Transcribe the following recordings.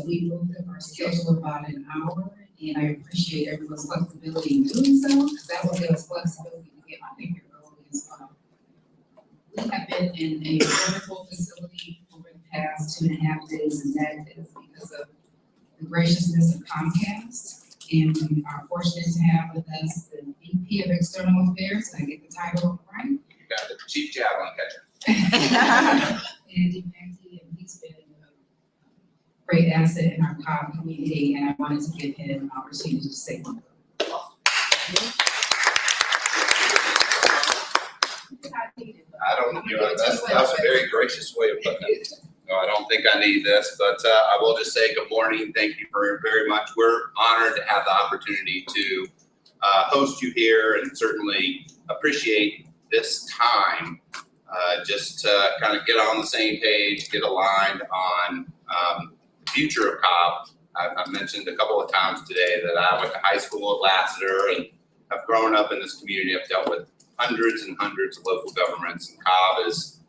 We moved up our schedule about an hour, and I appreciate everyone's flexibility in doing so, because that will give us flexibility to get out of here early as well. We have been in a wonderful facility over the past 2.5 days, and that is because of the graciousness of Comcast. And we are fortunate to have with us the VP of External Affairs. Did I get the title right? You got the chief javelin catcher. Andy Mackey, and he's been a great asset in our COB community, and I wanted to give him an opportunity to say one. I don't, that's a very gracious way of putting it. No, I don't think I need this, but I will just say good morning. Thank you very much. We're honored to have the opportunity to host you here, and certainly appreciate this time just to kind of get on the same page, get aligned on the future of Cobb. I've mentioned a couple of times today that I went to high school at Lassiter and have grown up in this community. I've dealt with hundreds and hundreds of local governments, and Cobb is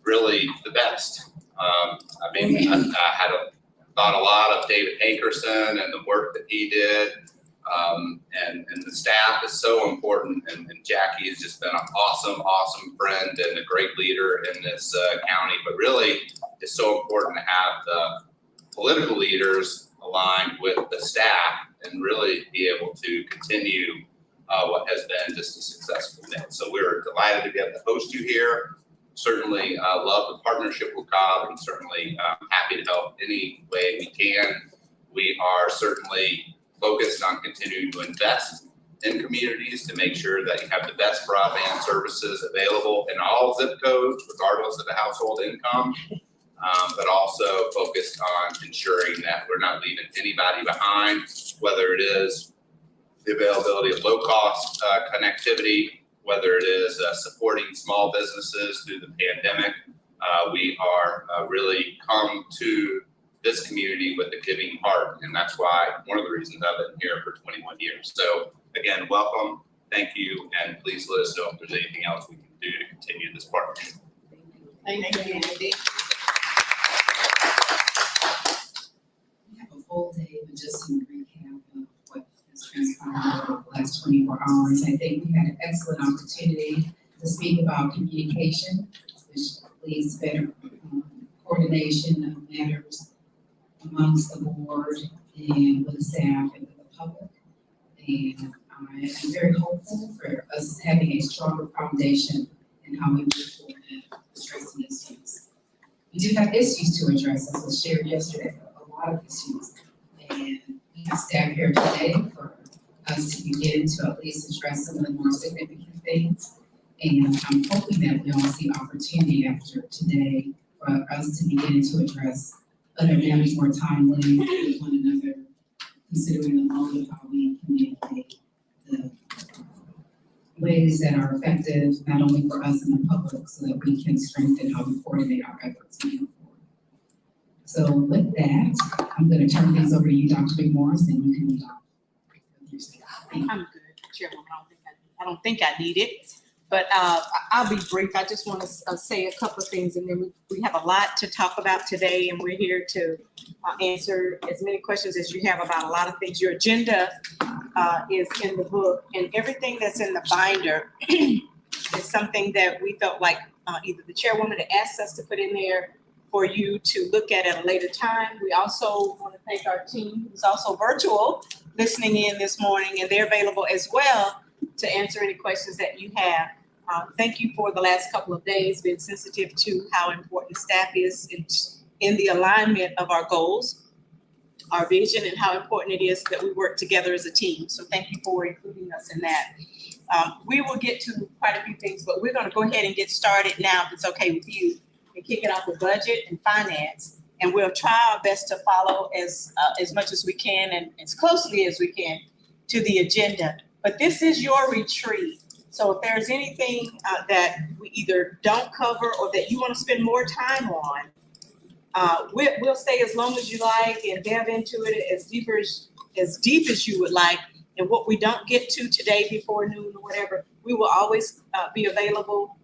really the best. I had thought a lot of David Hankerson and the work that he did, and the staff is so important, and Jackie has just been an awesome friend and a great leader in this county, but really it's so important to have the political leaders aligned with the staff and really be able to continue what has been just a successful day. So we're delighted to be able to host you here. Certainly love the partnership with Cobb, and certainly happy to help any way we can. We are certainly focused on continuing to invest in communities to make sure that you have the best broadband services available in all zip codes, regardless of the household income, but also focused on ensuring that we're not leaving anybody behind, whether it is the availability of low-cost connectivity, whether it is supporting small businesses through the pandemic. We are really come to this community with a giving heart, and that's why one of the reasons I've been here for 21 years. So again, welcome, thank you, and please let us know if there's anything else we can do to continue this partnership. Thank you, Andy. We have a full day, but just some recap of what has transpired over the last 24 hours. I think we had an excellent opportunity to speak about communication, which leads to better coordination of matters amongst the board and with the staff and with the public. And I am very hopeful for us having a stronger foundation in how we move forward in addressing issues. We do have issues to address, as was shared yesterday, a lot of issues. And we have staff here today for us to begin to at least address some of the more significant things. And I'm hoping that we all see opportunity after today for us to begin to address other matters more timely with one another, considering the mode of how we communicate, the ways that are effective, not only for us and the public, so that we can strengthen how we coordinate our efforts moving forward. So with that, I'm going to turn things over to you, Dr. McMorris, and you can lead off. I'm good, Chairman. I don't think I need it, but I'll be brief. I just want to say a couple of things, and then we have a lot to talk about today, and we're here to answer as many questions as you have about a lot of things. Your agenda is in the book, and everything that's in the binder is something that we felt like either the chairwoman had asked us to put in there for you to look at a later time. We also want to thank our team, who's also virtual, listening in this morning, and they're available as well to answer any questions that you have. Thank you for the last couple of days, being sensitive to how important staff is in the alignment of our goals, our vision, and how important it is that we work together as a team. So thank you for including us in that. We will get to quite a few things, but we're going to go ahead and get started now, if it's okay with you, and kick it off with budget and finance. And we'll try our best to follow as much as we can and as closely as we can to the agenda. But this is your retreat. So if there's anything that we either don't cover or that you want to spend more time on, we'll stay as long as you like and delve into it as deep as you would like. And what we don't get to today before noon or whatever, we will always be available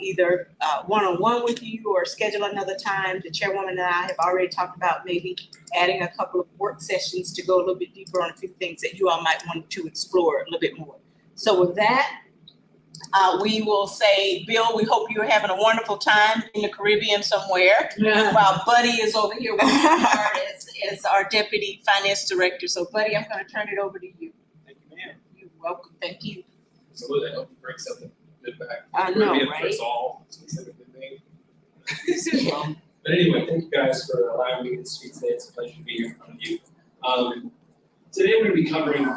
either one-on-one with you or schedule another time. The chairwoman and I have already talked about maybe adding a couple of work sessions to go a little bit deeper on a few things that you all might want to explore a little bit more. So with that, we will say, Bill, we hope you're having a wonderful time in the Caribbean somewhere. While Buddy is over here working hard as our deputy finance director. So Buddy, I'm going to turn it over to you. Thank you, ma'am. You're welcome. Thank you. Absolutely. I hope you bring something good back. I know, Caribbean right? for us all. It's a good thing. But anyway, thank you guys for allowing me to speak today. It's a pleasure to be here in front of you. Today we're going to be covering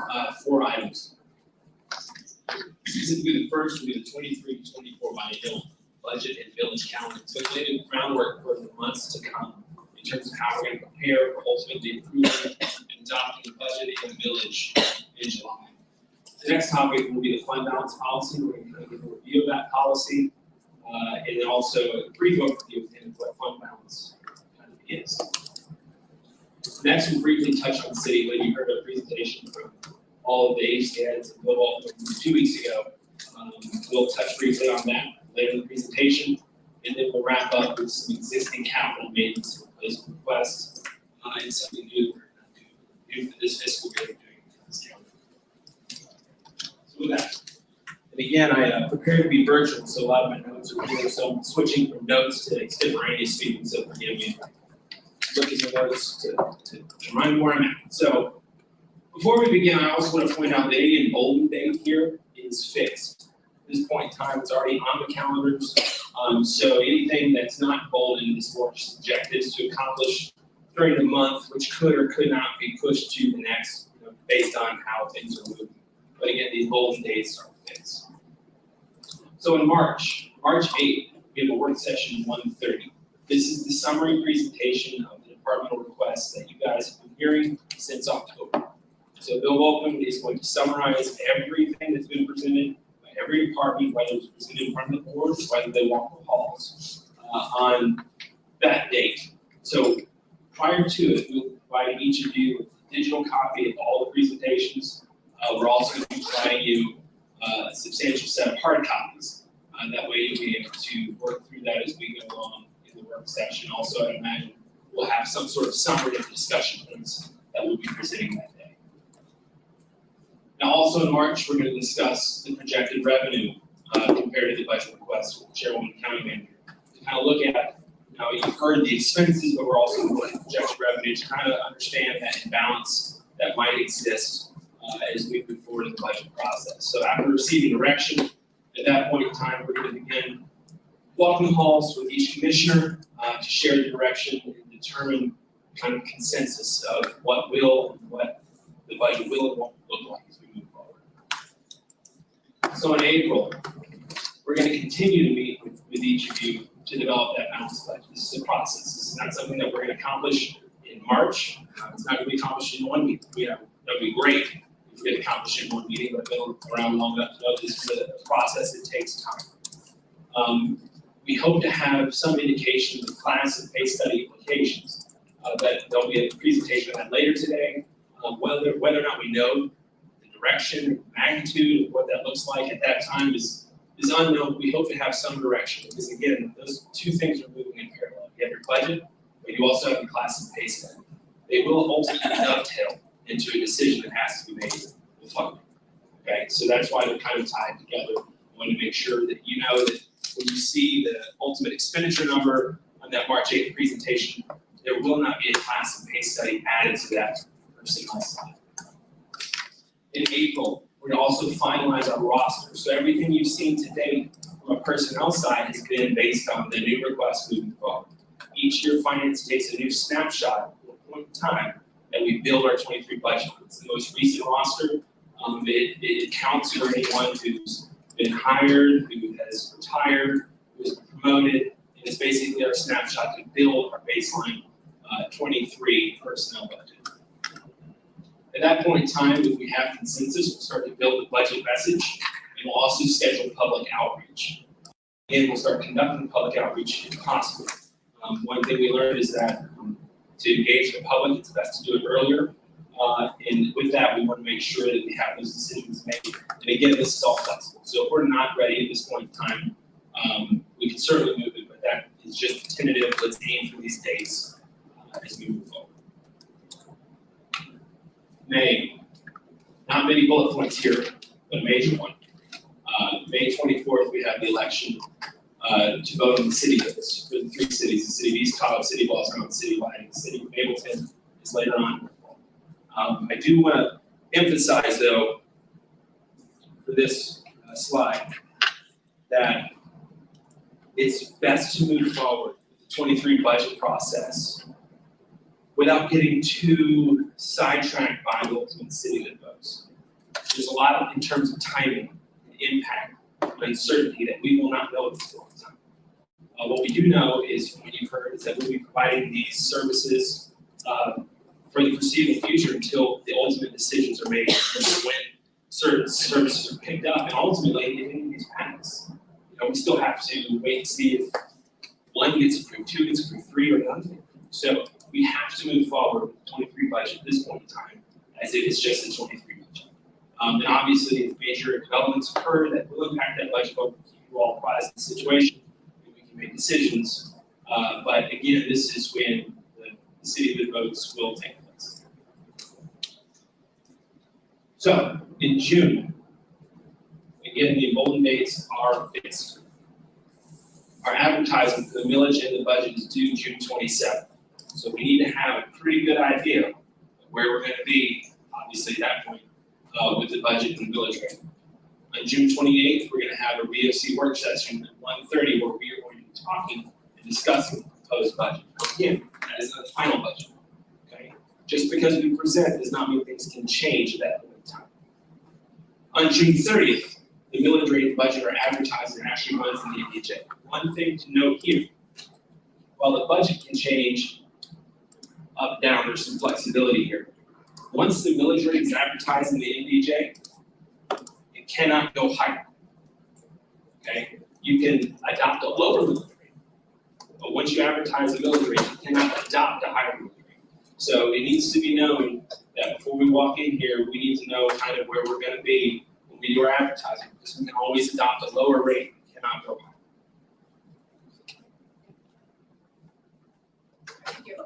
4 items. Specifically, the first will be the 23-24 biennial budget and village calendar. So it's laying the groundwork for the months to come in terms of how we're going to prepare for ultimately approving and adopting the budget and village in July. The next topic will be the fund balance policy. We're going to kind of give a review of that policy and then also a brief overview of what fund balance kind of is. Next, we'll briefly touch on city. When you heard a presentation from all of the agency heads and global 2 weeks ago, we'll touch briefly on that later in the presentation, and then we'll wrap up with some existing capital maintenance replacement requests and something new we're going to do for this fiscal year doing this calendar. So with that, and again, I prepared to be virtual, so a lot of my notes are here, so I'm switching from notes to extemporaneous speaking, so forgive me if I look at the notes to remind me where I'm at. So before we begin, I also want to point out that any emboldened date here is fixed. At this point in time, it's already on the calendars. So anything that's not emboldened is more just objectives to accomplish during the month, which could or could not be pushed to the next, based on how things are moving. But again, the emboldened dates are fixed. So in March 8th, we have a work session 1:30. This is the summary presentation of the departmental requests that you guys have been hearing since October. So Bill Volkman is going to summarize everything that's been presented by every department, whether it's presented in front of the board, or whether they walk the halls on that date. So prior to it, we'll provide each of you with a digital copy of all the presentations. We're also going to be providing you a substantial set of hard copies. That way you'll be able to work through that as we go along in the work session. Also, I'd imagine we'll have some sort of summary of discussion points that we'll be presenting that day. Now, also in March, we're going to discuss the projected revenue compared to the budget request with the chairwoman and county manager. To kind of look at, you've heard the expenses, but we're also looking at projected revenue to kind of understand that imbalance that might exist as we move forward in the budget process. So after receiving direction, at that point in time, we're going to begin walking the halls with each commissioner to share the direction and determine kind of consensus of what will and what the budget will and won't look like as we move forward. So in April, we're going to continue to meet with each of you to develop that balanced budget. This is a process. This is not something that we're going to accomplish in March. It's not going to be accomplished in one meeting. That would be great if we could accomplish it in one meeting, but I've been around long enough to know this is a process that takes time. We hope to have some indication of the class and case study implications. But there'll be a presentation of that later today. Whether or not we know the direction, magnitude of what that looks like at that time is unknown. We hope to have some direction because again, those two things are moving in parallel. You have your budget, but you also have the class and pay study. They will ultimately dovetail into a decision that has to be made with funding. Okay, so that's why they're kind of tied together. I want to make sure that you know that when you see the ultimate expenditure number on that March 8th presentation, there will not be a class and pay study added to that personnel side. In April, we're going to also finalize our roster. So everything you've seen today from a personnel side has been based on the new requests moving forward. Each year, finance takes a new snapshot at a point in time that we build our 23 budget. It's the most recent roster. It counts for anyone who's been hired, who has retired, who's been promoted, and it's basically our snapshot to build our baseline 23 personnel budget. At that point in time, if we have consensus, we'll start to build the budget message, and we'll also schedule public outreach. Again, we'll start conducting public outreach if possible. One thing we learned is that to engage the public, it's best to do it earlier. And with that, we want to make sure that we have those decisions made. And again, this is all flexible. So if we're not ready at this point in time we can certainly move it, but that is just tentative. Let's aim for these dates as we move forward. May, not many bullet points here, but a major one. May 24th, we have the election to vote on the city bills for the 3 cities: the city of East Cobb, City of Boston, and City of Whiting. The city of Mableton is later on. I do want to emphasize, though, for this slide, that it's best to move forward with the 23 budget process without getting too sidetracked by the ultimate city that votes. There's a lot in terms of timing and impact and uncertainty that we will not know at this point in time. What we do know is, what you've heard, is that we'll be providing these services for the foreseeable future until the ultimate decisions are made when certain services are picked up, and ultimately, if any of these pass. We still have to wait and see if 1 gets approved, 2 gets approved, 3 or none get approved. So we have to move forward with the 23 budget at this point in time, as if it's just a 23 budget. And obviously, if major developments occur that will impact that budget, we'll keep you all apprised of the situation, and we can make decisions. But again, this is when the city that votes will take place. So in June, again, the emboldened dates are fixed. Our advertising for the millage and the budget is due June 27th. So we need to have a pretty good idea of where we're going to be, obviously, at that point, with the budget and the millage rate. On June 28th, we're going to have a VOC work session at 1:30 where we are going to be talking and discussing the proposed budget. Again, that is not the final budget. Okay? Just because we present does not mean things can change at that point in time. On June 30th, the millage rate and budget are advertised and actually runs in the NDJ. One thing to note here, while the budget can change up, down, there's some flexibility here. Once the millage rate is advertised in the NDJ, it cannot go higher. Okay? You can adopt a lower millage rate, but once you advertise a millage rate, you cannot adopt a higher millage rate. So it needs to be known that before we walk in here, we need to know kind of where we're going to be when we do our advertising, because we can always adopt a lower rate, cannot go higher.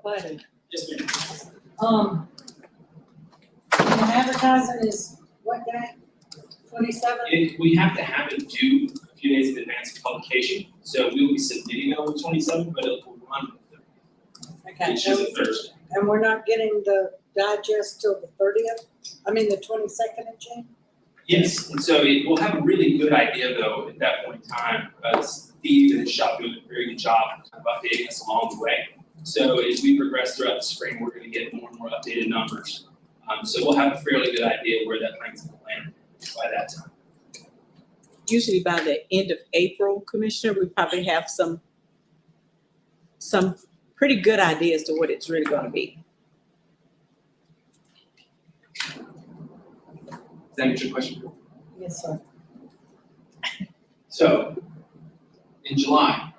Buddy. Yes, ma'am. The advertising is what day? 27th? We have to have it due a few days in advance of publication, so we will be submitting it on the 27th, but it will run on the 30th, Okay, which is a Thursday. and we're not getting the digest till the 30th? I mean, the 22nd of June? Yes, and so we'll have a really good idea, though, at that point in time. Steve and his shop doing a very good job of updating us along the way. So as we progress throughout the spring, we're going to get more and more updated numbers. So we'll have a fairly good idea where that plane's going to land by that time. Usually by the end of April, Commissioner, we probably have some pretty good ideas to what it's really going to be. Does that answer your question? Yes, sir. So in July,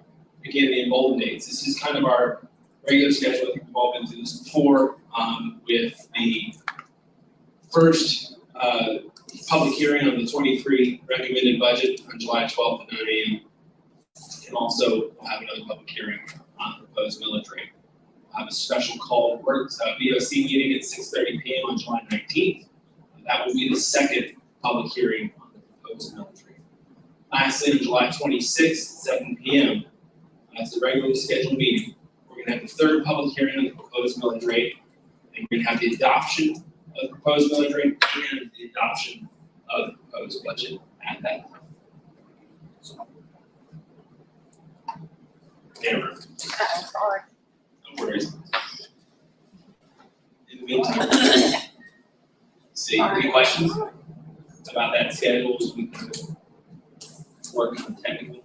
again, the emboldened dates. This is kind of our regular schedule. I think we've all been through this before, with the first public hearing on the 23 recommended budget on July 12th at 9 a.m. And also we'll have another public hearing on the proposed millage rate. We'll have a special call VOC meeting at 6:30 p.m. on July 19th. That will be the second public hearing on the proposed millage rate. Lastly, on July 26th at 7 p.m., that's the regularly scheduled meeting. We're going to have the third public hearing on the proposed millage rate, and we're going to have the adoption of the proposed millage rate and the adoption of the proposed budget at that time. Camera. Sorry. No worries. In the meantime, see, any questions about that schedule? We can work on technical.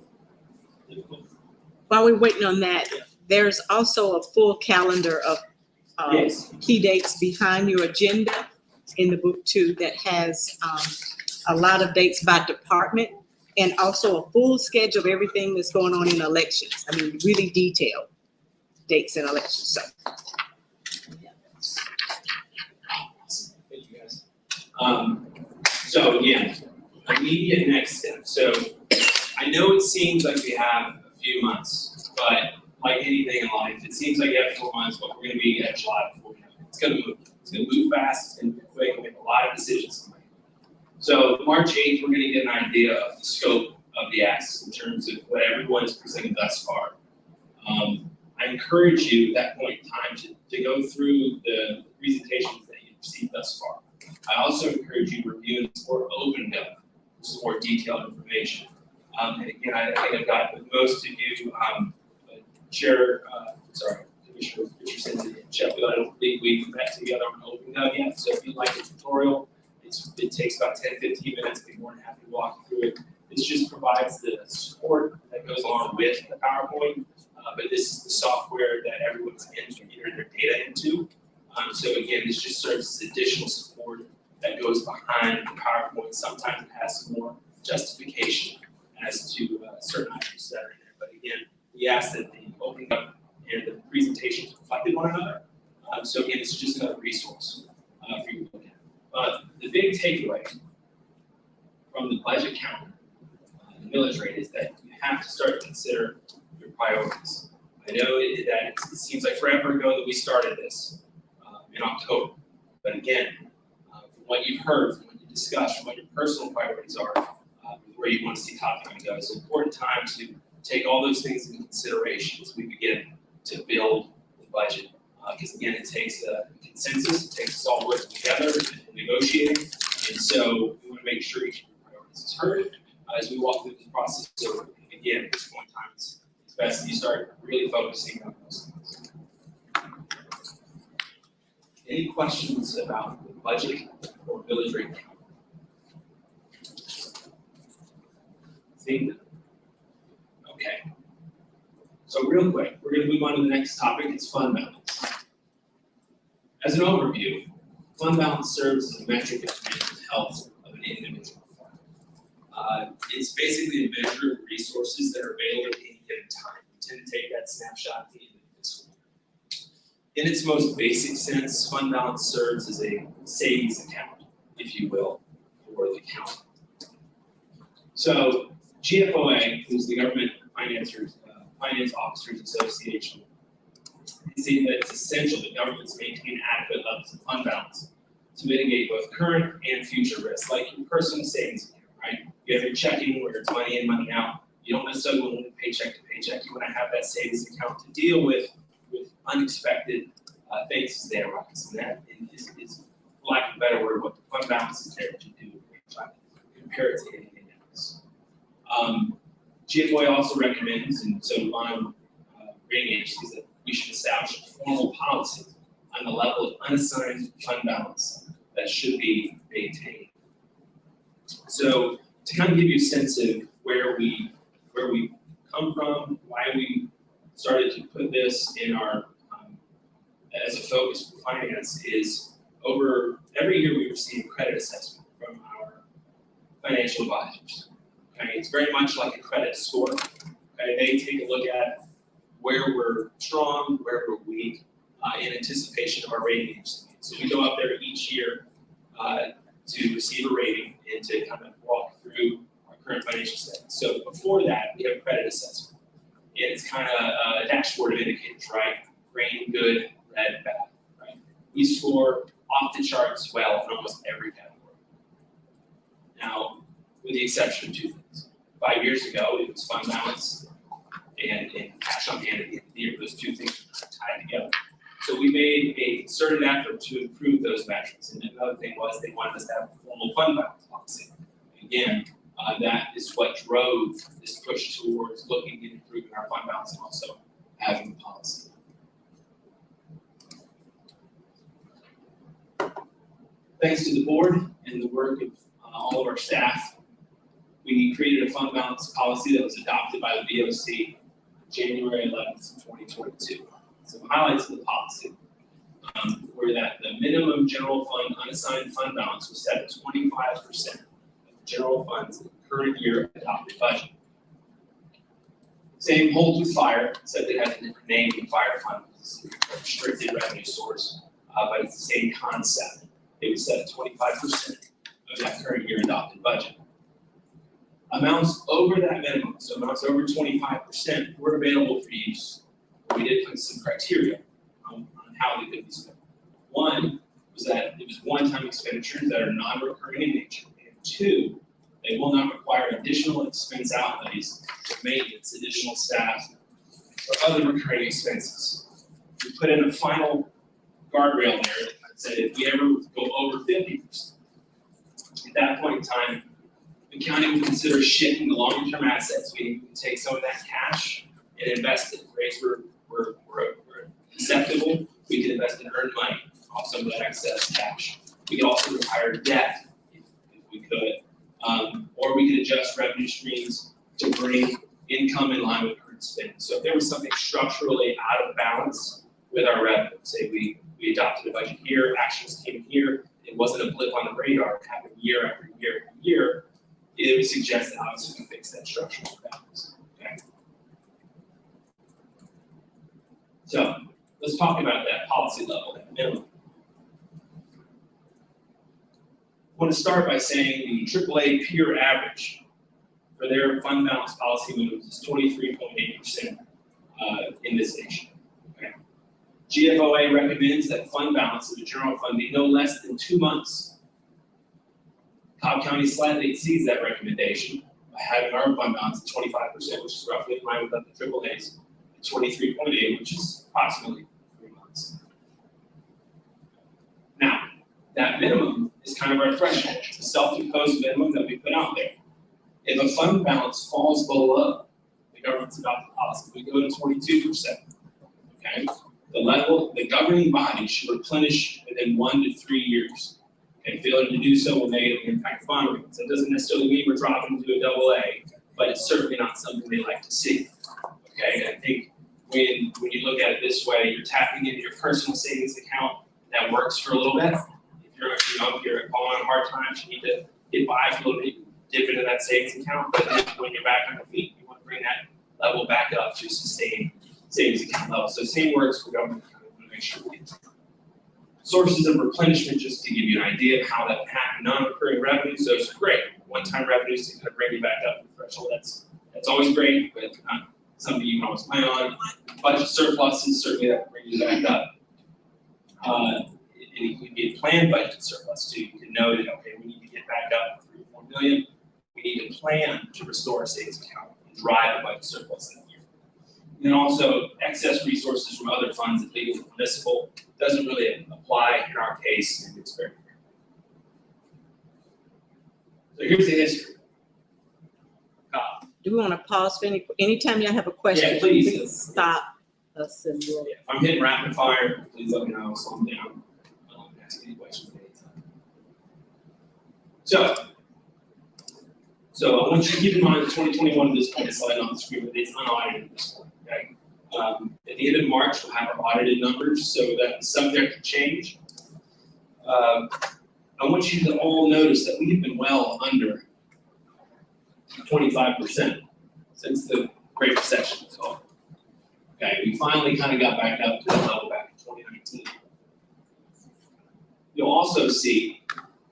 While we're waiting on that, there's also a full calendar of Yes. key dates behind your agenda in the book too that has a lot of dates by department and also a full schedule of everything that's going on in elections. I mean, really detailed dates in elections. So Thank you, guys. So again, immediate next step. So I know it seems like we have a few months, but like anything in life, it seems like you have 4 months, but we're gonna be at July before we know it. It's gonna move. It's gonna move fast, it's gonna move quick, we have a lot of decisions to make. So March 8th, we're gonna get an idea of the scope of the ask in terms of what everyone has presented thus far. I encourage you at that point in time to go through the presentations that you've received thus far. I also encourage you to review and support OpenGov for some more detailed information. And again, I think I've got with most of you, Commissioner Richardson and Sheffield, I don't think we've met together on OpenGov yet, so if you'd like a tutorial, it takes about 10-15 minutes, I'd be more than happy to walk you through it. This just provides the support that goes along with the PowerPoint, but this is the software that everyone's entering their data into. So again, this just serves as additional support that goes behind the PowerPoint. Sometimes it has some more justification as to certain items that are in there. But again, we ask that the opening up and the presentations reflect one another. So again, it's just another resource for you to look at. But the big takeaway from the budget counter, the millage rate, is that you have to start to consider your priorities. I know that it seems like forever ago that we started this in October. But again, from what you've heard, from what you discussed, from what your personal priorities are, where you want to see top line go, it's an important time to take all those things into consideration as we begin to build the budget. Because again, it takes a consensus, it takes us all working together and negotiating. And so we want to make sure each of your priorities is heard as we walk through this process. So again, at this point in time, it's best that you start really focusing on those things. Any questions about the budget or village rate count? Seeing none. Okay. So real quick, we're going to move on to the next topic. It's fund balance. As an overview, fund balance serves as a metric of financial health of an individual fund. It's basically a measure of resources that are available at any given time. We tend to take that snapshot at the end of this fiscal year. In its most basic sense, fund balance serves as a savings account, if you will, for the county. So GFOA, who's the Government Finance Officers Association, is saying that it's essential that governments maintain adequate levels of fund balance to mitigate both current and future risks, like your personal savings account, right? You have your checking where it's money in, money out. You don't necessarily want to live paycheck to paycheck. You want to have that savings account to deal with unexpected things as they arise. And that is, for lack of a better word, what the fund balance is there to do. Compare it to anything else. GFOA also recommends, and so on rating agencies, that we should establish a formal policy on the level of unassigned fund balance that should be maintained. So to kind of give you a sense of where we come from, why we started to put this in our as a focus for finance, is every year we receive credit assessment from our financial advisors. Okay, it's very much like a credit score. Okay, they take a look at where we're strong, where we're weak, in anticipation of our rating agency. So we go up there each year to receive a rating and to kind of walk through our current financial status. So before that, we have credit assessment. And it's kind of a dashboard of indicators, right? Green, good, red, bad, right? We score off the charts well in almost every category. Now, with the exception of two things. 5 years ago, it was fund balance and cash on hand at the end of the year. Those two things are tied together. So we made a concerted effort to improve those metrics. And another thing was they wanted us to have a formal fund balance policy. Again, that is what drove this push towards looking at improving our fund balance and also having a policy. Thanks to the board and the work of all of our staff, we created a fund balance policy that was adopted by the VOC January 11th, 2022. Some highlights of the policy were that the minimum general fund unassigned fund balance was set at 25% of general funds in the current year adopted budget. Same holds with fire, except it has a different name than fire fund. It's a restricted revenue source, but it's the same concept. It was set at 25% of that current year adopted budget. Amounts over that minimum, so amounts over 25% were available for use. We did put some criteria on how they could be spent. One was that it was one-time expenditures that are non-recurring in nature. And two, they will not require additional expense outlays for maintenance, additional staff, or other recurring expenses. We put in a final guardrail there that said if we ever go over 50%, at that point in time, the county would consider shifting the longer-term assets. We can take some of that cash and invest it. Rates were acceptable. We could invest in earned money off some of that excess cash. We could also retire debt if we could, or we could adjust revenue streams to bring income in line with current spending. So if there was something structurally out of balance with our revenue, say we adopted a budget here, actions came here, it wasn't a blip on the radar, it happened year after year after year, it would suggest that obviously we fix that structural balance. Okay. So let's talk about that policy level, that minimum. I want to start by saying the AAA peer average for their fund balance policy minimums is 23.8% in this nation. Okay. GFOA recommends that fund balance of the general fund be no less than 2 months. Cobb County slightly exceeds that recommendation by having our fund balance at 25%, which is roughly in line with the AAA's, 23.8, which is approximately 3 months. Now, that minimum is kind of our threshold, the self-imposed minimum that we put out there. If a fund balance falls below the government's adopted policy, we go to 22%. Okay, the governing body should replenish within 1 to 3 years. And failure to do so will negatively impact bond rates. That doesn't necessarily mean we're dropping to a AA, but it's certainly not something they like to see. Okay, and I think when you look at it this way, you're tapping into your personal savings account. That works for a little bit. If you're falling on hard times, you need to get by for a little bit, dip into that savings account. But then when you're back on your feet, you want to bring that level back up to sustain savings account level. So same works for government. We want to make sure we get sources of replenishment, just to give you an idea of how that would happen. Non-recurring revenues, those are great. One-time revenues to kind of bring you back up to the threshold. That's always great, but not something you can always plan on. Budget surpluses, certainly that will bring you back up. It could be a planned budget surplus too. You can know that, okay, we need to get back up to 3 or 4 million. We need to plan to restore our savings account and drive a budget surplus that year. And then also excess resources from other funds, legal and municipal, doesn't really apply in our case, and it's very rare. So here's the history. Do we want to pause for anytime y'all have a question? Yeah, please. We can stop us and we'll. If I'm hitting rapid fire, please let me know, I'll slow down. Ask any questions at any time. So I want you to keep in mind that 2021 at this point is sliding on the screen, but it's unaudited at this point, okay? At the end of March, we'll have our audited numbers, so that's subject to change. I want you to all notice that we've been well under 25% since the Great Recession was over. Okay, we finally kind of got back up to that level back in 2019. You'll also see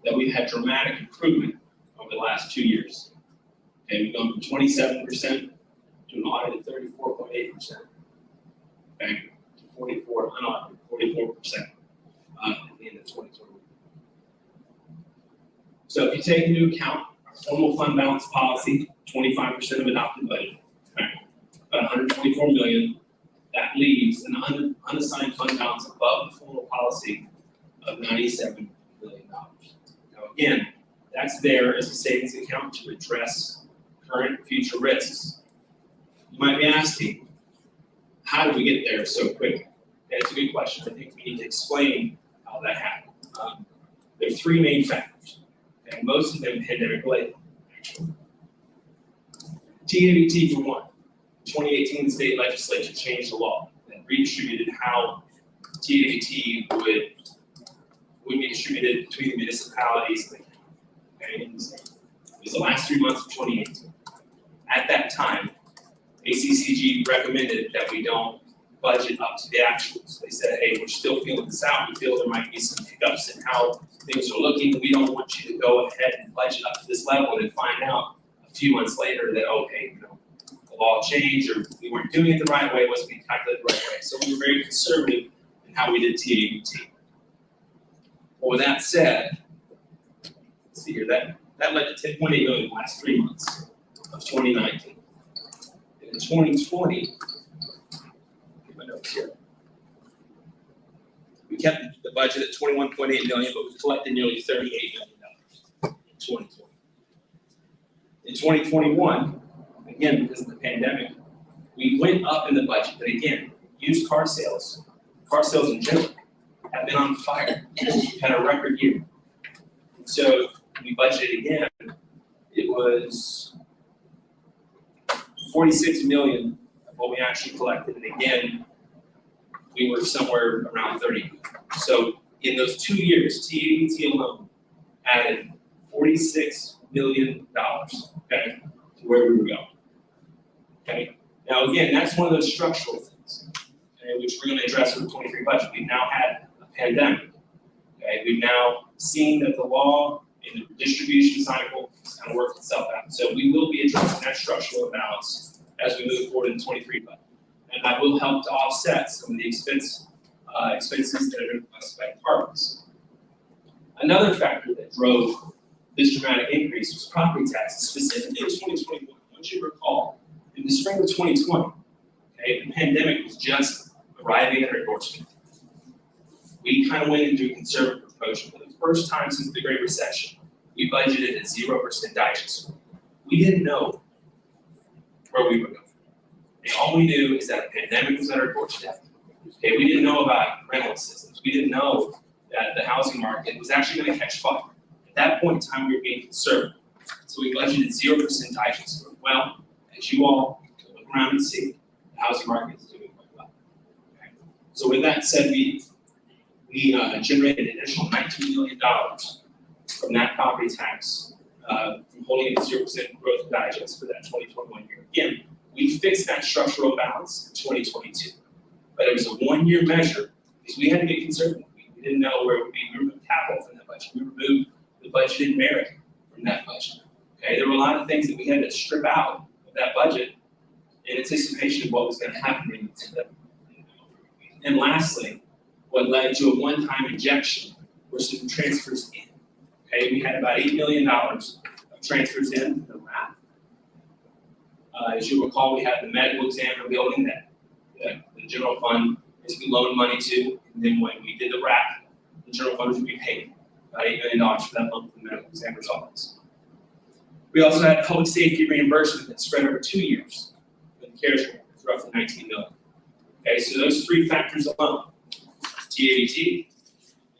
that we've had dramatic improvement over the last 2 years. Okay, we've gone from 27% to an audited 34.8%. Okay, to 44 unaudited 44% at the end of 2021. So if you take into account our formal fund balance policy, 25% of adopted budget, okay, about 124 million, that leaves an unassigned fund balance above the formal policy of $97 million. Now again, that's there as a savings account to address current and future risks. You might be asking, how did we get there so quickly? And it's a good question. I think we need to explain how that happened. There are 3 main factors, and most of them pandemic related, actually. TABT for one. In 2018, the state legislature changed the law that redistributed how TABT would be distributed between the municipalities and the county. Okay? It was the last 3 months of 2018. At that time, ACCG recommended that we don't budget up to the actuals. They said, hey, we're still feeling this out. We feel there might be some hiccups in how things are looking. We don't want you to go ahead and budget up to this level and find out a a few months later that, okay, the law changed or we weren't doing it the right way, wasn't being calculated the right way. So we were very conservative in how we did TABT. Well, with that said, let's see here, that led to 10.8 million in the last 3 months of 2019. And in 2020, get my notes here. We kept the budget at 21.8 million, but we collected nearly $38 million in 2020. In 2021, again, because of the pandemic, we went up in the budget, but again, used car sales in general, have been on fire. We've had a record year. And so we budgeted again, it was 46 million of what we actually collected, and again, we were somewhere around 30. So in those 2 years, TABT alone added $46 million, okay, to where we were going. Okay. Now again, that's one of those structural things, okay, which we're going to address with the 23 budget. We've now had a pandemic. Okay, we've now seen that the law and the distribution cycle has kind of worked itself out. So we will be addressing that structural imbalance as we move forward in the 23 budget. And that will help to offset some of the expenses that are been caused by departments. Another factor that drove this dramatic increase was property taxes, specifically in 2021. Once you recall, in the spring of 2020, okay, the pandemic was just arriving at our doorstep. We kind of went into a conservative approach. For the first time since the Great Recession, we budgeted at 0% digest. We didn't know where we were going. And all we knew is that a pandemic was at our doorstep. Okay, we didn't know about rental assistance. We didn't know that the housing market was actually going to catch fire. At that point in time, we were being conservative. So we budgeted 0% digest. Well, as you all look around and see, the housing market is doing quite well. Okay. So with that said, we generated an additional $19 million from that property tax, from holding it at 0% growth digest for that 2021 year. Again, we fixed that structural balance in 2022, but it was a 1-year measure because we had to get conservative. We didn't know where it would be. We removed capital from that budget. We removed the budgeted merit from that budget. Okay, there were a lot of things that we had to strip out of that budget in anticipation of what was going to happen during the pandemic. And lastly, what led to a one-time injection were some transfers in. Okay, we had about $8 million of transfers in the RAP. As you recall, we had the medical examiner building that the general fund basically loaned money to, and then when we did the RAP, the general fund was repaid about $8 million for that loan from the medical examiner's office. We also had public safety reimbursement that spread over 2 years with the CARES grant, it's roughly $19 million. Okay, so those three factors alone, TABT,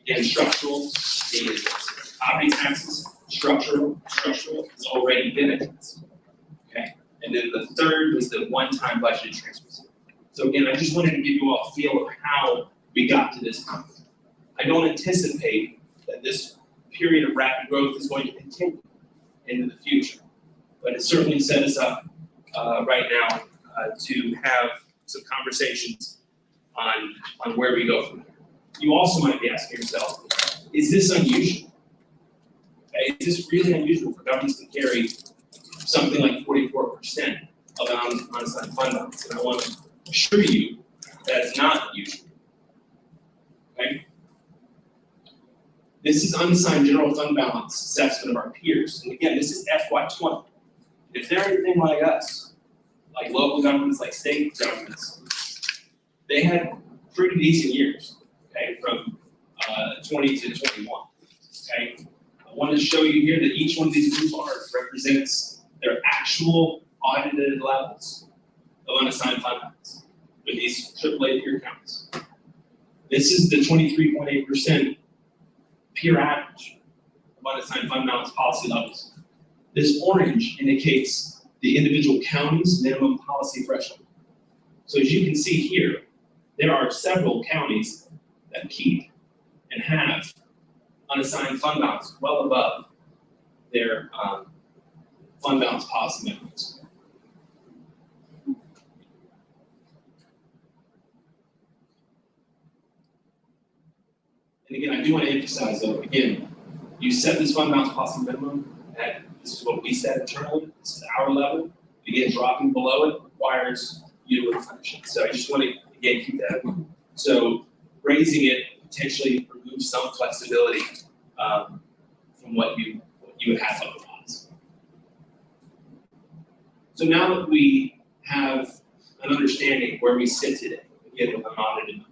again, structural, the property taxes, structural has already been addressed. Okay, and then the third was the one-time budgeted transfers. So again, I just wanted to give you all a feel of how we got to this point. I don't anticipate that this period of rapid growth is going to continue into the future, but it certainly set us up right now to have some conversations on where we go from here. You also might be asking yourself, is this unusual? Okay, is this really unusual for governments to carry something like 44% of an unassigned fund balance? And I want to assure you that it's not unusual. Okay? This is unassigned general fund balance assessment of our peers. And again, this is FY20. If they're anything like us, like local governments, like state governments, they had pretty decent years, okay, from 20 to 21. Okay? I wanted to show you here that each one of these blue bars represents their actual audited levels of unassigned fund balance with these AAA peer counts. This is the 23.8% peer average of unassigned fund balance policy levels. This orange indicates the individual county's minimum policy threshold. So as you can see here, there are several counties that keep and have unassigned fund balance well above their fund balance policy minimums. And again, I do want to emphasize though, again, you set this fund balance policy minimum at This is what we set internally. This is our level. Again, dropping below it requires you to replenish it. So I just want to, again, keep that in mind. So raising it potentially removes some flexibility from what you would have otherwise. So now that we have an understanding where we sit today, again with unaudited numbers,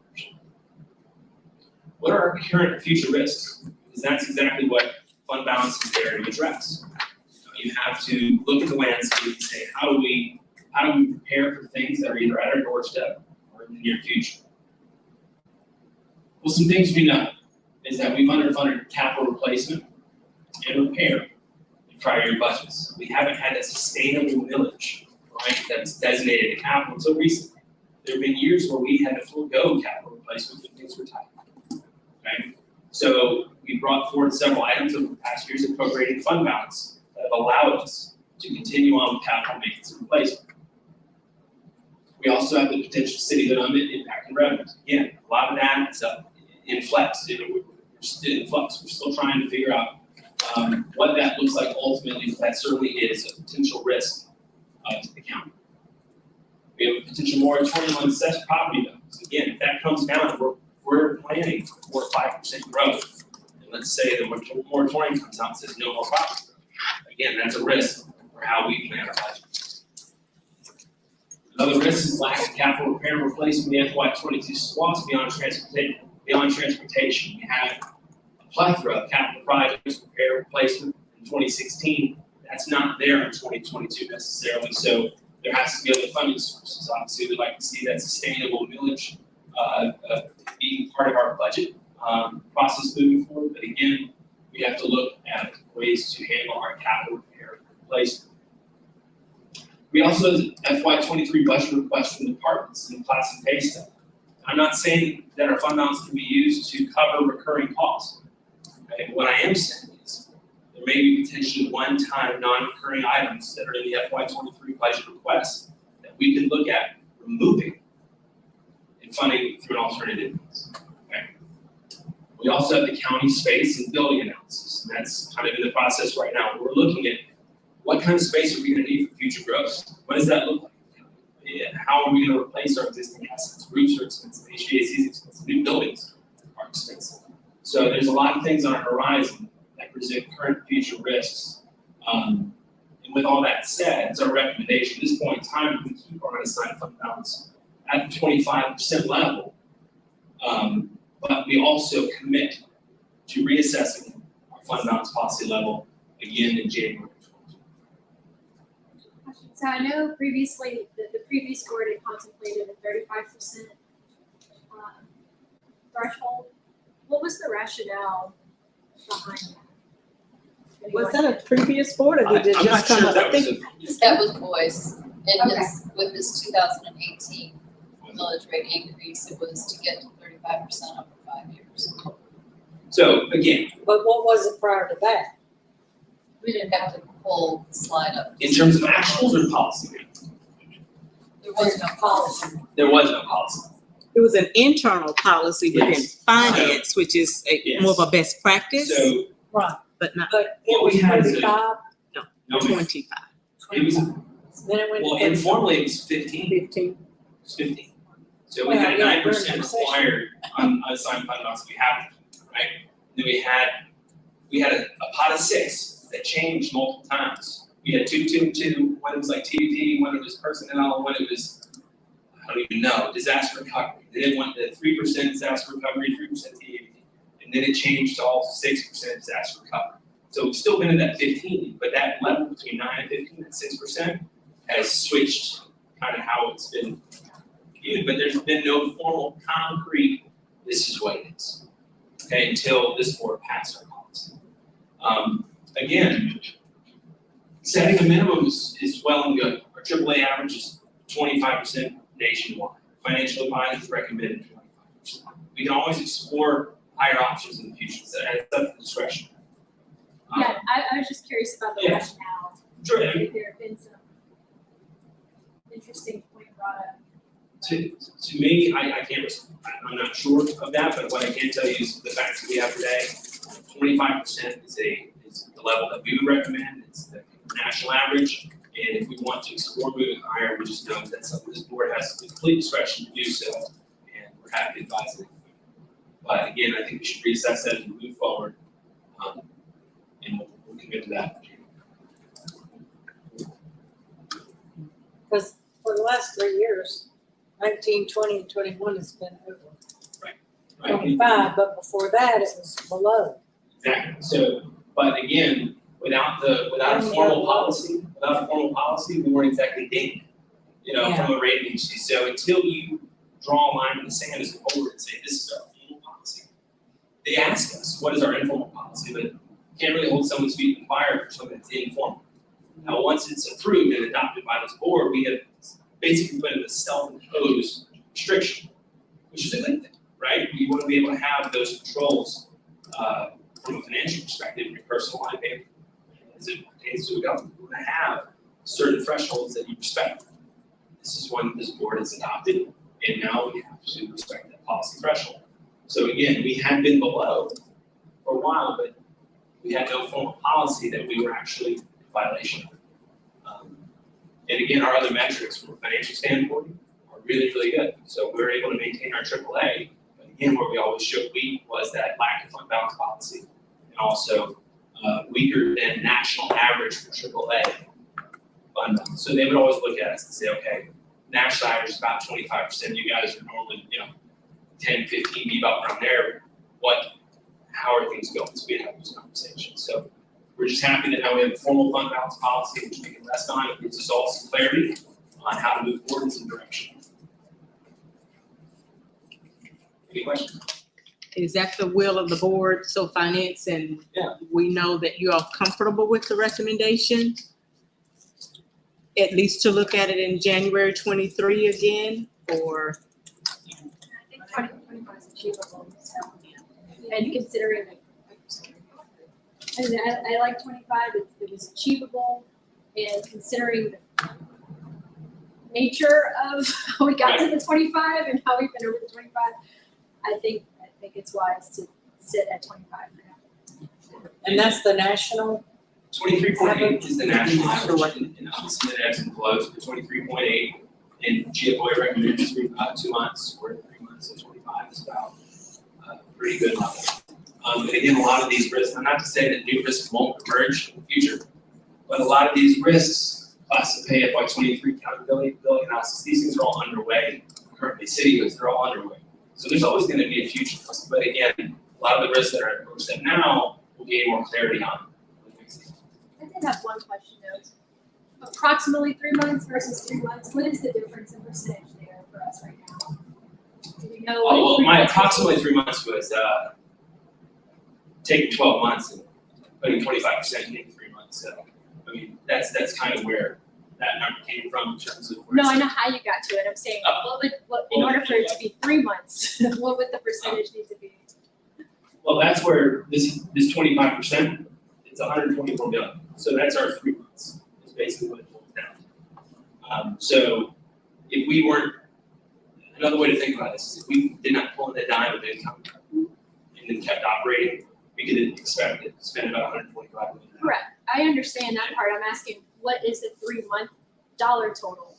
what are our current and future risks? Because that's exactly what fund balance is there to address. You have to look at the landscape and say, how do we prepare for things that are either at our doorstep or in the near future? Well, some things we know is that we've underfunded capital replacement and repair in prior year budgets. We haven't had a sustainable millage, right, that's designated to capital until recently. There have been years where we had to forego capital replacement when things were tight. Okay? So we brought forward several items over the past years appropriating fund balance that have allowed us to continue on with capital maintenance and replacement. We also have the potential cityhood impact and revenues. Again, a lot of that is up in flex. We're still in flux. We're still trying to figure out what that looks like ultimately, but that certainly is a potential risk to the county. We have a potential moratorium on assessed property values. Again, if that comes down, we're planning for 5% growth. And let's say the moratorium comes out and says no more property growth. Again, that's a risk for how we plan our budget. Another risk is lack of capital repair and replacement in the FY22 swaps beyond transportation. We had a plethora of capital projects, repair, replacement in 2016. That's not there in 2022 necessarily, so there has to be other funding sources. Obviously, we'd like to see that sustainable millage being part of our budget process moving forward. But again, we have to look at ways to handle our capital repair and replacement. We also have FY23 budget requests from departments and class and pay stuff. I'm not saying that our fund balance can be used to cover recurring costs. Okay? What I am saying is there may be potentially one-time non-recurring items that are in the FY23 budget requests that we could look at removing and funding through an alternative means. Okay? We also have the county space and building analysis, and that's kind of in the process right now. We're looking at what kind of space are we going to need for future growth? What does that look like? How are we going to replace our existing assets? Roofs are expensive, HVAC is expensive, new buildings are expensive. So there's a lot of things on our horizon that present current and future risks. And with all that said, it's our recommendation at this point in time we keep our unassigned fund balance at the 25% level, but we also commit to reassessing our fund balance policy level again in January. So I know previously that the previous board had contemplated a 35% threshold. What was the rationale behind that? Was that a previous board or did it I'm not just come sure up? that I was think That was Boyce, and Okay. with this 2018 millage rate increase, it was to get to 35% over 5 years. So again, But what was it prior to that? We didn't have to pull the slide up. in terms of actuals or policy, There was no policy. there was no policy. It was an internal policy within Yes. finance, which is Yes. more of a best practice, So Right, but not but it What we was had is a- 35, no, 25. it was, then it went well, to informally it was 15. 15. It was 15. So we had Well, yeah, 9% during the session. required on unassigned fund balance, we have, right? Then we had a pot of 6 that changed multiple times. We had 222, when it was like TDP, when it was personnel, when it was, I don't even know, disaster recovery. They didn't want the 3% disaster recovery, 3% TDP. And then it changed to all 6% disaster recovery. So we've still been in that 15, but that level between 9 and 15, that 6% has switched kind of how it's been viewed, but there's been no formal concrete, this is what it is. Okay, until this board passed our policy. Again, setting a minimum is well and good. Our AAA average is 25% nationwide. Financial advisors recommended 25%. We can always explore higher options in the future, so that's up to discretion. Yeah, I was just curious about the Yeah. rationale. Sure, I mean, If there have been some interesting point brought up. to me, I can't, I'm not sure of that, but what I can tell you is the facts that we have today, 25% is the level that we would recommend, it's the national average. And if we want to explore moving higher, we just know that's something this board has complete discretion to do so, and we're happy to advise it. But again, I think we should reassess that as we move forward, and we'll commit to that. Because for the last 3 years, 19, 20, and 21 has been over Right? 25, but before that, it was below. Exactly. So, but again, without a formal policy, we weren't exactly thinking, from a rating agency. So until you draw a line in the sand as a board and say, this is our formal policy, they ask us, what is our informal policy? But you can't really hold someone's feet in the fire for something that's informal. Now, once it's approved and adopted by this board, we have basically put in a self-imposed restriction, which is a good thing, right? We want to be able to have those controls from a financial perspective in your personal life and as it pertains to a government. We want to have certain thresholds that you respect. This is one this board has adopted, and now we have to respect that policy threshold. So again, we had been below for a while, but we had no formal policy that we were actually in violation of. And again, our other metrics from a financial standpoint are really, really good. So we're able to maintain our AAA. But again, where we always showed weak was that lack of fund balance policy, and also weaker than national average for AAA fund balance. So they would always look at us and say, okay, national average is about 25%. You guys are normally, 10, 15, be about around there. How are things going? So we'd have those conversations. So we're just happy that now we have a formal fund balance policy, which we can rest on. It gives us all some clarity on how to move forward in some direction. Any questions? Is that the will of the board? So finance, and Yeah. we know that you are comfortable with the recommendation? At least to look at it in January 23 again, or? I think 2025 is achievable, so, and considering, I like 25, it was achievable, and considering the nature of how we got to the 25 and how we've been over the 25, I think it's wise to sit at 25 for now. And that's the national, 23.8 is the national average, and obviously the ebbs and flows, but 23.8, and GFOA recommends 2 months, or 3 months, so 25 is about a pretty good level. And again, a lot of these risks, I'm not to say that new risks won't emerge in the future, but a lot of these risks, class to pay FY23 accountability, billing analysis, these things are all underway. Currently, city goods, they're all underway. So there's always going to be a future risk, but again, a lot of the risks that are at now will gain more clarity on. I did have one question though. Approximately 3 months versus 3 months, what is the difference in percentage there for us right now? Do we know? Oh, well, 3 my months approximately 3 months was taking 12 months and putting 25% in 3 months. So, I mean, that's kind of where that number came from in terms of where No, I it's- know how you got to it. I'm saying, in Well, order for it to be 3 months, what would the percentage need to be? Well, that's where this 25%, it's 124 million. So that's our 3 months. Is basically what it boils down to. So if we weren't, another way to think about this is if we did not pull in the dime of income and then kept operating, we could expect to spend about 125 million. Correct. I understand that part. I'm asking, what is the 3 month dollar total?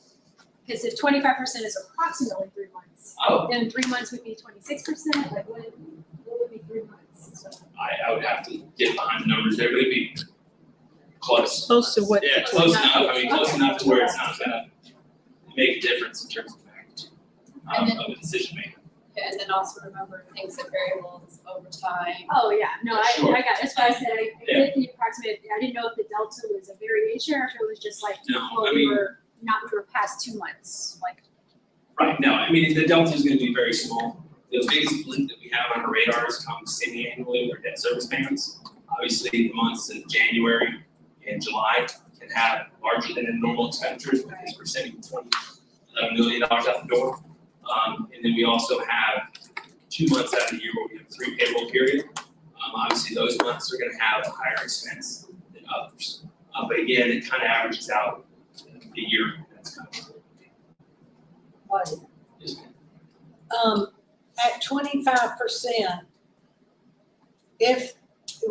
Because if 25% is approximately 3 months, Oh, then 3 months would be 26%. Like what would be 3 months? So, I would have to get behind the numbers. They're going to be close. Close to what? Yeah, close enough. I mean, close enough to where it's not gonna make a difference in terms of magnitude of a decision making. Yeah, and then also remember things that variables over time. Oh, yeah, no, I Sure. got, that's why I said I Yeah. did the approximate, I didn't know if the delta was a variation or if it was just like, No, well, I we mean- were past 2 months, like. Right, no, I mean, the delta is gonna be very small. The biggest blip that we have on our radars comes semi-annually with our debt service payments. Obviously, the months in January and July can have larger than normal expenditures because we're sending $20 million out the door. And then we also have 2 months out of the year where we have 3 payroll period. Obviously, those months are gonna have a higher expense than others. But again, it kind of averages out the year. That's kind of what, just at 25%, if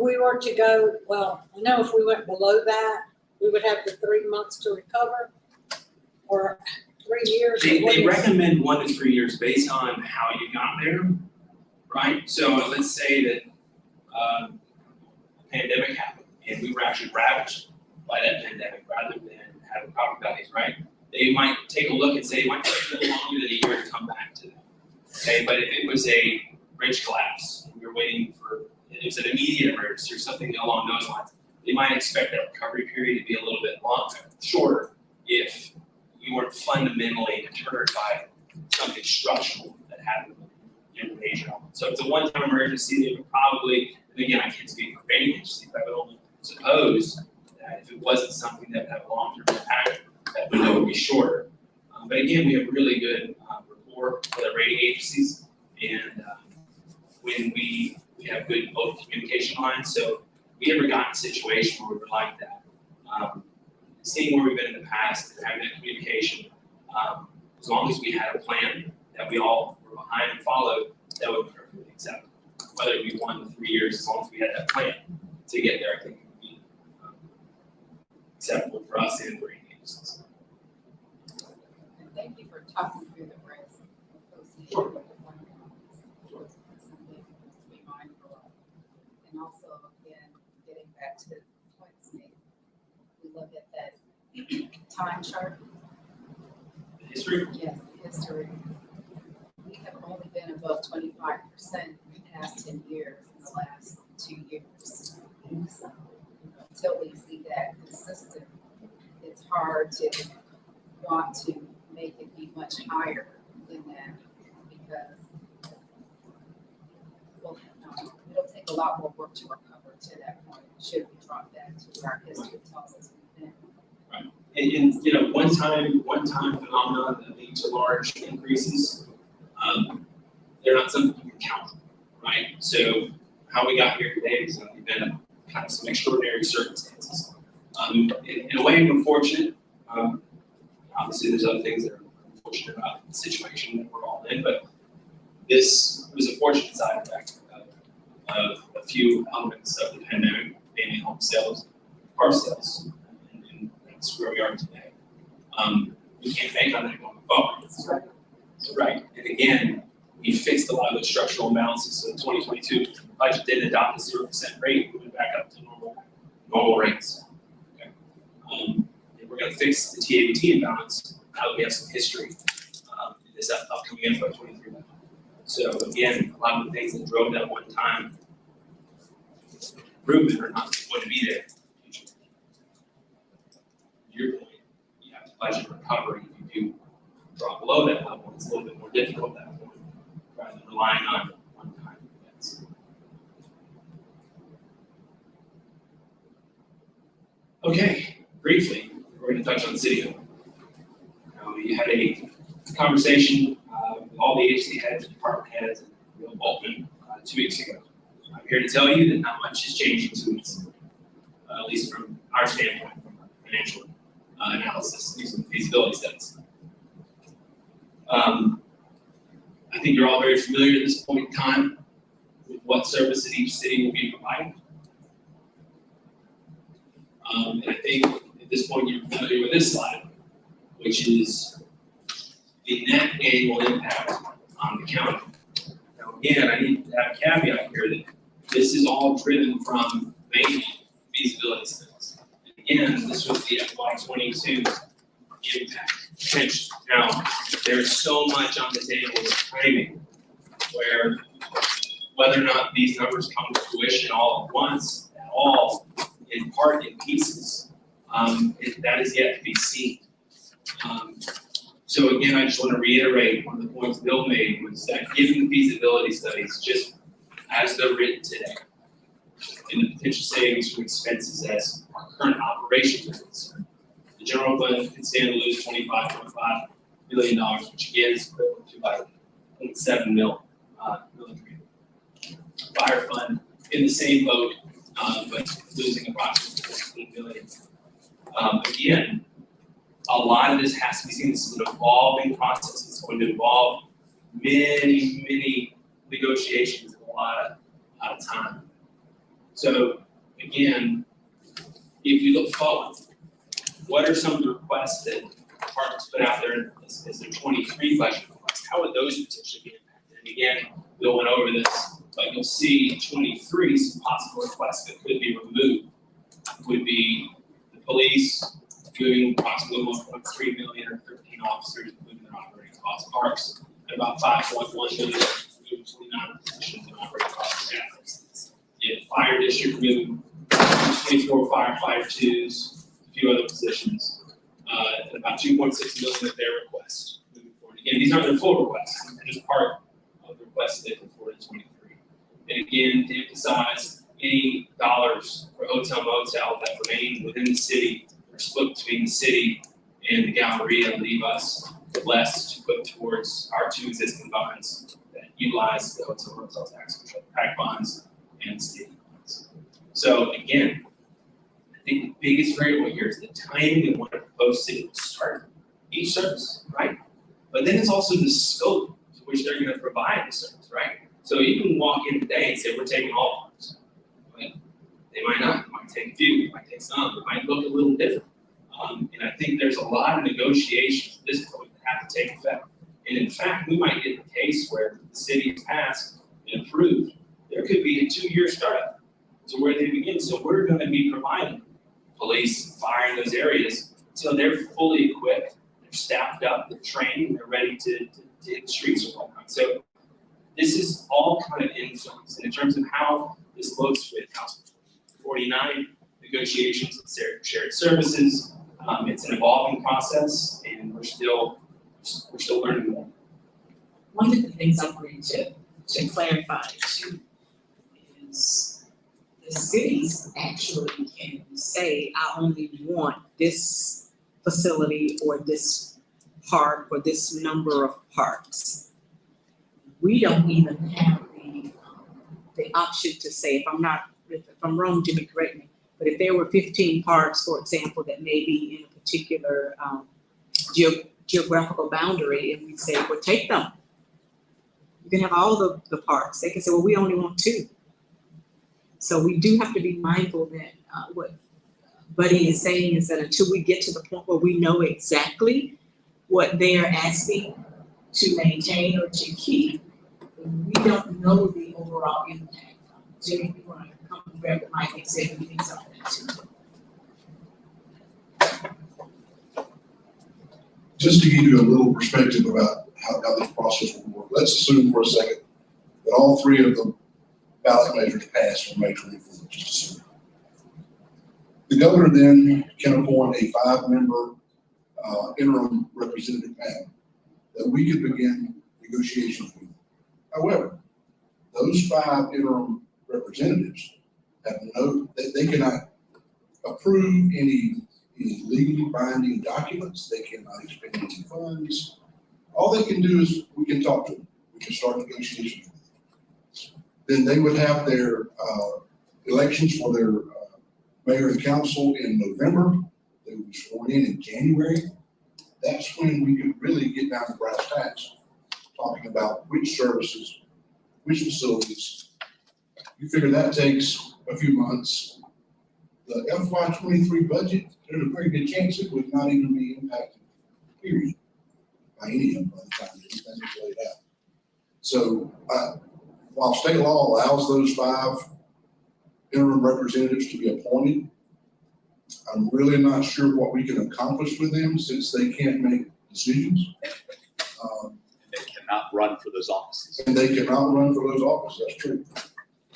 we were to go, well, I know if we went below that, we would have the 3 months to recover? Or 3 years? or They what is- recommend 1 to 3 years based on how you got there, right? So let's say that a pandemic happened and we were actually ravaged by that pandemic rather than having property values, right? They might take a look and say it might take a little longer than a year to come back to that. Okay, but if it was a bridge collapse, and we were waiting for, it was an immediate emergency or something along those lines, they might expect that recovery period to be a little bit longer, shorter, if you weren't fundamentally deterred by something structural that happened in Asia. So if it's a one-time emergency, they would probably, and again, I can't speak for any agency, but I would only suppose that if it wasn't something that had a long-term impact, that window would be shorter. But again, we have really good rapport with the rating agencies, and when we have good open communication lines, so if we ever got in a situation where we were like that, seeing where we've been in the past and having that communication, as long as we had a plan that we all were behind and followed, that would be perfectly acceptable. Whether it be 1 to 3 years, as long as we had that plan to get there, I think it would be acceptable for us and for rating agencies. And thank you for talking through the risk associated Sure. with the one account. It's something to be mindful of. And also, again, getting back to the points made, we look at that time chart. The history, Yes, history. We have only been above 25% in the past 10 years, in the last 2 years. So, until we see that consistent, it's hard to want to make it be much higher than that because, well, it'll take a lot more work to recover to that point, should we drop that to where our history tells us we've been. and you know, one-time phenomenon that lead to large increases, they're not something you can count, right? So how we got here today is an event of kind of some extraordinary circumstances. In a way, we're fortunate. Obviously, there's other things that are unfortunate about the situation that we're all in, but this was a fortunate side effect of a few elements of the pandemic, mainly home sales, car sales, and that's where we are today. We can't bank on that going forward. Right, and again, we fixed a lot of those structural imbalances. So in 2022, the budget didn't adopt a 0% rate, we went back up to normal rates. Okay. And we're going to fix the TABT imbalance now that we have some history in this upcoming FY23 budget. So again, a lot of the things that drove that one-time improvement are not going to be there in the future. To your point, you have to budget recovery. If you do drop below that level, it's a little bit more difficult at that point, rather than relying on one-time events. Okay, briefly, we're going to touch on City. We had a conversation with all the agency heads, department heads, and Bill Boltman 2 weeks ago. I'm here to tell you that not much is changing to us, at least from our standpoint, from a financial analysis, using feasibility studies. I think you're all very familiar at this point in time with what services each city will be providing. And I think at this point you're familiar with this slide, which is the net annual impact on the county. Now again, I need to have a caveat here that this is all driven from mainly feasibility studies. And again, this was the FY22 impact potential. Now, there's so much on the table with timing, where whether or not these numbers come to fruition all at once, at all, in part, in pieces, that is yet to be seen. So again, I just want to reiterate one of the points Bill made was that given the feasibility studies, just as they're written today, and the potential savings from expenses as our current operations are concerned, the general fund can stand to lose $25.5 billion, which again is equivalent to about 0.7 million. Fire fund in the same boat, but losing approximately 15 billion. Again, a lot of this has to be seen. This is an evolving process. It's going to involve many negotiations and a lot of time. So again, if you look forward, what are some of the requests that departments put out there as their 23 budget requests? How would those potentially be impacted? And again, Bill went over this, but you'll see 23, some possible requests that could be removed would be the police moving approximately 1.3 million or 13 officers, moving their operating costs, parks, and about 5.1 million, moving 29 positions in operating costs. Yeah, fire district moving 24 firefighter twos, a few other positions, and about 2.6 million of their request moving forward. Again, these aren't their full requests, they're just part of the requests they put forward in 23. And again, to emphasize, any dollars for hotel motel that remain within the city are split between the city and the Galleria, leave us with less to put towards our two existing bonds that utilize the hotel motel tax control, PAC bonds and state bonds. So again, I think the biggest variable here is the timing of when a proposed city will start each service, right? But then it's also the scope to which they're gonna provide the service, right? So you can walk in today and say, we're taking all parts. But they might not, they might take a few, they might take some, it might look a little different. And I think there's a lot of negotiations at this point that have to take effect. And in fact, we might get a case where the city has passed and approved. There could be a 2-year startup to where they begin. So we're gonna be providing police, fire in those areas until they're fully equipped, they're staffed up, they're trained, and they're ready to hit the streets or whatnot. So this is all kind of influence. And in terms of how this looks with House 49 negotiations and shared services, it's an evolving process, and we're still learning more. One of the things I wanted to clarify too is the cities actually can say, I only want this facility or this park or this number of parks. We don't even have the option to say, if I'm wrong, Jimmy, correct me, but if there were 15 parks, for example, that may be in a particular geographical boundary, and we say, well, take them. You can have all the parks. They can say, well, we only want 2. So we do have to be mindful that what Buddy is saying is that until we get to the point where we know exactly what they are asking to maintain or to keep, we don't know the overall impact. Jimmy, you want to come and grab the mic and say anything on that too? Just to give you a little perspective about how this process will work, let's assume for a second that all 3 of the ballot measures pass on May 24th. Just assume. The governor then can appoint a 5-member interim representative panel that we could begin negotiations with. However, those 5 interim representatives have they cannot approve any legally binding documents. They cannot expend any funds. All they can do is we can talk to them. We can start negotiations with them. Then they would have their elections for their mayor and council in November. They would be sworn in January. That's when we could really get down to brass tacks, talking about which services, which facilities. You figure that takes a few months. The FY23 budget, there's a very good chance it would not even be impacted, period, by any of them by the time everything is laid out. So while state law allows those 5 interim representatives to be appointed, I'm really not sure what we can accomplish with them since they can't make decisions. They cannot run for those offices. And they cannot run for those offices, that's true.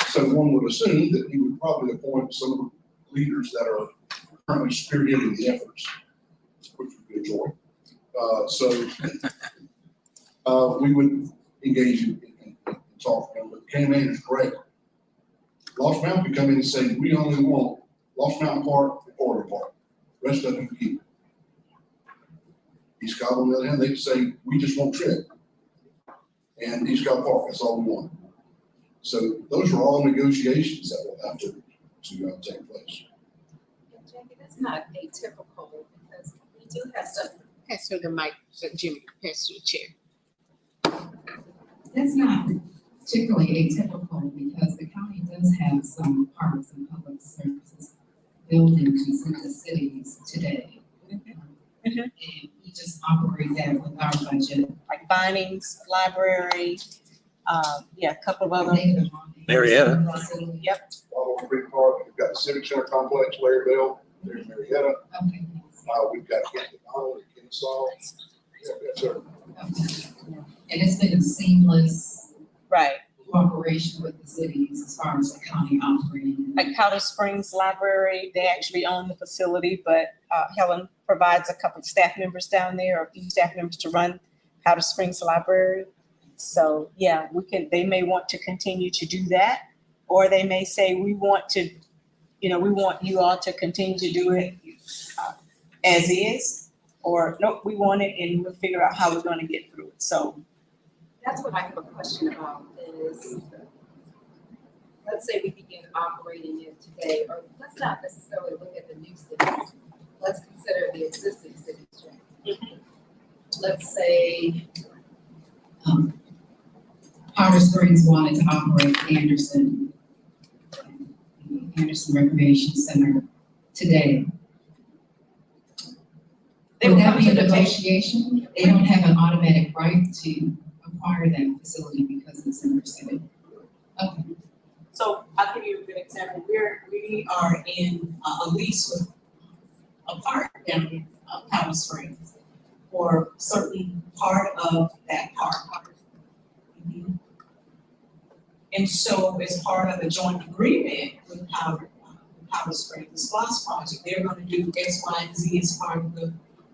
So one would assume that he would probably appoint some of the leaders that are currently spearheading the efforts, which would be a joy. We would engage in talk with them, but the campaign is correct. Lost Mountain could come in and say, we only want Lost Mountain Park and Porter Park. Rest of them keep. East Cobb, on the other hand, they could say, we just want Trip. And East Cobb Park, that's all we want. So those are all negotiations that will have to take place. Jackie, that's not atypical because we do have stuff. Pass her the mic, Jimmy, pass her the chair. That's not particularly atypical because the county does have some parks and public services buildings in the cities today. Mhm. And we just operate that with our budget. Like Vinings, library, yeah, a couple of other. Marietta. Yep. Waterloo Creek Park, we've got the Civic Center Complex, Larryville, there's Marietta, Okay. we've got McDonald, Kennesaw. Yeah, we have several. Okay. And it's been a seamless Right. cooperation with the cities as far as the county operating. Like Powder Springs Library, they actually own the facility, but Helen provides a couple of staff members down there, or a few staff members to run Powder Springs Library. So, yeah, they may want to continue to do that, or they may say, we want you all to continue to do it as is, or nope, we want it and we'll figure out how we're gonna get through it. So, That's what I have a question about is, let's say we begin operating it today, or let's not necessarily look at the new cities. Let's consider the existing cities. Let's say, Powder Springs wanted to operate Anderson Recreation Center today. They Would will that come be to a the table. negotiation? They don't have an automatic right to acquire that facility because it's in their city. Okay. So I'll give you a good example. We are in a lease with a park down in Powder Springs for a certain part of that park. Mhm. And so as part of a joint agreement with Powder Springs, the SPOS project, they're gonna do X, Y, and Z as part of the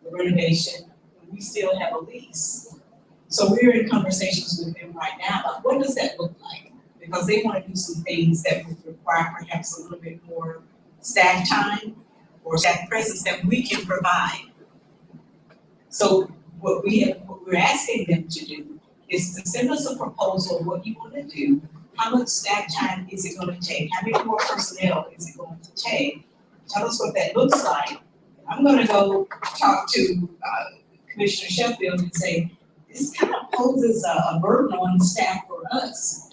renovation. We still have a lease. So we're in conversations with them right now about what does that look like? Because they want to do some things that would require perhaps a little bit more staff time or staff presence that we can provide. So what we're asking them to do is to send us a proposal of what you want to do. How much staff time is it going to take? How many more personnel is it going to take? Tell us what that looks like. I'm going to go talk to Commissioner Sheffield and say, this kind of poses a burden on staff for us.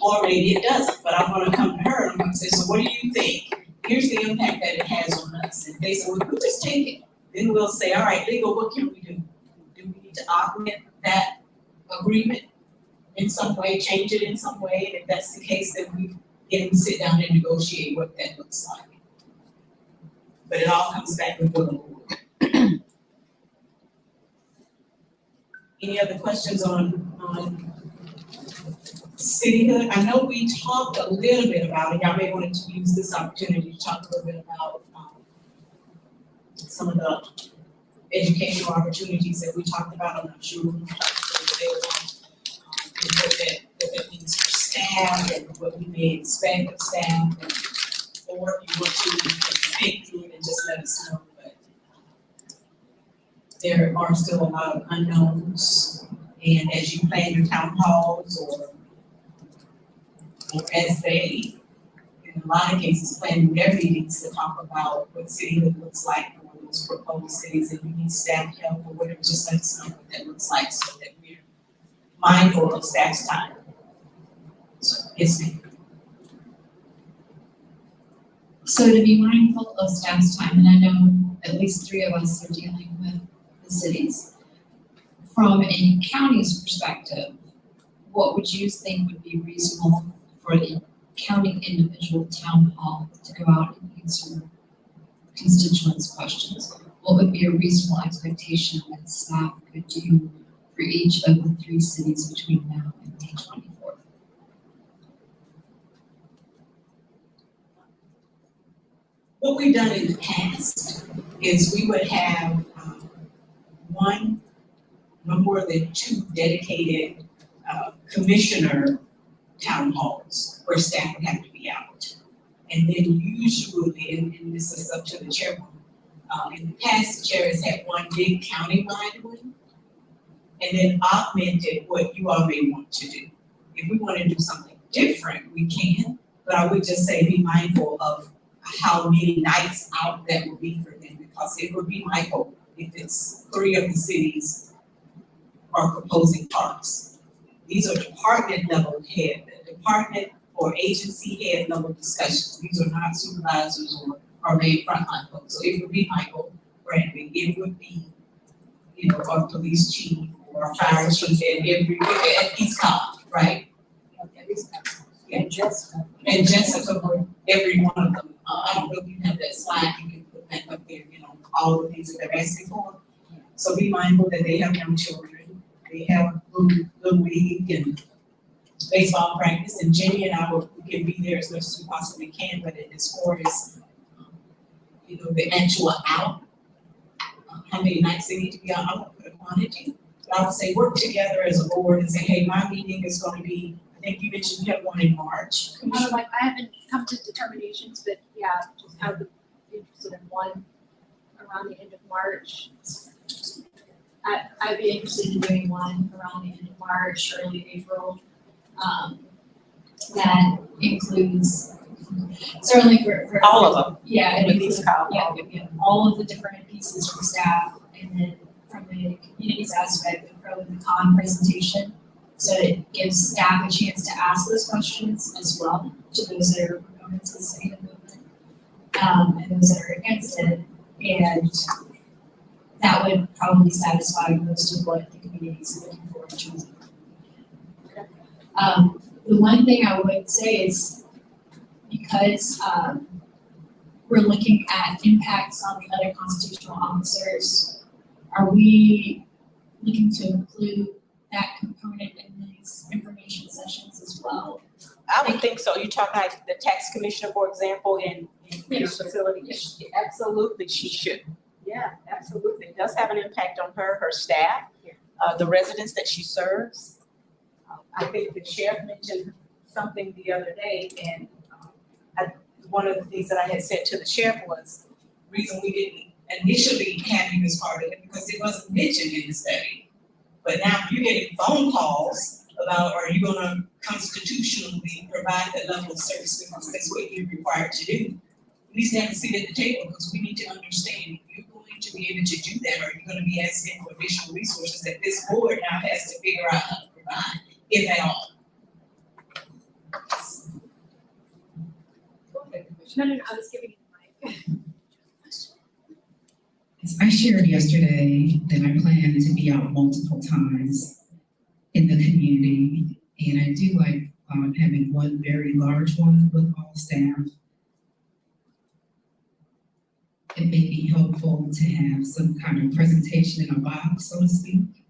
Or maybe it doesn't, but I'm gonna come to her and I'm gonna say, so what do you think? Here's the impact that it has on us. And they say, well, we'll just take it. Then we'll say, all right, legal, what can we do? Do we need to augment that agreement in some way, change it in some way? And if that's the case, then we can sit down and negotiate what that looks like. But it all comes back with the board. Any other questions on cityhood? I know we talked a little bit about it. Y'all may want to use this opportunity to talk a little bit about some of the educational opportunities that we talked about. I'm not sure we talked what that means for staff and what we may expect of staff. Or if you want to think through it and just let us know. But there are still a lot of unknowns. And as you plan your town halls or as they, in a lot of cases, plan their meetings to talk about what cityhood looks like for those proposed cities, and you need staff help or whatever, just let us know what that looks like so that we're mindful of staff's time. So, yes, ma'am. So to be mindful of staff's time, and I know at least 3 of us are dealing with the cities. From a county's perspective, what would you think would be reasonable for the county individual town hall to go out and answer constituents' questions? What would be a reasonable expectation that staff could do for each of the 3 cities between now and May 24th? What we've done in the past is we would have no more than 2 dedicated commissioner town halls where staff would have to be out. And then usually, and this is up to the chairman, in the past, the chair has had 1 big county-wide one, and then augmented what you all may want to do. If we want to do something different, we can, but I would just say be mindful of how many nights out that will be for them, because it would be my hope if it's 3 of the cities are proposing parks. These are department level department or agency head level discussions. These are not supervisors or main frontline folks. So it would be my hope for branding. It would be, you know, our police chief or our fire chief at each cop, right? And Jessica. And Jessica for every one of them. I don't know if you have that slide, you can put that up there, you know, all the things that they're asking for. So be mindful that they have young children, they have little league and baseball practice, and Jenny and I we can be there as much as we possibly can, but as far as, you know, the actual out, how many nights they need to be out, I won't put a quantity. But I would say work together as a board and say, hey, my meeting is gonna be, I think you mentioned you have one in March. Like, I haven't come to determinations, but yeah, just kind of interested in one around the end of March. I'd be interested in doing one around the end of March, early April. That includes, certainly for. All of them. Yeah, it With includes, these columns. yeah, all of the different pieces from staff, and then from the communities aspect, the pro and the con presentation. So it gives staff a chance to ask those questions as well to those that are proponents of the second movement, and those that are against it. And that would probably satisfy most of what the community is looking for in terms of. The one thing I would say is, because we're looking at impacts on the other constitutional officers, are we looking to include that component in these information sessions as well? I would think so. You talk like the tax commissioner, for example, in your Yes. facility. Yes, absolutely, she should. Yeah, absolutely. It does have an impact on her staff, the residents that she serves. I think the sheriff mentioned something the other day, and one of the things that I had said to the sheriff was, the reason we didn't initially have you as part of it because it wasn't mentioned in the study. But now you're getting phone calls about, are you gonna constitutionally provide that level of service because that's what you're required to do? We need to have a seat at the table because we need to understand if you're going to be able to do that, or you're gonna be asking for additional resources that this board now has to figure out how to provide, if at all. No, I was giving you the mic. I shared yesterday that I plan to be out multiple times in the community, and I do like having one very large one with all staff. It may be helpful to have some kind of presentation in a box, so to speak,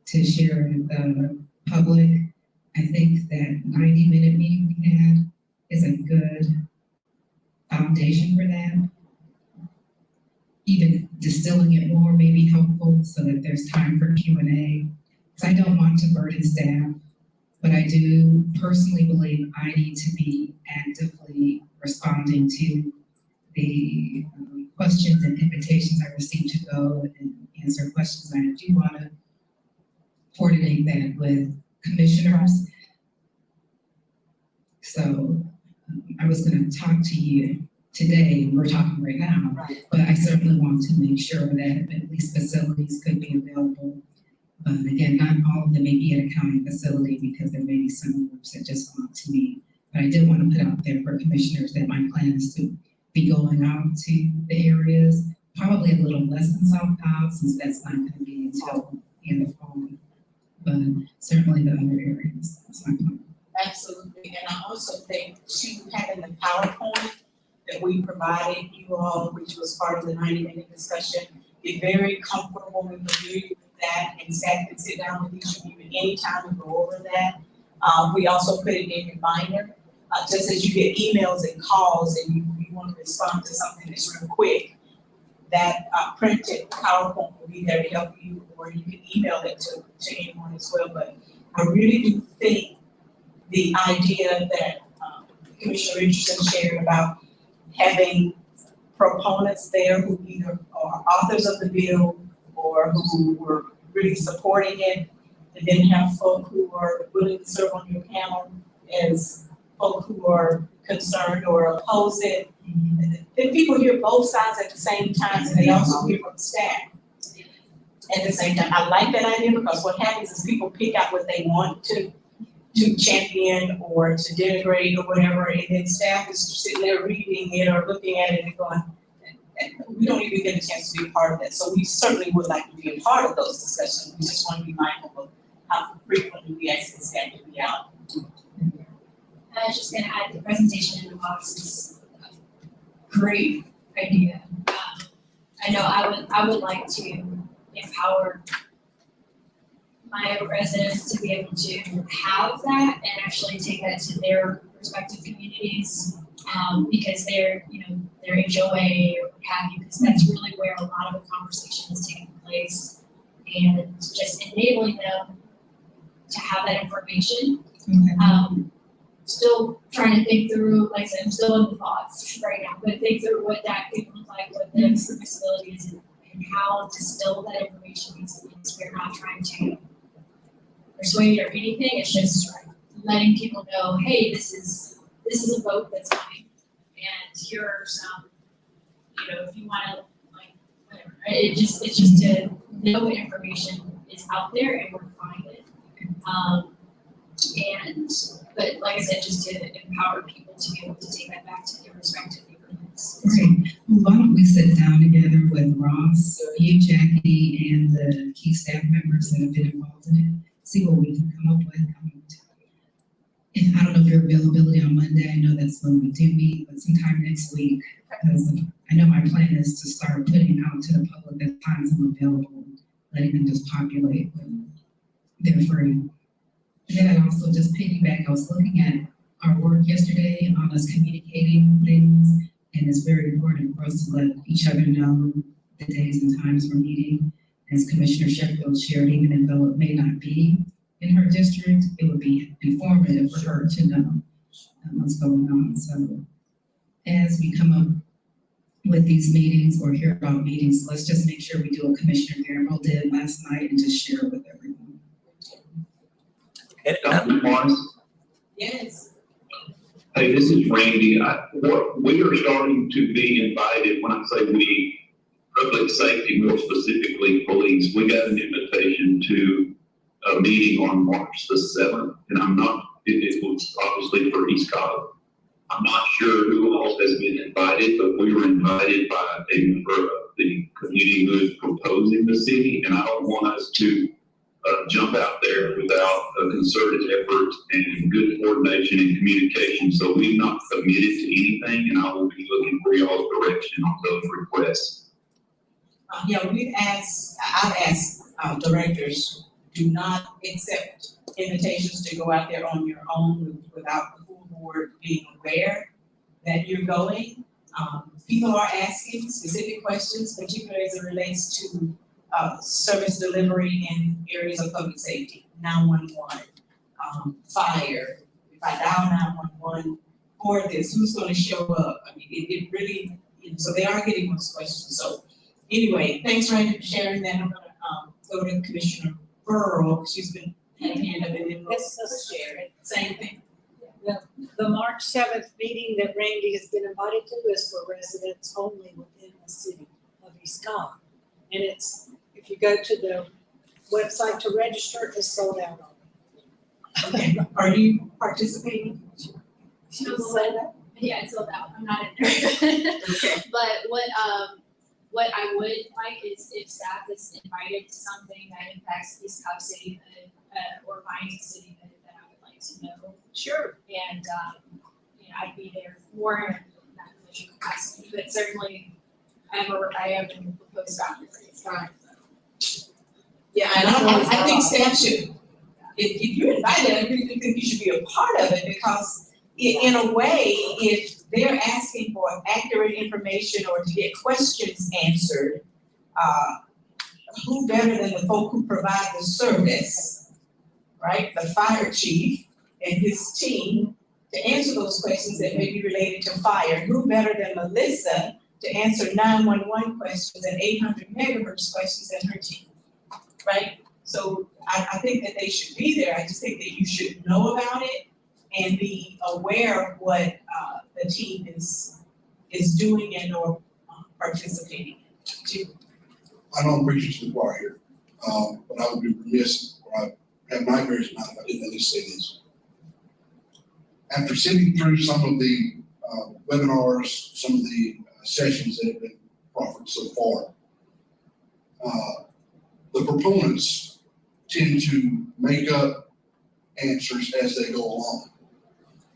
to share with the public. I think that 90-minute meeting we had is a good foundation for that. Even distilling it more may be helpful so that there's time for Q&A. Because I don't want to burden staff, but I do personally believe I need to be actively responding to the questions and invitations I receive to go and answer questions. I do want to coordinate that with commissioners. So I was going to talk to you today, we're talking right now, Right. but I certainly want to make sure that at least facilities could be available. But again, not all of them may be at a county facility because there may be some groups that just want to meet. But I did want to put out there for commissioners that my plan is to be going out to the areas, probably a little less than South Cobb, since that's not going to be until the end of fall. But certainly the other areas, that's my plan. Absolutely, and I also think too, having the PowerPoint that we provided you all, which was part of the 90-minute discussion, be very comfortable and familiar with that, and staff can sit down with each of you at any time and go over that. We also put it in your binder, just as you get emails and calls and you want to respond to something that's real quick, that printed PowerPoint will be there to help you, or you can email it to anyone as well. But I really do think the idea that Commissioner Richardson shared about having proponents there who either are authors of the bill or who were really supporting it, and then have folk who are willing to serve on your panel as folk who are concerned or oppose it. Then people hear both sides at the same time, and they also hear from staff at the same time. I like that idea because what happens is people pick out what they want to champion or to denigrate or whatever, and then staff is sitting there reading it or looking at it and going, we don't even get a chance to be a part of that. So we certainly would like to be a part of those discussions. We just want to be mindful of how frequently we ask the staff to be out. I was just gonna add the presentation in the box is a great idea. I know I would like to empower my residents to be able to have that and actually take that to their respective communities. Because they're HOA or what have you, because that's really where a lot of the conversation is taking place. And just enabling them to have that information. Still trying to think through, like I said, I'm still in the thoughts right now, but think through what that could look like, what the permissibility is, and how distilled that information needs to be. We're not trying to persuade or anything, it's just letting people know, hey, this is a vote that's coming, and here are some, if you wanna, like, whatever, it's just to know information is out there and we're finding it. But like I said, just to empower people to be able to take that back to their respective neighborhoods. Great. Well, why don't we sit down together with Ross, you, Jackie, and the key staff members that have been involved in it, see what we can come up with. And I don't know if your availability on Monday, I know that's when we do meet, but sometime next week, because I know my plan is to start putting out to the public at times I'm available, letting them just populate when they're free. And then I also just piggyback, I was looking at our work yesterday on us communicating things, and it's very important for us to let each other know the days and times we're meeting. As Commissioner Sheffield shared, even though it may not be in her district, it would be informative for her to know what's going on. So as we come up with these meetings or hear about meetings, let's just make sure we do what Commissioner Guillermo did last night and just share it with everyone. Dr. Morris? Yes. Hey, this is Randy. We are starting to be invited, when I say we, public safety, more specifically police, we got an invitation to a meeting on March the 7th, and it was obviously for East Cobb. I'm not sure who else has been invited, but we were invited by a member of the community who is proposing the city, and I don't want us to jump out there without a concerted effort and good coordination and communication. So we've not committed to anything, and I will be looking for y'all's direction on those requests. I've asked directors, do not accept invitations to go out there on your own without the full board being aware that you're going. People are asking specific questions, particularly as it relates to service delivery in areas of public safety, 911, fire. If I dial 911 for this, who's going to show up? I mean, it really, so they are getting those questions. So anyway, thanks, Randy, for sharing that. I'm going to go to Commissioner Burrow. She's been had a hand up and then we'll share it. Same thing. The March 7th meeting that Randy has been invited to is for residents only within the city of East Cobb. And if you go to the website to register, it's sold out already. Okay, are you participating? Yeah, it's sold out. I'm not in there. Okay. But what I would like is if staff is invited to something that impacts East Cobb City or Vining City that I would like to know. Sure. And I'd be there more in that official capacity, but certainly I am in the proposed boundary for East Cobb. Yeah, and I think staff should, if you're invited, I really think you should be a part of it, because in a way, if they're asking for accurate information or to get questions answered, who better than the folk who provide the service, right? The fire chief and his team to answer those questions that may be related to fire. Who better than Melissa to answer 911 questions and 800 megahertz questions and her team, right? So I think that they should be there. I just think that you should know about it and be aware of what the team is doing and or participating in. I don't preach to the choir here, but I would be remiss, or I have nightmares at night if I didn't at least say this. After sitting through some of the webinars, some of the sessions that have been proffered so far. The proponents tend to make up answers as they go along.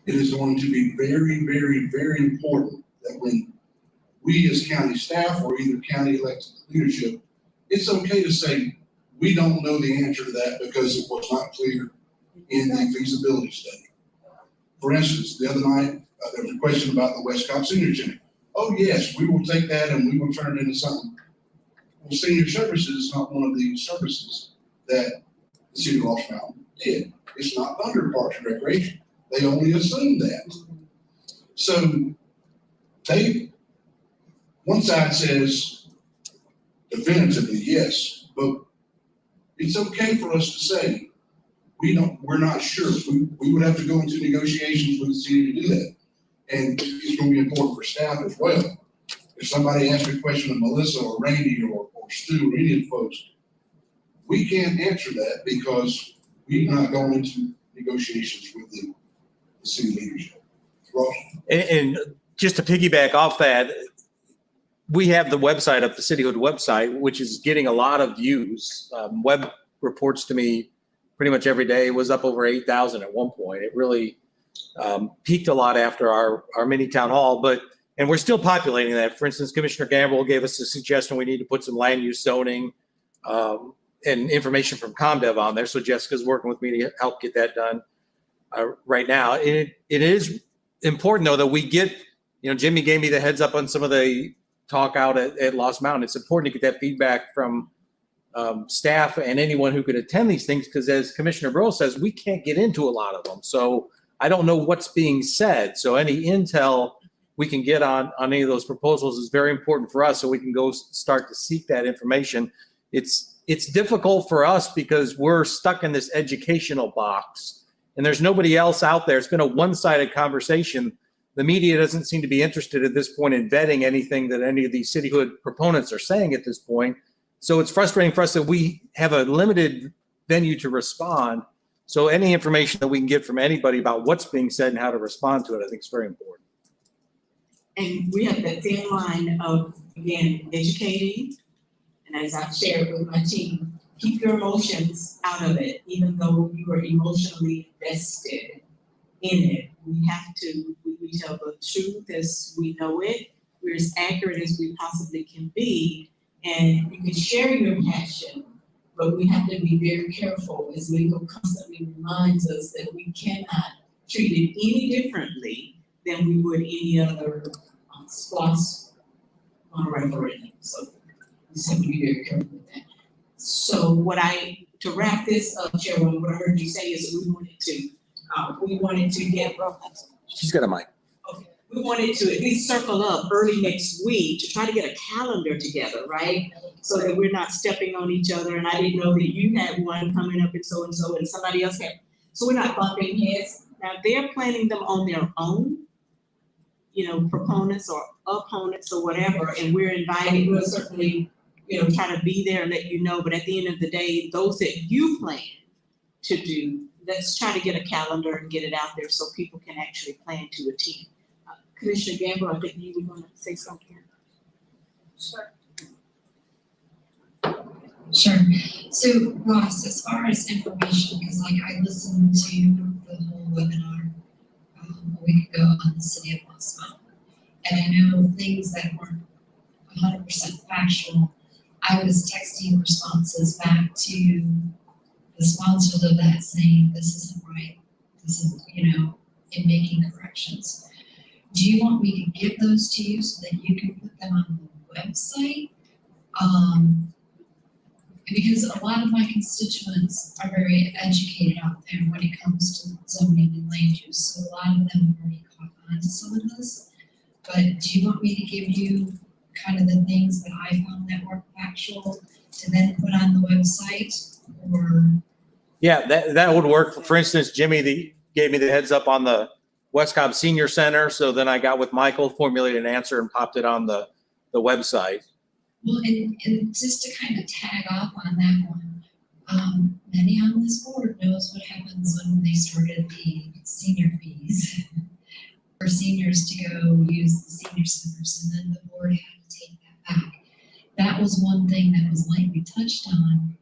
It is going to be very, very, very important that when we as county staff or either county elected leadership, it's okay to say, we don't know the answer to that because it was not clear in the feasibility study. For instance, the other night, there was a question about the West Cobb Senior Center. Oh yes, we will take that and we will turn it into something. Well, senior services is not one of the services that the city of Lost Mountain did. It's not under Parks and Recreation. They only assumed that. So one side says definitively yes, but it's okay for us to say, we're not sure. We would have to go into negotiations with the city to do that. And it's going to be important for staff as well. If somebody asks a question of Melissa or Randy or Stu or any of the folks, we can't answer that because we've not gone into negotiations with the city leadership. Ross? And just to piggyback off that, we have the website up, the cityhood website, which is getting a lot of views. Web reports to me pretty much every day. It was up over 8,000 at one point. It really peaked a lot after our mini town hall, and we're still populating that. For instance, Commissioner Gamble gave us a suggestion we need to put some land use zoning and information from ComDev on there. So Jessica's working with me to help get that done right now. It is important though that we get, Jimmy gave me the heads up on some of the talk out at Lost Mountain. It's important to get that feedback from staff and anyone who could attend these things, because as Commissioner Burrow says, we can't get into a lot of them. So I don't know what's being said. So any intel we can get on any of those proposals is very important for us, so we can go start to seek that information. It's difficult for us because we're stuck in this educational box and there's nobody else out there. It's been a one-sided conversation. The media doesn't seem to be interested at this point in vetting anything that any of these cityhood proponents are saying at this point. So it's frustrating for us that we have a limited venue to respond. So any information that we can get from anybody about what's being said and how to respond to it, I think is very important. And we have that thin line of, again, educating, and as I've shared with my team, keep your emotions out of it, even though you are emotionally invested in it. We have to, we tell the truth as we know it. We're as accurate as we possibly can be, and you can share your passion, but we have to be very careful as legal constantly reminds us that we cannot treat it any differently than we would any other SPLOST on a referendum. So we just have to be very careful with that. So to wrap this up, Chairwoman, what I heard you say is we wanted to get. She's got a mic. Okay. We wanted to at least circle up early next week to try to get a calendar together, right? So that we're not stepping on each other. And I didn't know that you had one coming up and somebody else had. So we're not bumping heads. Now they're planning them on their own, proponents or opponents or whatever, and we're invited. We'll certainly, try to be there and let you know. But at the end of the day, those that you plan to do, let's try to get a calendar and get it out there so people can actually plan to attend. Commissioner Gamble, I think you were going to say something. Sure. Sure. So Ross, as far as information, because I listened to the whole webinar a week ago on the city of Lost Mountain, and I know things that weren't 100% factual. I was texting responses back to the sponsors of that saying, this isn't right. This is, and making corrections. Do you want me to give those to you so that you can put them on the website? Because a lot of my constituents are very educated out there when it comes to zoning and land use. So a lot of them have already caught on to some of this. But do you want me to give you kind of the things that I found that were factual to then put on the website, or? Yeah, that would work. For instance, Jimmy gave me the heads up on the West Cobb Senior Center. So then I got with Michael, formulated an answer and popped it on the website. Well, and just to kind of tag off on that one, many on this board knows what happens when they started the senior fees for seniors to go use the senior centers, and then the board had to take that back. that was one thing that was lightly touched on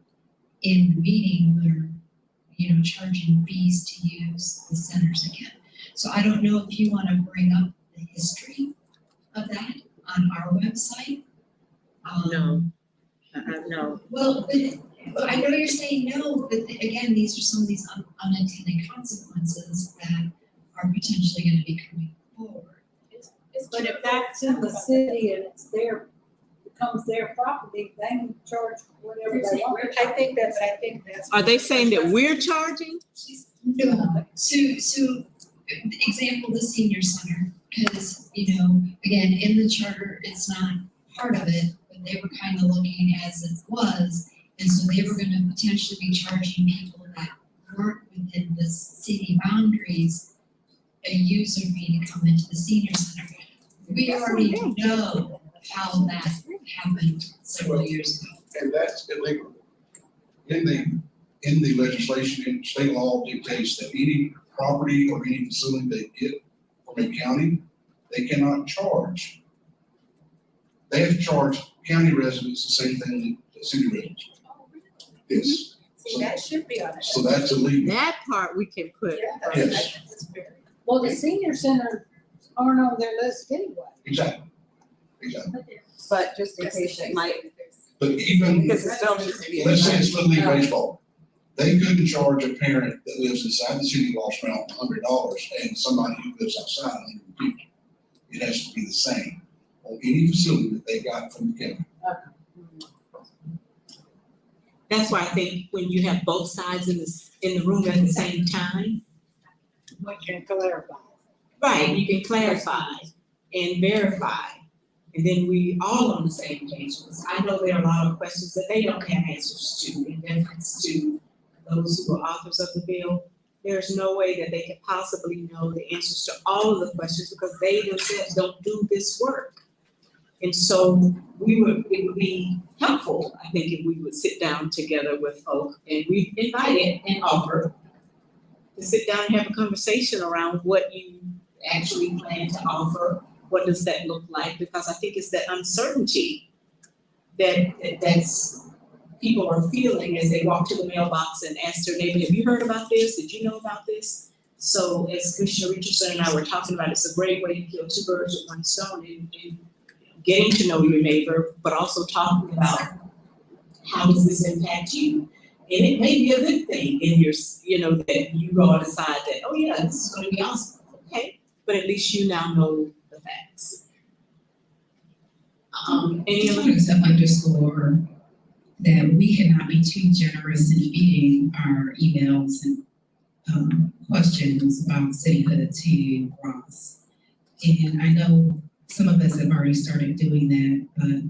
in the meeting where, charging fees to use the centers again. So I don't know if you want to bring up the history of that on our website. No. No. Well, but I know you're saying no, but again, these are some of these unintended consequences that are potentially going to be coming forward. But if that's in the city and it's becomes their property, they can charge whatever they want. I think that's. Are they saying that we're charging? No, so example, the senior center, because, again, in the charter, it's not part of it, but they were kind of looking as it was. And so they were gonna potentially be charging people that weren't within the city boundaries a user fee to come into the senior center. We already know how that happened several years ago. And that's illegal. In the legislation, state law dictates that any property or any facility they get from a county, they cannot charge. They have to charge county residents the same thing that city residents. Yes. See, that should be on it. So that's illegal. That part we can put. Yes. That's very. Well, the senior centers aren't on their list anyway. Exactly. But just in case it might, But even, because it still needs to be. let's say it's Little League Baseball. They couldn't charge a parent that lives inside the city of Lost Mountain $100 and somebody who lives outside $150. It has to be the same on any facility that they got from the county. That's why I think when you have both sides in the room at the same time, We can clarify. right, you can clarify and verify. And then we all on the same page. Because I know there are a lot of questions that they don't have answers to in deference to those who are authors of the bill. There's no way that they could possibly know the answers to all of the questions because they themselves don't do this work. And so it would be helpful, I think, if we would sit down together with folk and we invited and offered to sit down and have a conversation around what you actually plan to offer. What does that look like? Because I think it's that uncertainty that's people are feeling as they walk to the mailbox and ask their neighbor, have you heard about this? Did you know about this? So as Commissioner Richardson and I were talking about, it's a great way to kill two birds with one stone in getting to know your neighbor, but also talking about how does this impact you? And it may be a good thing in your, that you go and decide that, oh yeah, this is gonna be awesome, okay? But at least you now know the facts. Any I other? wanted to underscore that we cannot be too generous in feeding our emails and questions about cityhood to Ross. And I know some of us have already started doing that, but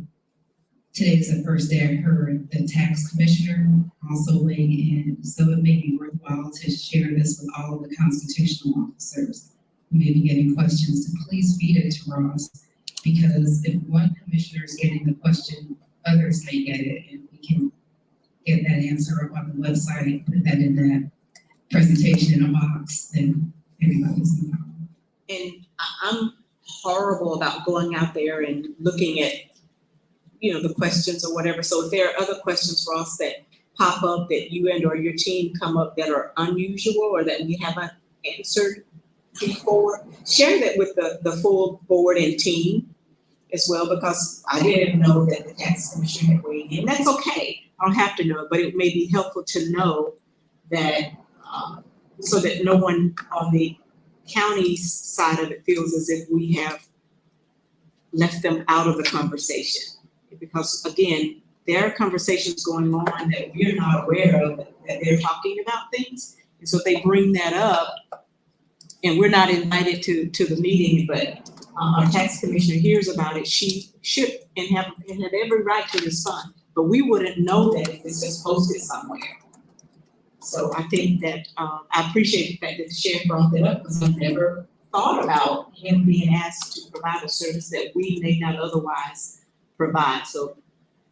today's the first day I heard the tax commissioner also weighing in. So it may be worthwhile to share this with all of the constitutional officers who may be getting questions to please feed it to Ross. Because if one commissioner is getting the question, others may get it, and we can get that answer up on the website and put that in that presentation in a box, then everybody's in problem. And I'm horrible about going out there and looking at, the questions or whatever. So if there are other questions, Ross, that pop up that you and or your team come up that are unusual or that we haven't answered before, share that with the full board and team as well, because I didn't know that the tax commissioner had weighed in. That's okay. I don't have to know it, but it may be helpful to know that so that no one on the county's side of it feels as if we have left them out of the conversation. Because again, there are conversations going on that we're not aware of, that they're talking about things. And so if they bring that up and we're not invited to the meeting, but our tax commissioner hears about it, she should and have every right to respond. But we wouldn't know that if it's just posted somewhere. So I think that I appreciate the fact that the sheriff brought that up because I've never thought about him being asked to provide a service that we may not otherwise provide. So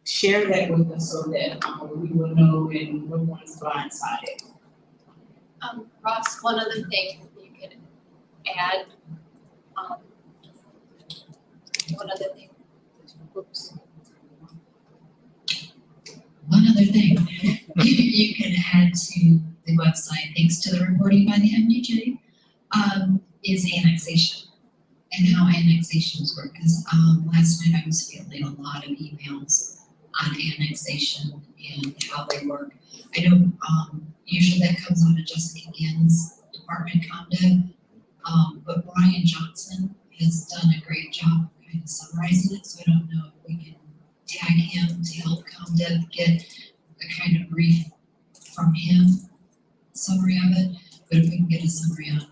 share that with us so that we will know and no one's blindsided. Ross, one other thing you could add, one other thing. Oops. One other thing, you can add to the website, thanks to the reporting by the MUJ, is annexation and how annexations work. Because last night I was fielding a lot of emails on annexation and how they work. I know usually that comes out of Jessica Ginn's department, ComDev, but Brian Johnson has done a great job of kind of summarizing it. So I don't know if we can tag him to help ComDev get a kind of brief from him, summary of it. But if we can get a summary on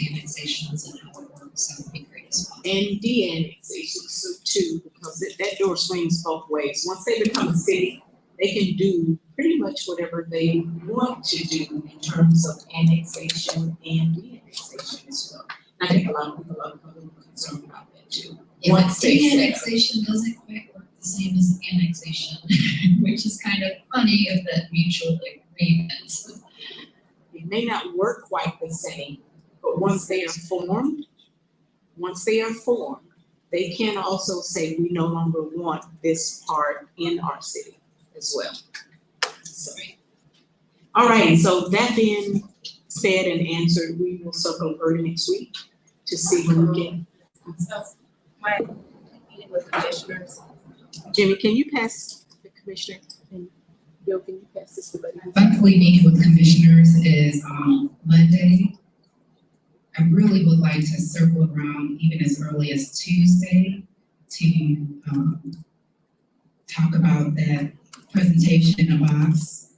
annexations and how it works, that would be great as well. And de-annexations too, because that door swings both ways. Once they become a city, they can do pretty much whatever they want to do in terms of annexation and de-annexation as well. I think a lot of people are a little concerned about that too. Yeah, but Once they set up. de-annexation doesn't quite work the same as annexation, which is kind of funny of that mutual agreement. It may not work quite the same, but once they are formed, they can also say, we no longer want this part in our city as well. So, all right, so that being said and answered, we will circle early next week to see when we can. So, my meeting with commissioners, Jimmy, can you pass the commissioner? And Bill, can you pass this to Buddy? Monthly meeting with commissioners is Monday. I really would like to circle around even as early as Tuesday to talk about that presentation in a box.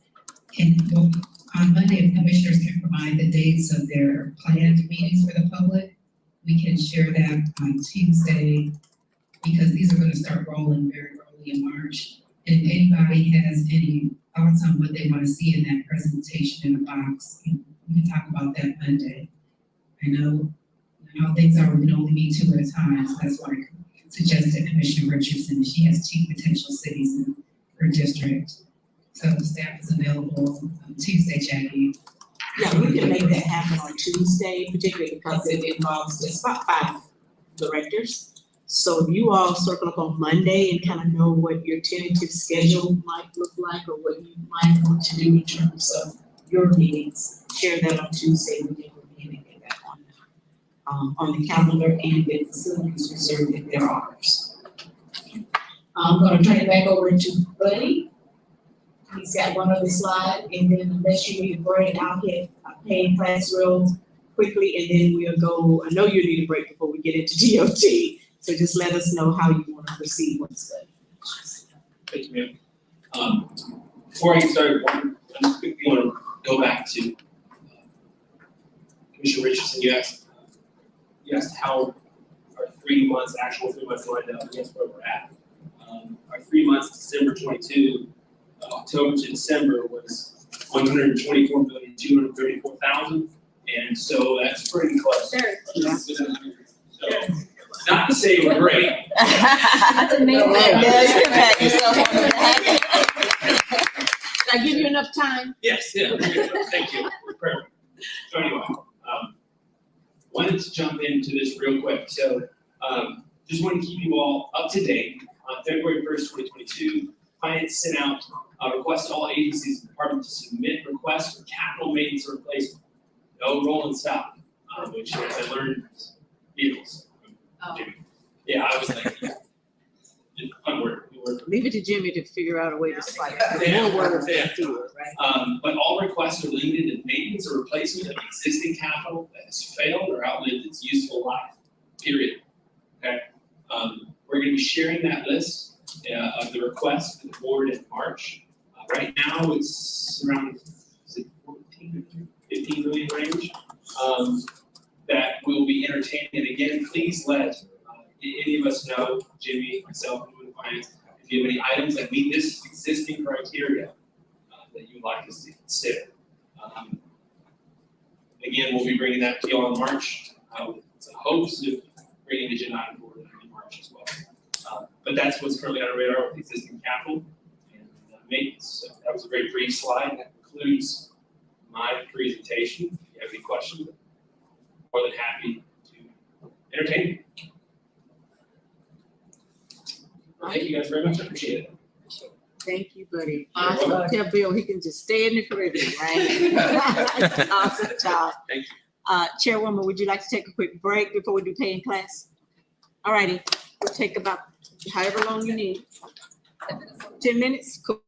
And well, on Monday, if commissioners can provide the dates of their planned meetings for the public, we can share that on Tuesday, because these are gonna start rolling very early in March. And if anybody has any thoughts on what they wanna see in that presentation in a box, we can talk about that Monday. I know how things are, we can only meet 2 at a time, so that's why I suggested Commissioner Richardson. She has 2 potential cities in her district. So the staff is available on Tuesday, Jackie. Yeah, we can make that happen on Tuesday, particularly because it involves just about 5 directors. So if you all circle up on Monday and kind of know what your tentative schedule might look like, or what you might want to do in terms of your meetings, share that on Tuesday, we can review and get that on the calendar, and get facilities reserved if there are ours. I'm gonna turn it back over to Buddy. He's got one other slide, and then unless you need a break, I'll hit paying class real quickly, and then we'll go. I know you need a break before we get into DOT, so just let us know how you want to proceed once done. Thank you, ma'am. Before I get started, I just quickly want to go back to Commissioner Richardson. You asked how our 3 months, actual 3 months lined up against where we're at. Our 3 months, December 22, October to December was 124,234,000, and so that's pretty close. Very close. So, not to say we're great. That's amazing. Yeah, you can pat yourself on the back. Did I give you enough time? Yes, yeah, thank you, perfect. So anyway, wanted to jump into this real quick, so, just want to keep you all up to date. On February 1st, 2022, Finance sent out a request to all agencies and departments to submit requests for capital maintenance or replacement. No rolling stock, which as I learned, vehicles. Oh. Yeah, I was like, fun word, new word. Leave it to Jimmy to figure out a way to fight. Yeah, More words yeah. than fewer, right? But all requests are limited to maintenance or replacement of existing capital that has failed or outlived its useful life, period. Okay? We're gonna be sharing that list of the requests with the board in March. Right now, it's around, is it 14, 15 million range, that we'll be entertaining. And again, please let any of us know, Jimmy, myself, and the finance, if you have any items that meet this existing criteria that you'd like us to consider. Again, we'll be bringing that to you all in March. It's a hopes of bringing the agenda item forward in March as well. But that's what's currently on our radar with existing capital and maintenance. So that was a very brief slide. That concludes my presentation. If you have any questions, more than happy to entertain. Thank you guys very much. I appreciate it. Thank you, buddy. Awesome. Tell Bill he can just stay in the Caribbean, right? Awesome job. Thank Chairwoman, would you like to take a quick break before we do pay in class? All righty, we'll take about however long you need. 10 minutes? Cool.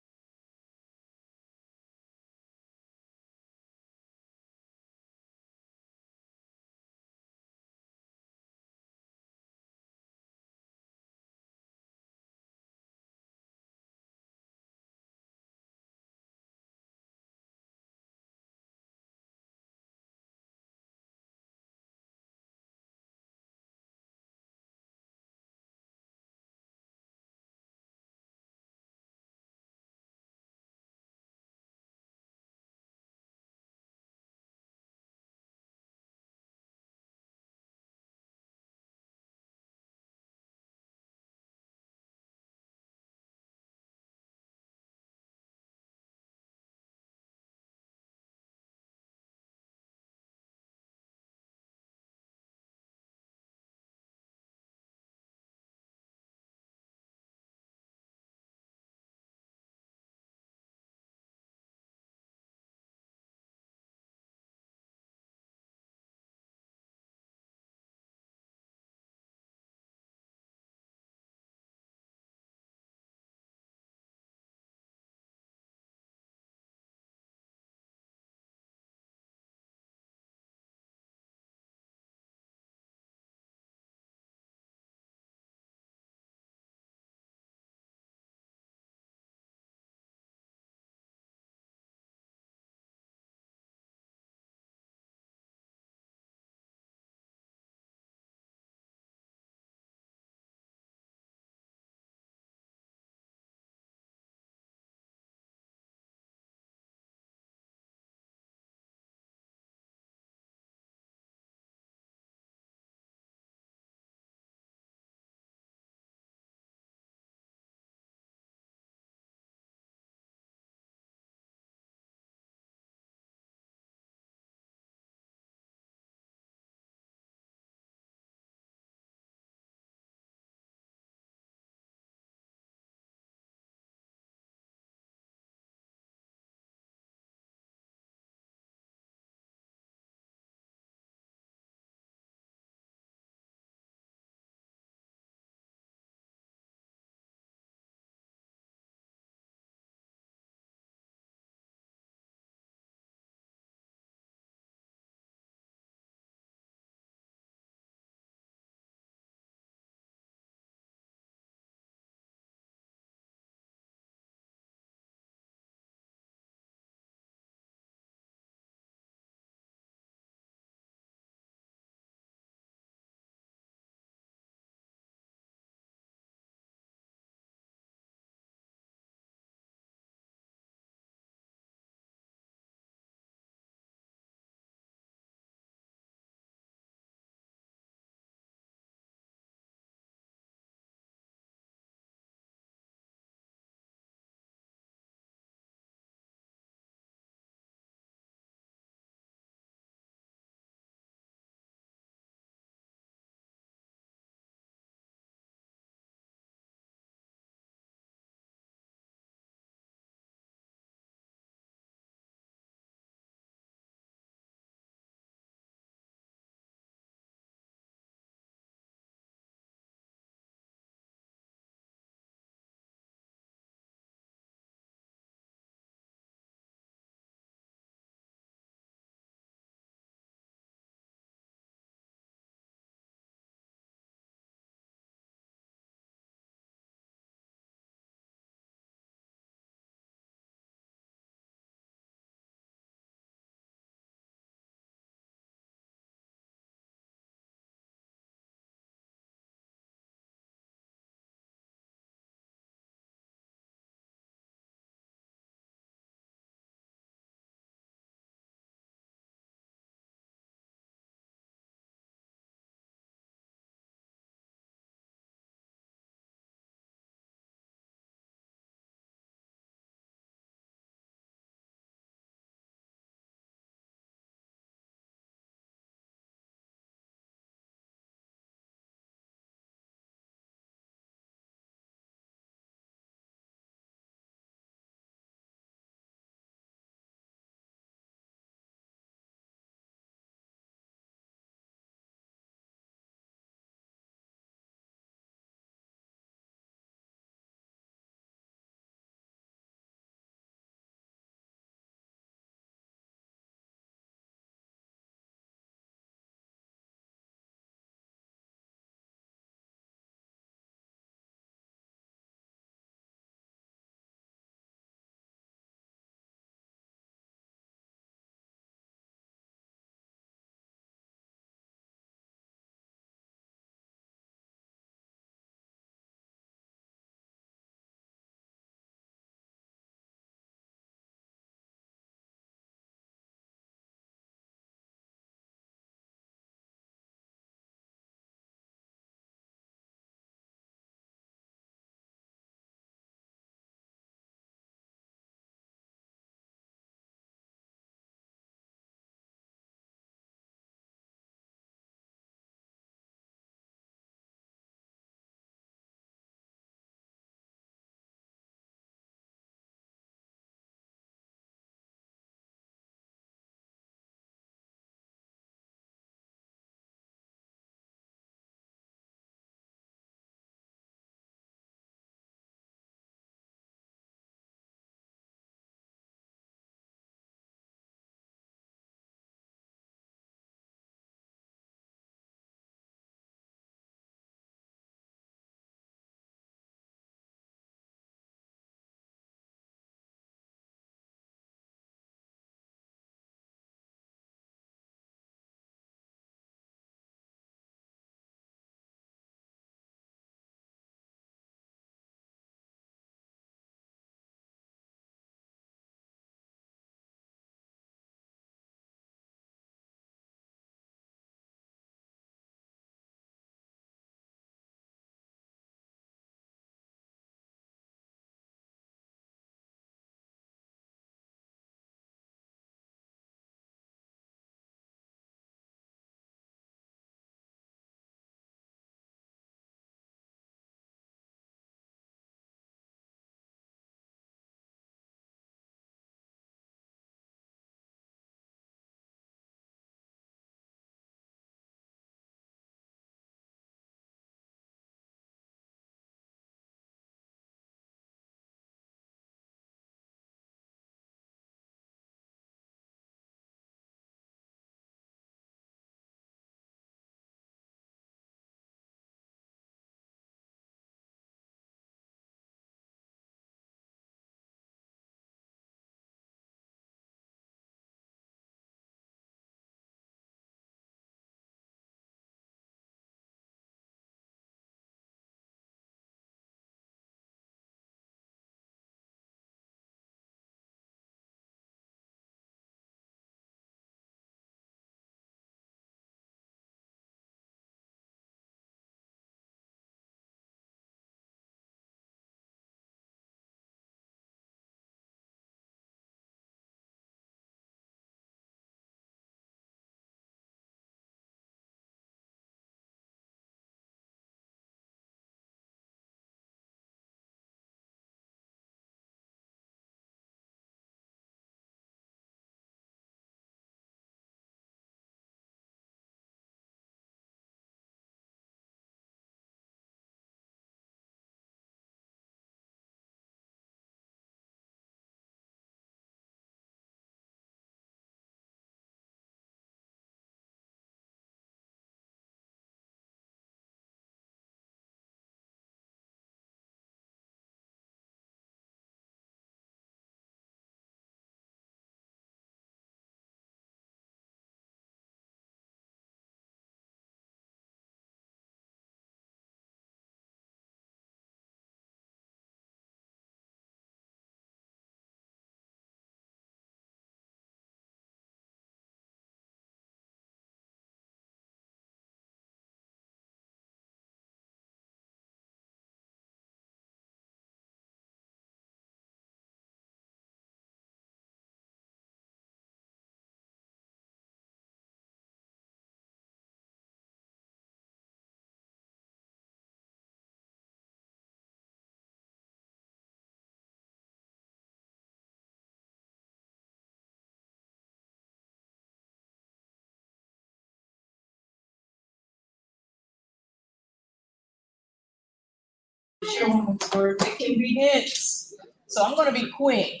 Chairwoman's words, it can be dense. So I'm gonna be quick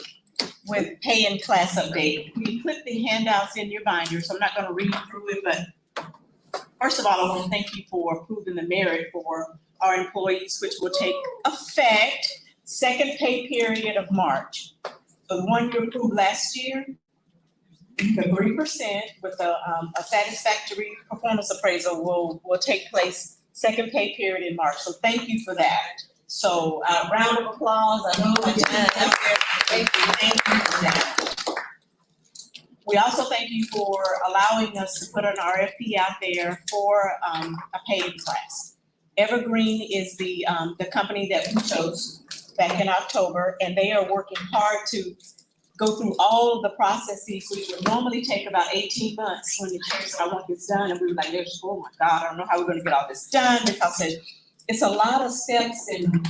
with pay and class update. We put the handouts in your binder, so I'm not gonna read through it, but first of all, I wanna thank you for approving the merit for our employees, which will take effect second pay period of March. So the one you approved last year, the 3% with a satisfactory performance appraisal will take place second pay period in March. So thank you for that. So round of applause. I know my dad out there. Thank you for that. We also thank you for allowing us to put an RFP out there for a paid class. Evergreen is the company that we chose back in October, and they are working hard to go through all of the processes, which would normally take about 18 months when the chair said, I want this done. And we were like, oh my God, I don't know how we're gonna get all this done, because it's a lot of steps and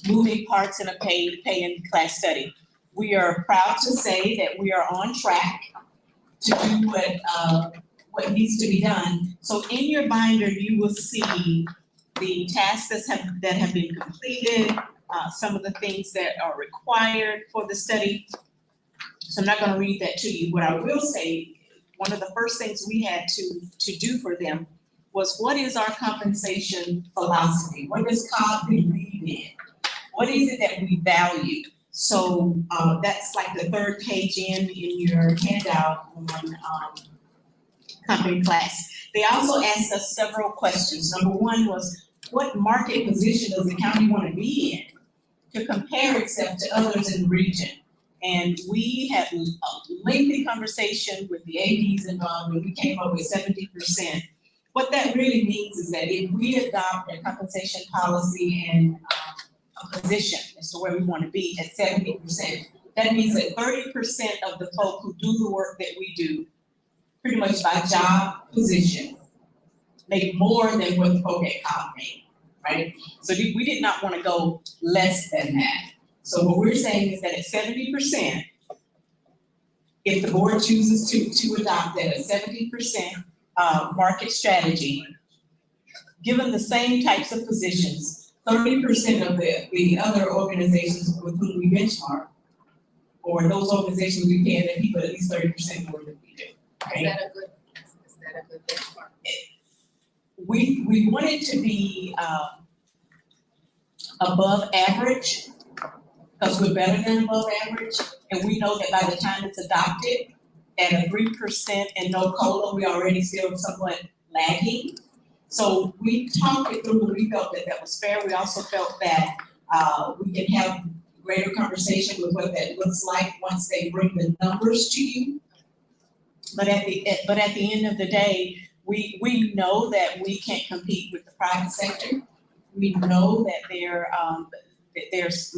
moving parts in a pay and class study. We are proud to say that we are on track to do what needs to be done. So in your binder, you will see the tasks that have been completed, some of the things that are required for the study. So I'm not gonna read that to you. What I will say, one of the first things we had to do for them was, what is our compensation philosophy? What does COG believe in? What is it that we value? So that's like the third page in your handout on company class. They also asked us several questions. Number one was, what market position does the county want to be in to compare itself to others in the region? And we had a lengthy conversation with the ADs involved, and we came up with 70%. What that really means is that if we adopt a compensation policy and a position as to where we want to be at 70%, that means that 30% of the folk who do the work that we do, pretty much by job position, make more than what the folk at COG made, right? So we did not want to go less than that. So what we're saying is that at 70%, if the board chooses to adopt that at 70% market strategy, given the same types of positions, 30% of the other organizations with whom we benchmark, or those organizations we pay their people at least 30% more than we do. Right? Is that a good benchmark? We want it to be above average, because we're better than above average, and we know that by the time it's adopted at a 3% and no COLA, we already still somewhat lagging. So we talked it through, and we felt that was fair. We also felt that we can have greater conversation with what that looks like once they bring the numbers to you. But at the end of the day, we know that we can't compete with the private sector. We know that there's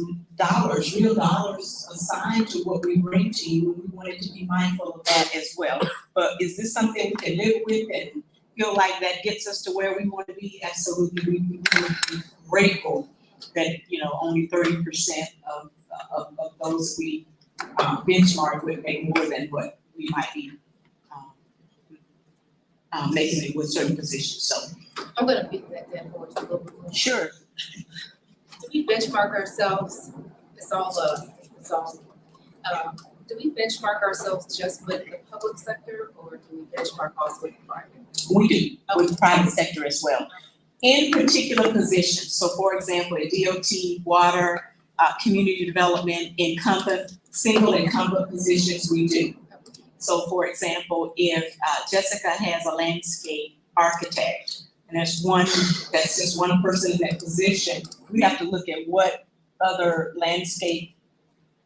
real dollars assigned to what we bring to you, and we wanted to be mindful of that as well. But is this something we can live with and feel like that gets us to where we want to be? Absolutely. We would be grateful that, only 30% of those we benchmark would make more than what we might be making it with certain positions. So I'm gonna beat that dead horse a little bit more. sure. Do we benchmark ourselves? It's all love. It's all. Do we benchmark ourselves just with the public sector, or do we benchmark also with the private? We do, with the private sector as well. In particular positions, so for example, at DOT, water, community development, single incumbent positions, we do. So for example, if Jessica has a landscape architect, and that's just one person in that position, we have to look at what other landscape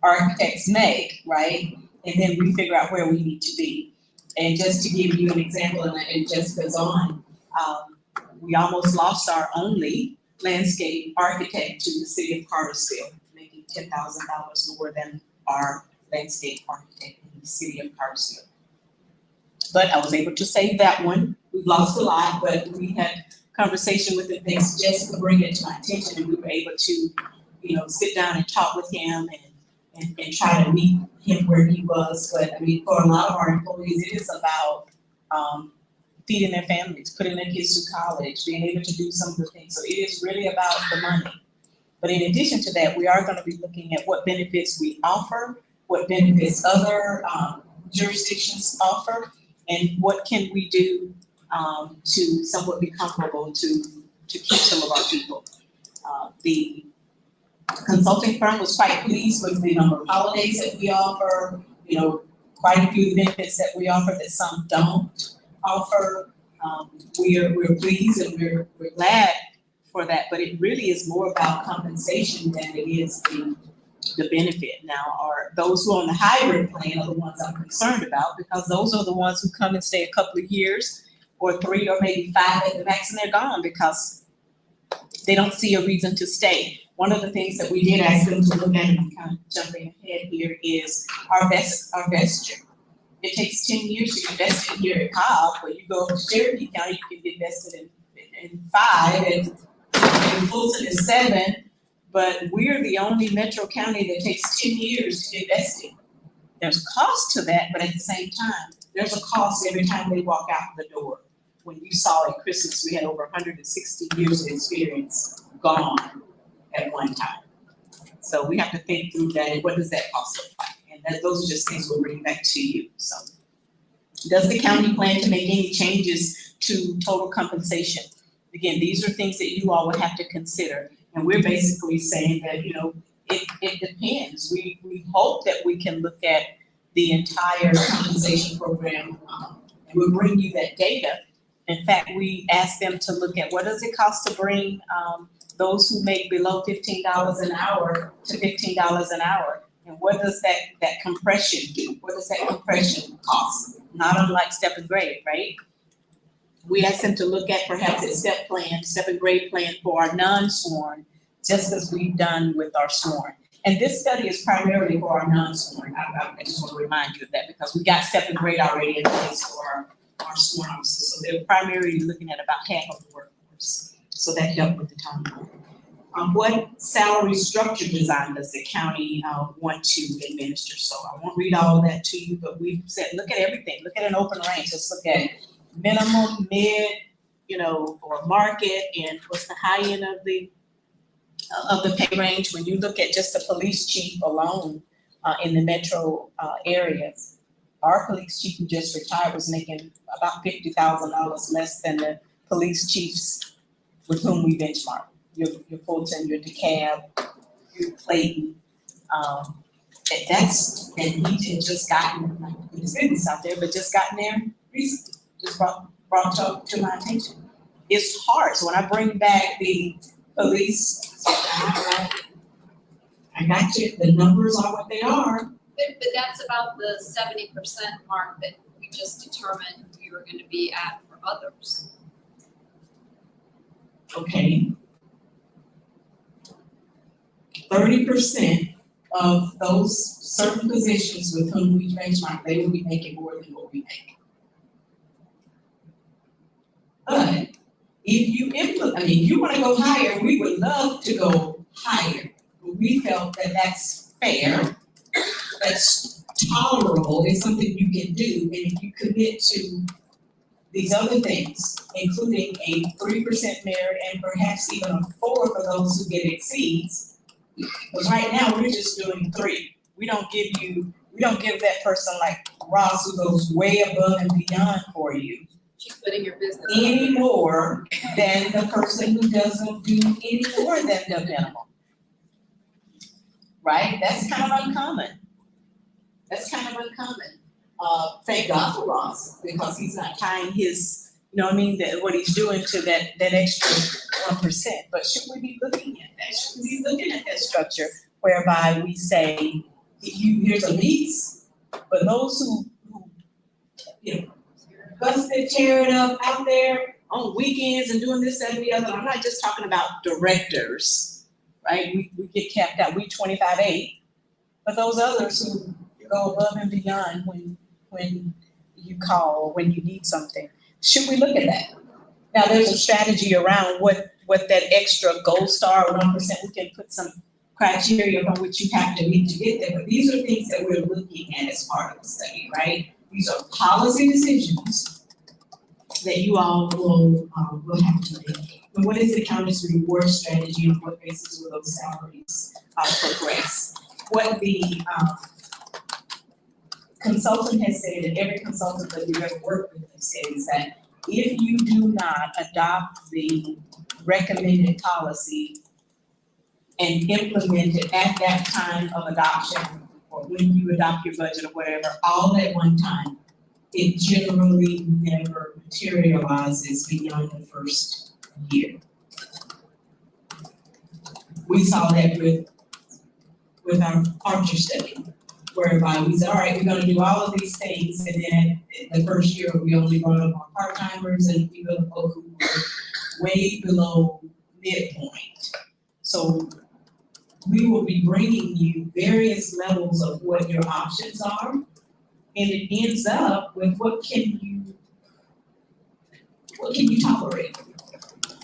architects make, right? And then we figure out where we need to be. And just to give you an example, and Jessica's on, we almost lost our only landscape architect to the city of Cartersville, making $10,000 more than our landscape architect in the city of Cartersville. But I was able to save that one. We've lost a lot, but we had conversation with the things, Jessica bring it to my attention, and we were able to, sit down and talk with him and try to meet him where he was. But I mean, for a lot of our employees, it is about feeding their families, putting their kids through college, being able to do some of the things. So it is really about the money. But in addition to that, we are gonna be looking at what benefits we offer, what benefits other jurisdictions offer, and what can we do to somewhat be comparable to keep some of our people. The consulting firm was quite pleased with the number of holidays that we offer, quite a few benefits that we offer that some don't offer. We're pleased and we're glad for that, but it really is more about compensation than it is the benefit. Now, are those who are on the hybrid plan are the ones I'm concerned about, because those are the ones who come and stay a couple of years or 3 or maybe 5 at the max, and they're gone because they don't see a reason to stay. One of the things that we did ask them to look at, and I'm kind of jumping ahead here, is our vesture. It takes 10 years to get vested here at Cobb, but you go to Cherokee County, you can get vested in 5, and Fulton is 7, but we're the only metro county that takes 10 years to get vested. There's a cost to that, but at the same time, there's a cost every time they walk out the door. When you saw at Christmas, we had over 160 years of experience gone at one time. So we have to think through that, and what does that cost look like? And those are just things we'll bring back to you. So, does the county plan to make any changes to total compensation? Again, these are things that you all would have to consider. And we're basically saying that, it depends. We hope that we can look at the entire compensation program, and we'll bring you that data. In fact, we asked them to look at what does it cost to bring those who make below $15 an hour to $15 an hour, and what does that compression do? What does that compression cost? Not unlike step and grade, right? We asked them to look at perhaps a step and grade plan for our non-sworn, just as we've done with our sworn. And this study is primarily for our non-sworn. I just want to remind you of that, because we got step and grade already in place for our sworn officers. So they're primarily looking at about half of the workforce. So that helped with the timeline. What salary structure design does the county want to administer? So I won't read all of that to you, but we've said, look at everything. Look at an open range. Let's look at minimum, mid, or market, and what's the high end of the pay range. When you look at just the police chief alone in the metro areas, our police chief who just retired was making about $50,000 less than the police chiefs with whom we benchmark. Your Fulton, your DeKalb, your Clayton. And he had just gotten his business out there, but just gotten there recently. Just brought to my attention. It's hard. So when I bring back the police, I got you. The numbers are what they are. But that's about the 70% mark that we just determined we were going to be at for others. Okay. 30% of those certain positions with whom we benchmark, they will be making more than what we make. But if you want to go higher, we would love to go higher. But we felt that that's fair, that's tolerable, it's something you can do, and if you commit to these other things, including a 3% merit and perhaps even a 4 for those who get exceeds. But right now, we're just doing 3. We don't give that person like Ross who goes way above and beyond for you She's putting your business. any more than the person who doesn't do any more than the minimum. Right? That's kind of uncommon. Thank God for Ross, because he's not tying his, what he's doing to that extra 1%. But should we be looking at that? Should we be looking at that structure whereby we say, here's a lease, but those who busted, tear it up out there on weekends and doing this, that, and the other. I'm not just talking about directors, right? We get capped out. We 25-8, but those others who go above and beyond when you call, when you need something. Should we look at that? Now, there's a strategy around what that extra gold star or 1%, we can put some criteria from which you have to meet to get there. But these are things that we're looking at as part of the study, right? These are policy decisions that you all will have to make. And what is the county's reward strategy, on what basis will those salaries progress? What the consultant has said, and every consultant that we've ever worked with has said, is that if you do not adopt the recommended policy and implement it at that time of adoption, or when you adopt your budget or whatever, all at one time, it generally never materializes beyond the first year. We saw that with our Archer study, whereby we said, all right, we're gonna do all of these things, and then the first year, we only brought up our part-timers and a few other folks who were way below midpoint. So we will be bringing you various levels of what your options are, and it ends up with what can you tolerate?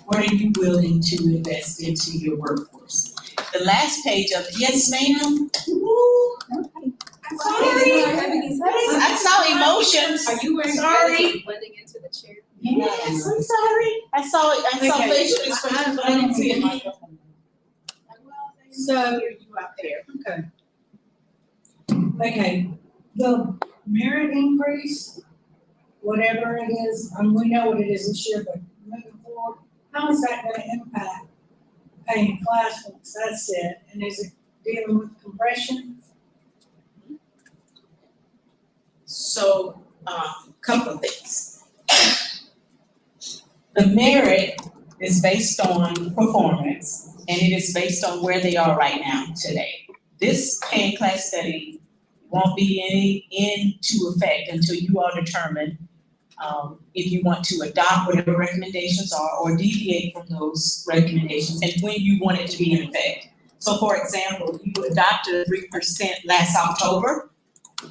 What are you willing to invest into your workforce? The last page of, yes, ma'am. Ooh, sorry. I saw emotions. Are you wearing Sorry. glasses blending into the chair? Yes, I'm sorry. I saw facial expressions, but I didn't see it. So, Hear you out there. okay, the merit increase, whatever it is, we know what it is this year, but moving forward, how is that gonna impact paying classmates? That's it, and is it dealing with compression? So, couple of things. The merit is based on performance, and it is based on where they are right now today. This pay and class study won't be into effect until you all determine if you want to adopt whatever recommendations are or deviate from those recommendations, and when you want it to be in effect. So for example, you adopted 3% last October,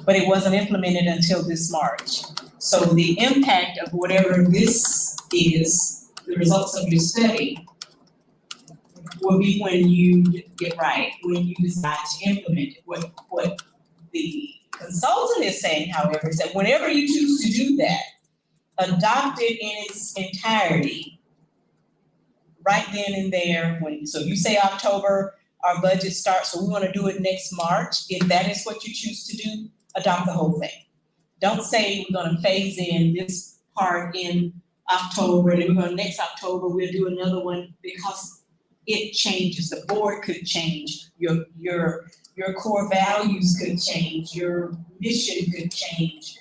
but it wasn't implemented until this March. So the impact of whatever this is, the results of your study, will be when you get right, when you decide to implement it. What the consultant is saying, however, is that whenever you choose to do that, adopt it in its entirety, right then and there. So you say October, our budget starts, so we want to do it next March. If that is what you choose to do, adopt the whole thing. Don't say we're going to phase in this part in October, and then we're going next October, we'll do another one, because it changes. The board could change, your core values could change, your mission could change,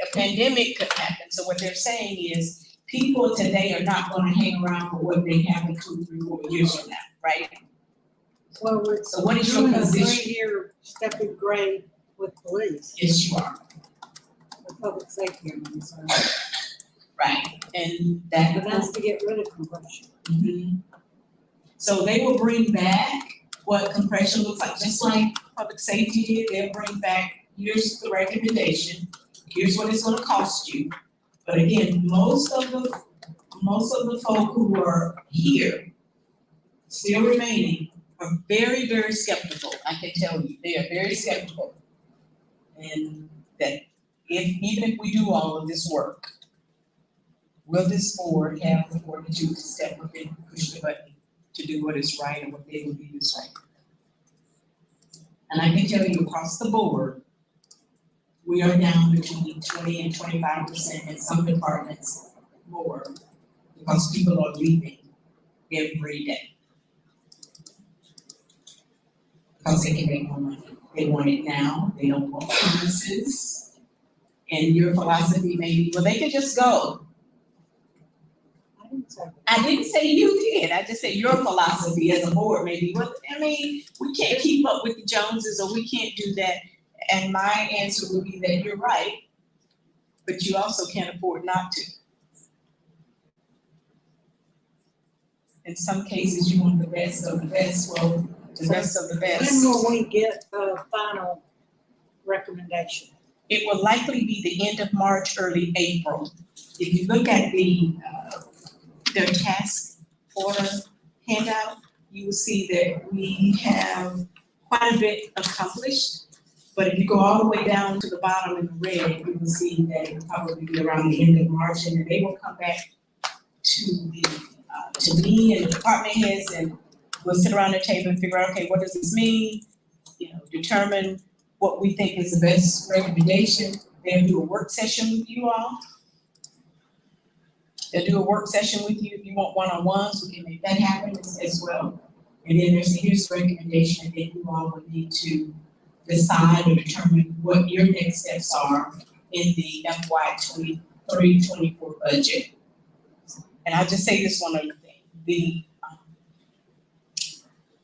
a pandemic could happen. So what they're saying is people today are not going to hang around for what they have in 2, 3, 4 years from now, right? Well, we're So what is your doing a position? 3-year stepping grade with police, Yes, you are. with public safety, so, Right, and that. but that's to get rid of compression. Mhm. So they will bring back what compression looks like, just like public safety did. They'll bring back, here's the recommendation, here's what it's gonna cost you. But again, most of the folk who are here, still remaining, are very, very skeptical. I can tell you, they are very skeptical. And that even if we do all of this work, will this board have the fortitude to step up and push the button to do what is right and what they believe is right? And I can tell you across the board, we are down between 20 and 25% in some departments more, because people are leaving every day. Because they can make more money. They want it now, they don't want bonuses. And your philosophy may be, well, they could just go. I didn't say you did, I just said your philosophy as a board may be, well, I mean, we can't keep up with the Joneses, or we can't do that. And my answer would be that you're right, but you also can't afford not to. In some cases, you want the best of the best, well, the best of the best. When will we get the final recommendation? It will likely be the end of March, early April. If you look at their task order handout, you will see that we have quite a bit accomplished. But if you go all the way down to the bottom in the red, you will see that it will probably be around the end of March, and then they will come back to the to me and the department heads, and we'll sit around the table and figure out, okay, what does this mean? You know, determine what we think is the best recommendation. They'll do a work session with you all. They'll do a work session with you if you want one-on-ones, we can make that happen as well. And then here's the recommendation, and then you all would need to decide or determine what your next steps are in the FY 23-24 budget. And I'll just say this one other thing.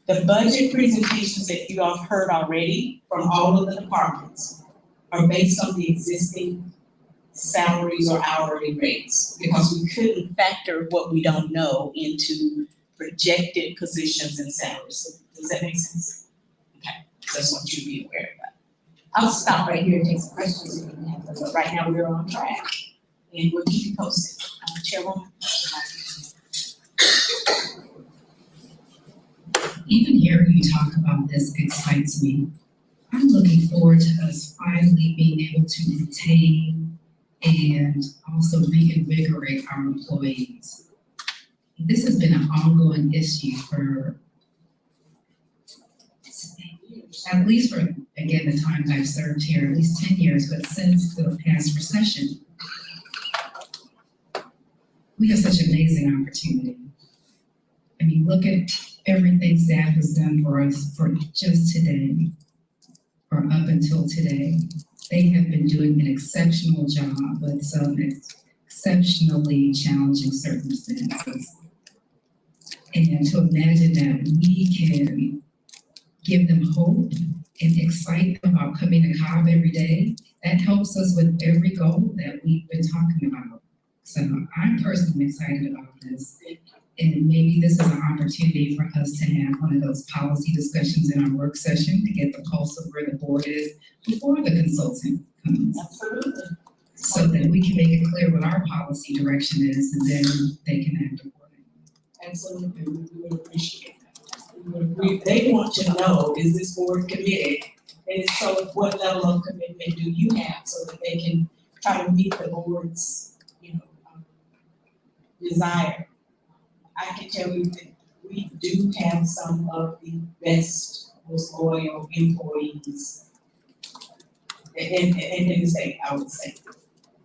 The budget presentations that you all have heard already from all of the departments are based on the existing salaries or hourly rates, because we couldn't factor what we don't know into projected positions and salaries. Does that make sense? Okay, just want you to be aware of that. I'll stop right here and take some questions if you have them, but right now we're on track and we'll keep you posted. Chairwoman? Even hearing you talk about this excites me. I'm looking forward to us finally being able to retain and also reinvigorate our employees. This has been an ongoing issue for at least for, again, the times I've served here, at least 10 years, but since the past recession, we have such amazing opportunity. I mean, look at everything staff has done for us for just today, or up until today. They have been doing an exceptional job with some exceptionally challenging circumstances. And to imagine that we can give them hope and excite them about coming to Cobb every day, that helps us with every goal that we've been talking about. So I'm personally excited about this. And maybe this is an opportunity for us to have one of those policy discussions in our work session to get the pulse of where the board is before the consultant comes. Absolutely. So that we can make it clear what our policy direction is, and then they can act accordingly. Absolutely, we would appreciate that. They want to know, is this board committed? And so what level of commitment do you have so that they can try to meet the board's, desire? I can tell you that we do have some of the best, most loyal employees in the state, I would say.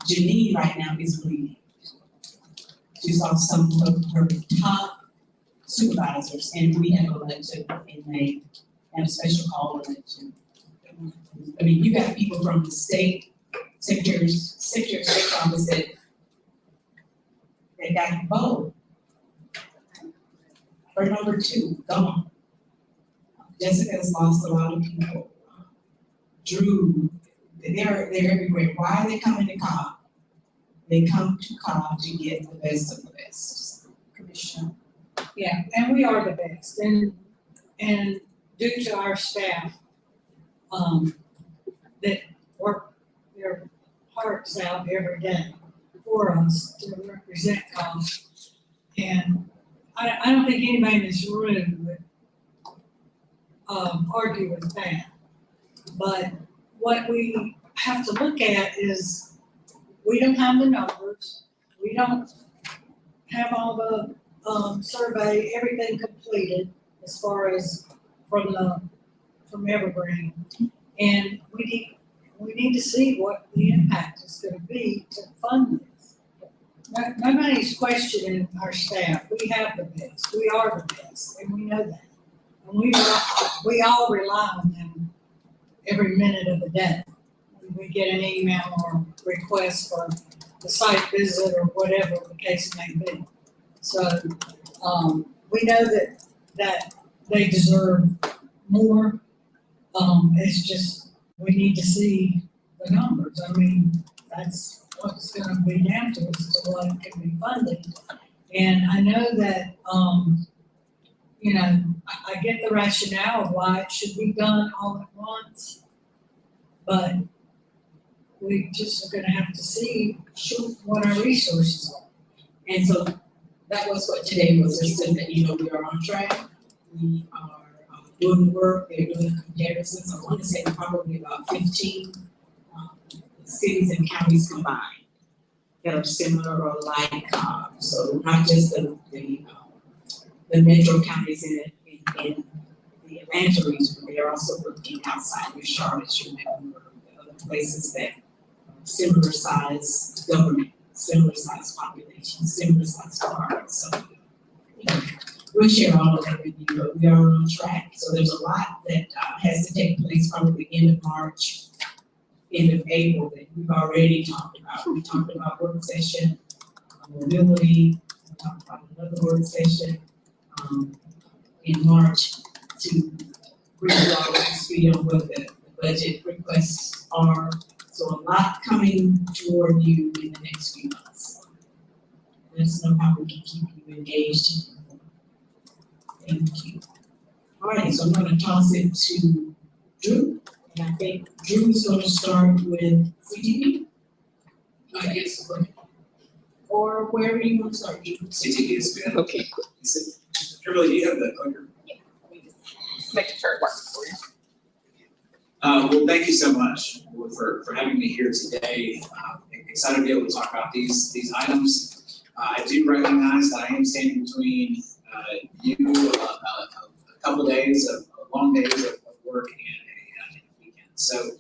Janine right now is bleeding. She's lost some of her top supervisors, and we have elected in May, and a special call election. I mean, you got people from the state, Secretary of State's office that got voted. Her number 2, gone. Jessica's lost a lot of people. Drew, they're everywhere. Why are they coming to Cobb? They come to Cobb to get the best of the best. Commissioner. Yeah, and we are the best, and due to our staff, that work their hearts out every day for us to represent Cobb. And I don't think anybody in this room would argue with that. But what we have to look at is we don't have the numbers. We don't have all the survey, everything completed as far as from Evergreen. And we need to see what the impact is going to be to fund this. Nobody's questioning our staff. We have the best. We are the best, and we know that. And we all rely on them every minute of the day. When we get an email or request for a site visit or whatever the case may be. So we know that they deserve more. It's just we need to see the numbers. I mean, that's what's going to be down to as to what can be funded. And I know that, I get the rationale of why it should be done all at once, but we just are going to have to see what our resources are. And so that was what today was, just so that we are on track. We are doing the work, they're doing comparisons. I want to say probably about 15 cities and counties combined. that are similar or like, so not just the metro counties in the Atlanta region, but they're also looking outside of Charlotte, Mecklenburg, other places that similar size government, similar size population, similar size departments. So, we'll share all of that with you, but we are on track. So there's a lot that has to take place probably end of March, end of April that we've already talked about. We talked about work session, mobility, we talked about another work session in March to bring you all up to speed on what the budget requests are. So a lot coming toward you in the next few months. Let us know how we can keep you engaged. Thank you. All right, so I'm gonna toss it to Drew. And I think Drew is gonna start with CTP. Yes. Or wherever you want to start, Drew. CTE is good. Okay. Kimberly, do you have the clicker? Making sure it works for you. Well, thank you so much for having me here today. Excited to be able to talk about these items. I do recognize that I am standing between you, a couple days of long days of work and a weekend. So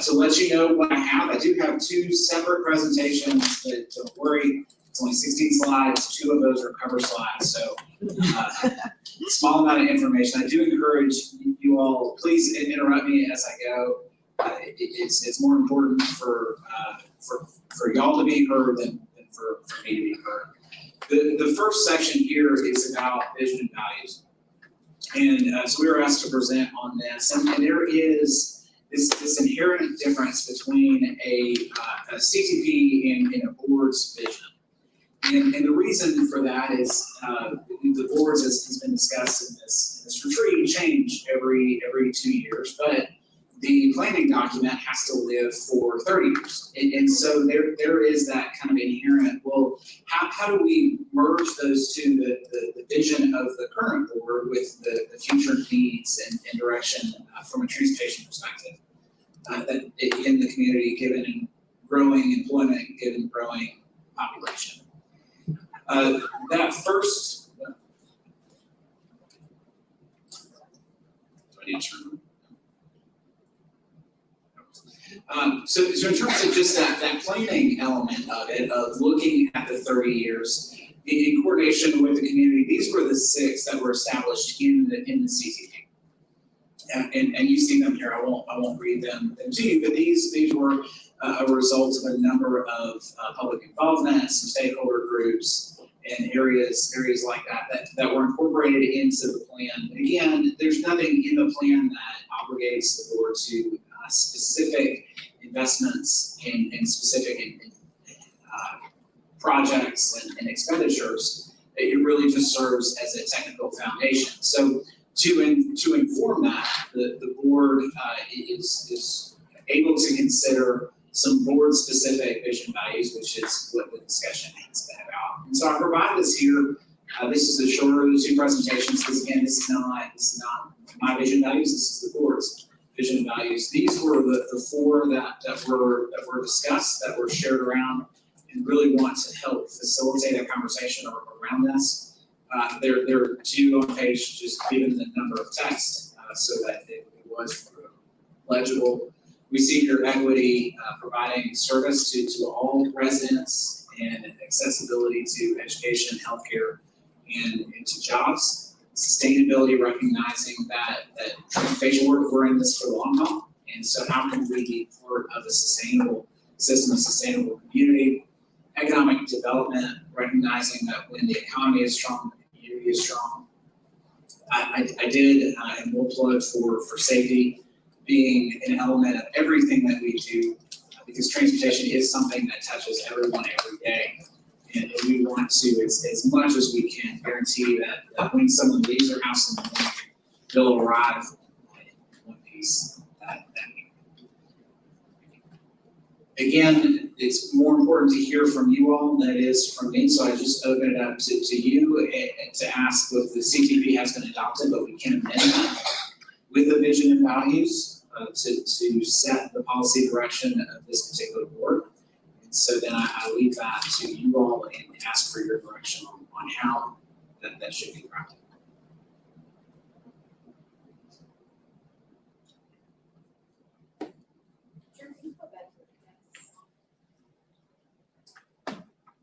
to let you know what I do have two separate presentations, but don't worry, it's only 16 slides, 2 of those are cover slides, so small amount of information. I do encourage you all, please interrupt me as I go. It's more important for y'all to be heard than for me to be heard. The first section here is about vision and values. And so we were asked to present on this, and there is this inherent difference between a CTP and a board's vision. And the reason for that is the boards, as has been discussed in this retreat, change every 2 years, but the planning document has to live for 30 years. And so there is that kind of inherent, well, how do we merge those two, the vision of the current board with the future needs and direction from a transportation perspective that in the community, given growing employment, given growing population. That first, do I need to turn? So in terms of just that planning element of it, of looking at the 30 years, in coordination with the community, these were the 6 that were established in the CTP. And you see them here, I won't read them to you, but these were a result of a number of public involvement, some stakeholder groups, and areas like that were incorporated into the plan. Again, there's nothing in the plan that obligates the board to specific investments in specific projects and expenditures. It really just serves as a technical foundation. So to inform that, the board is able to consider some board-specific vision values, which is what the discussion has been about. And so I provide this here. This is the shorter of the 2 presentations, because again, this is not my vision values. This is the board's vision values. These were the 4 that were discussed, that were shared around, and really want to help facilitate a conversation around this. There are 2 on page, just given the number of text, so that it was legible. We see here equity, providing service to all residents, and accessibility to education, healthcare, and to jobs. Sustainability, recognizing that transportation work, we're in this for the long haul, and so how can we be part of a sustainable system, a sustainable community? Economic development, recognizing that when the economy is strong, the community is strong. I did and will plug for safety being an element of everything that we do, because transportation is something that touches everyone every day. And we want to, as much as we can, guarantee that when someone leaves their house in the morning, they'll arrive in one piece that again, it's more important to hear from you all than it is from me, so I just open it up to you and to ask what the CTP has been adopted, but we can amend that with the vision and values to set the policy direction of this particular board. And so then I leave that to you all and ask for your direction on how that should be crafted.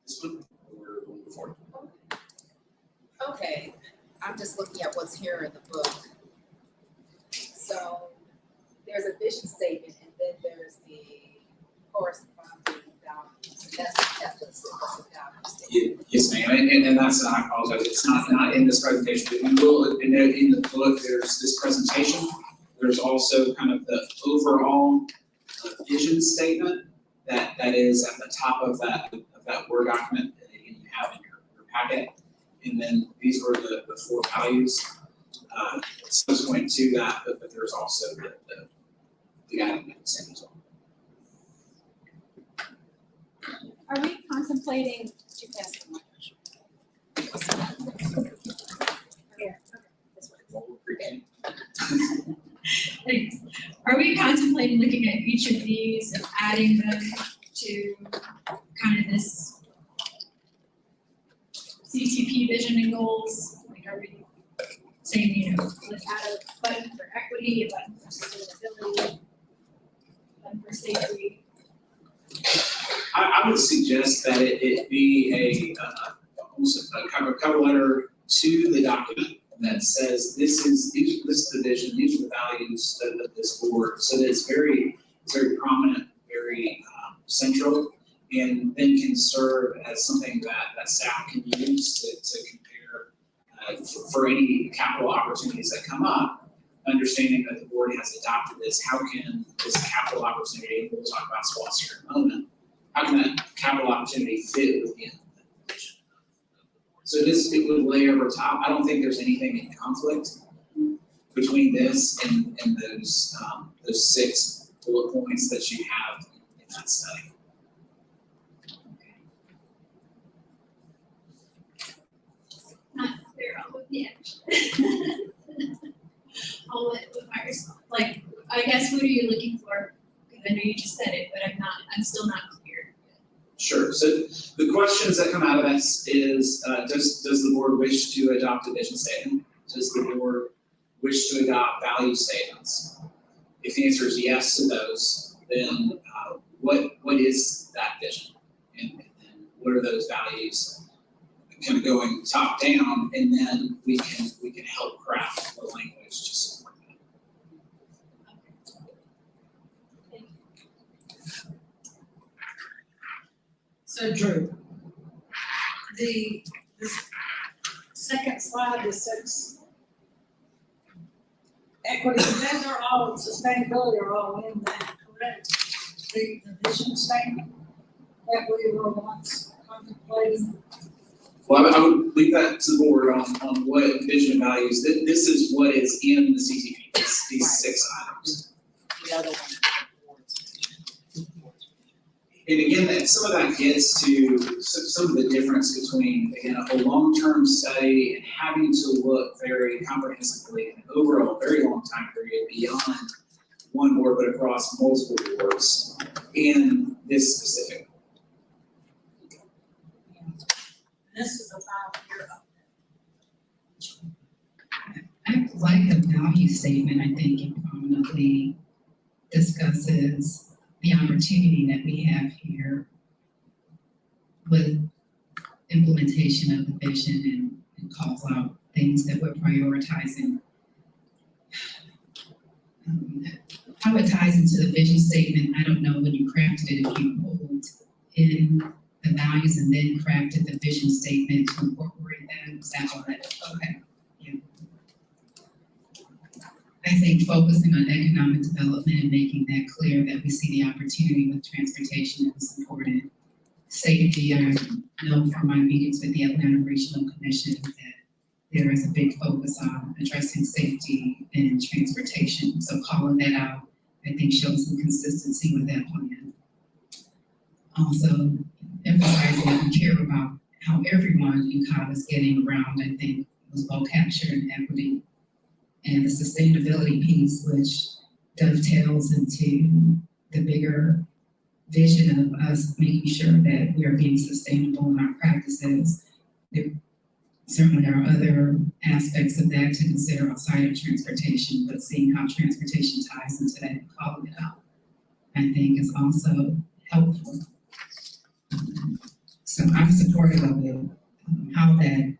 This one, or one before? Okay, I'm just looking at what's here in the book. So there's a vision statement and then there's the corresponding values. That's the value statement. Yes, ma'am, and that's, I apologize, it's not in this presentation, but we will, in the book, there's this presentation. There's also kind of the overall vision statement that is at the top of that Word document that you have in your packet. And then these were the four values subsequent to that, but there's also the item that's in as well. Are we contemplating, you can ask my question. Here, okay, this one. Thanks. Are we contemplating looking at each of these and adding them to kind of this CTP vision and goals? Like, are we saying, let's add a button for equity, a button for sustainability, a button for safety? I would suggest that it be almost a cover letter to the document that says this is the vision, these are the values of this board, so that it's very prominent, very central, and then can serve as something that staff can use to compare for any capital opportunities that come up, understanding that the board has adopted this. How can this capital opportunity, we'll talk about SWOTs here in a moment, how can that capital opportunity fit within the vision? So it would lay over top. I don't think there's anything in conflict between this and those 6 bullet points that you have in that study. Not clear on what the action. On what requires, like, I guess, what are you looking for? Because I know you just said it, but I'm still not clear. Sure. So the questions that come out of this is, does the board wish to adopt a vision statement? Does the board wish to adopt value statements? If the answer is yes to those, then what is that vision? And what are those values? Kind of going top down, and then we can help craft the language to support that. So Drew, the second slide, the 6 equity, those are all, sustainability are all in that, correct? The vision statement that we were once contemplating. Well, I would leave that to the board on what vision and values. This is what is in the CTP, these 6 items. The other one. And again, some of that gets to some of the difference between, again, a long-term study and having to look very comprehensively and over a very long time period beyond one board, but across multiple boards in this specific. This is a 5-year. I like the value statement. I think it prominently discusses the opportunity that we have here with implementation of the vision and calls out things that we're prioritizing. How it ties into the vision statement, I don't know when you crafted it, if you pulled in the values and then crafted the vision statement to incorporate that. Is that all that? Okay. Yeah. I think focusing on economic development and making that clear that we see the opportunity with transportation is important. Safety, I know from my meetings with the Atlanta Regional Commission that there is a big focus on addressing safety and transportation. So calling that out, I think shows some consistency with that plan. Also, emphasizing that we care about how everyone in COB is getting around, I think, was well captured in equity. And the sustainability piece, which dovetails into the bigger vision of us making sure that we are being sustainable in our practices. There certainly are other aspects of that to consider outside of transportation, but seeing how transportation ties into that and calling it out, I think is also helpful. So I'm supportive of it, how that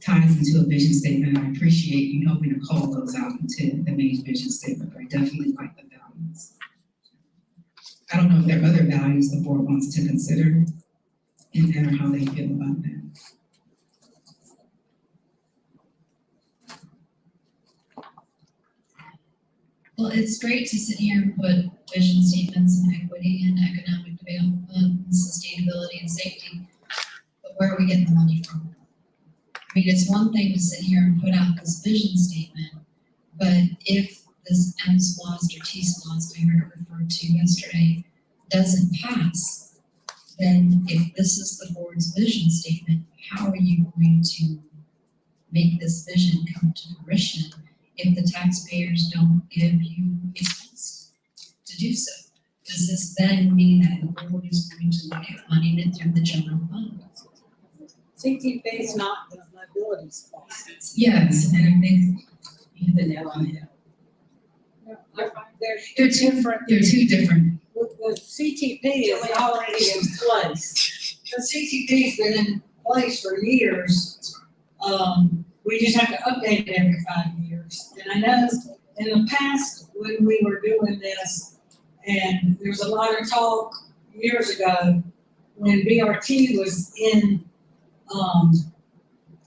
ties into a vision statement. I appreciate you helping to call those out into the main vision statement, but I definitely like the values. I don't know if there are other values the board wants to consider in that or how they feel about that. Well, it's great to sit here and put vision statements and equity and economic development and sustainability and safety. But where are we getting the money from? I mean, it's one thing to sit here and put out this vision statement, but if this M-SPLOST or T-SPLOST I heard it referred to yesterday doesn't pass, then if this is the board's vision statement, how are you going to make this vision come to fruition if the taxpayers don't give you a chance to do so? Does this then mean that the board is going to look at funding it through the general fund? CTP is not the liability spot. Yes, and I think you hit the nail on the head. They're different. They're two different. The CTP is already in place. The CTP's been in place for years. We just have to update it every 5 years. And I know in the past, when we were doing this, and there was a lot of talk years ago, when BRT was in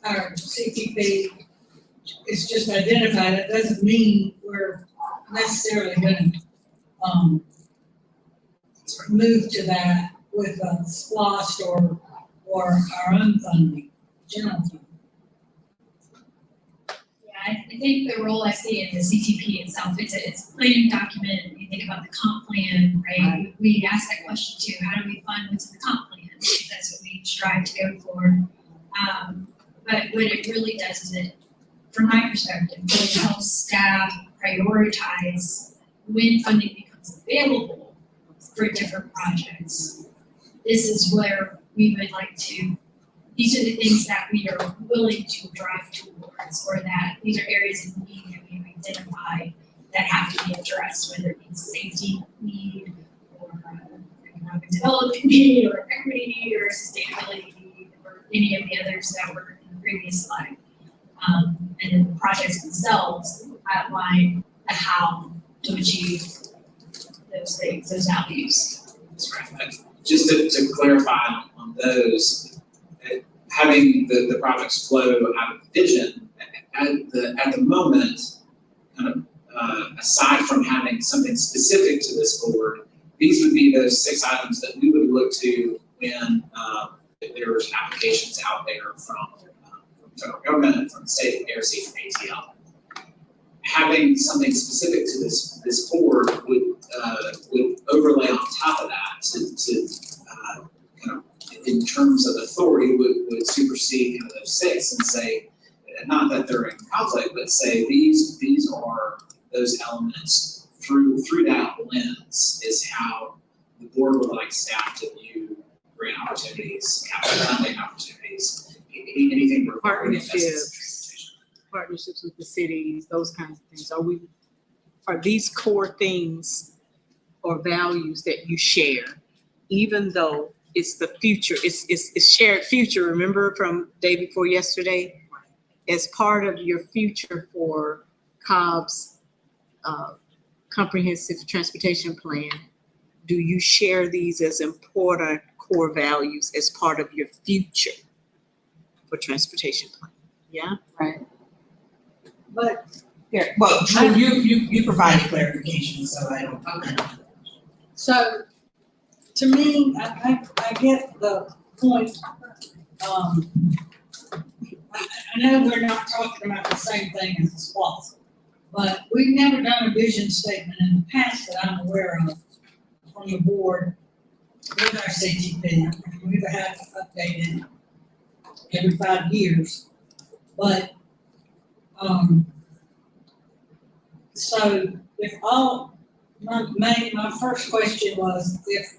our CTP, it's just identified. It doesn't mean we're necessarily going to move to that with a SPLOST or our own funding, general funding. Yeah, I think the role I see in the CTP itself, it's a planning document. You think about the comp plan, right? We ask that question too, how do we fund what's in the comp plan? That's what we strive to go for. But what it really does is it, from my perspective, really helps staff prioritize when funding becomes available for different projects. This is where we would like to, these are the things that we are willing to drive towards, or that these are areas of need that we have identified that have to be addressed, whether it be safety need, or economic development need, or equity need, or sustainability need, or any of the others that were in the previous slide. And then the projects themselves outline the how to achieve those things, those values. That's right. Just to clarify on those, having the projects flow out of vision, at the moment, kind of aside from having something specific to this board, these would be those 6 items that we would look to when if there's applications out there from federal government, from the state, ARC, from ATL. Having something specific to this board would overlay on top of that to kind of, in terms of authority, would supersede kind of those 6 and say, not that they're in conflict, but say these are those elements through that lens is how the board would like staff to view grant opportunities, capital funding opportunities, anything regarding Partnerships with the cities, those kinds of things. Are these core things or values that you share, even though it's the future, it's shared future, remember from day before yesterday? As part of your future for Cobb's comprehensive transportation plan, do you share these as important core values as part of your future for transportation plan? Yeah? Right. But Yeah, well, Drew, you provided clarification, so I don't. Okay. so, to me, I get the point. I know we're not talking about the same thing as the SPLOST, but we've never done a vision statement in the past that I'm aware of from the board with our CTP. We've had to update it every 5 years. But, so if my first question was, if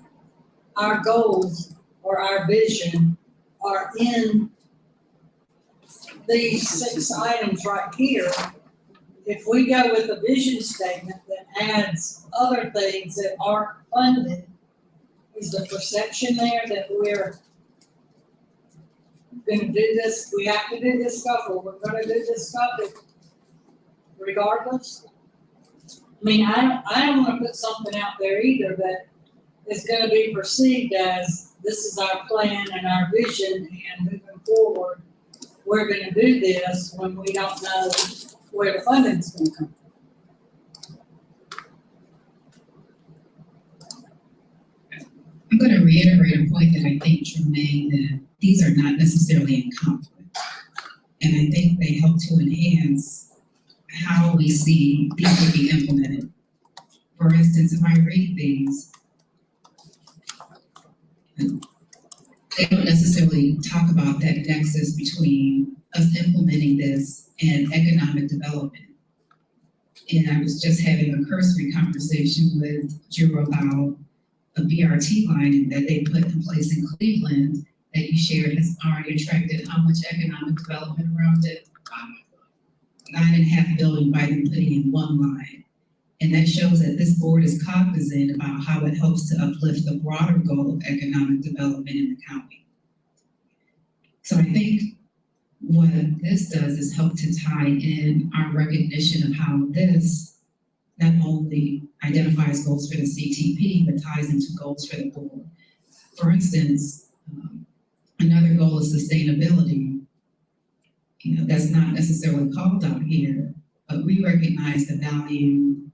our goals or our vision are in these 6 items right here. If we go with a vision statement that adds other things that aren't funded, is the perception there that we're gonna do this, we have to do this stuff, or we're gonna do this stuff regardless? I mean, I don't wanna put something out there either that is gonna be perceived as, this is our plan and our vision, and moving forward, we're gonna do this when we don't know where the funding's gonna come from. I'm going to reiterate a point that I think Drew made, that these are not necessarily in conflict. And I think they help to enhance how we see these will be implemented. For instance, if I read these, they don't necessarily talk about that nexus between us implementing this and economic development. And I was just having a cursory conversation with Drew about a BRT line that they put in place in Cleveland that you shared has already attracted how much economic development around it? $9.5 billion by them putting in one line. And that shows that this board is cognizant about how it helps to uplift the broader goal of economic development in the county. So I think what this does is help to tie in our recognition of how this not only identifies goals for the CTP, but ties into goals for the board. For instance, another goal is sustainability. You know, that's not necessarily called out here, but we recognize the value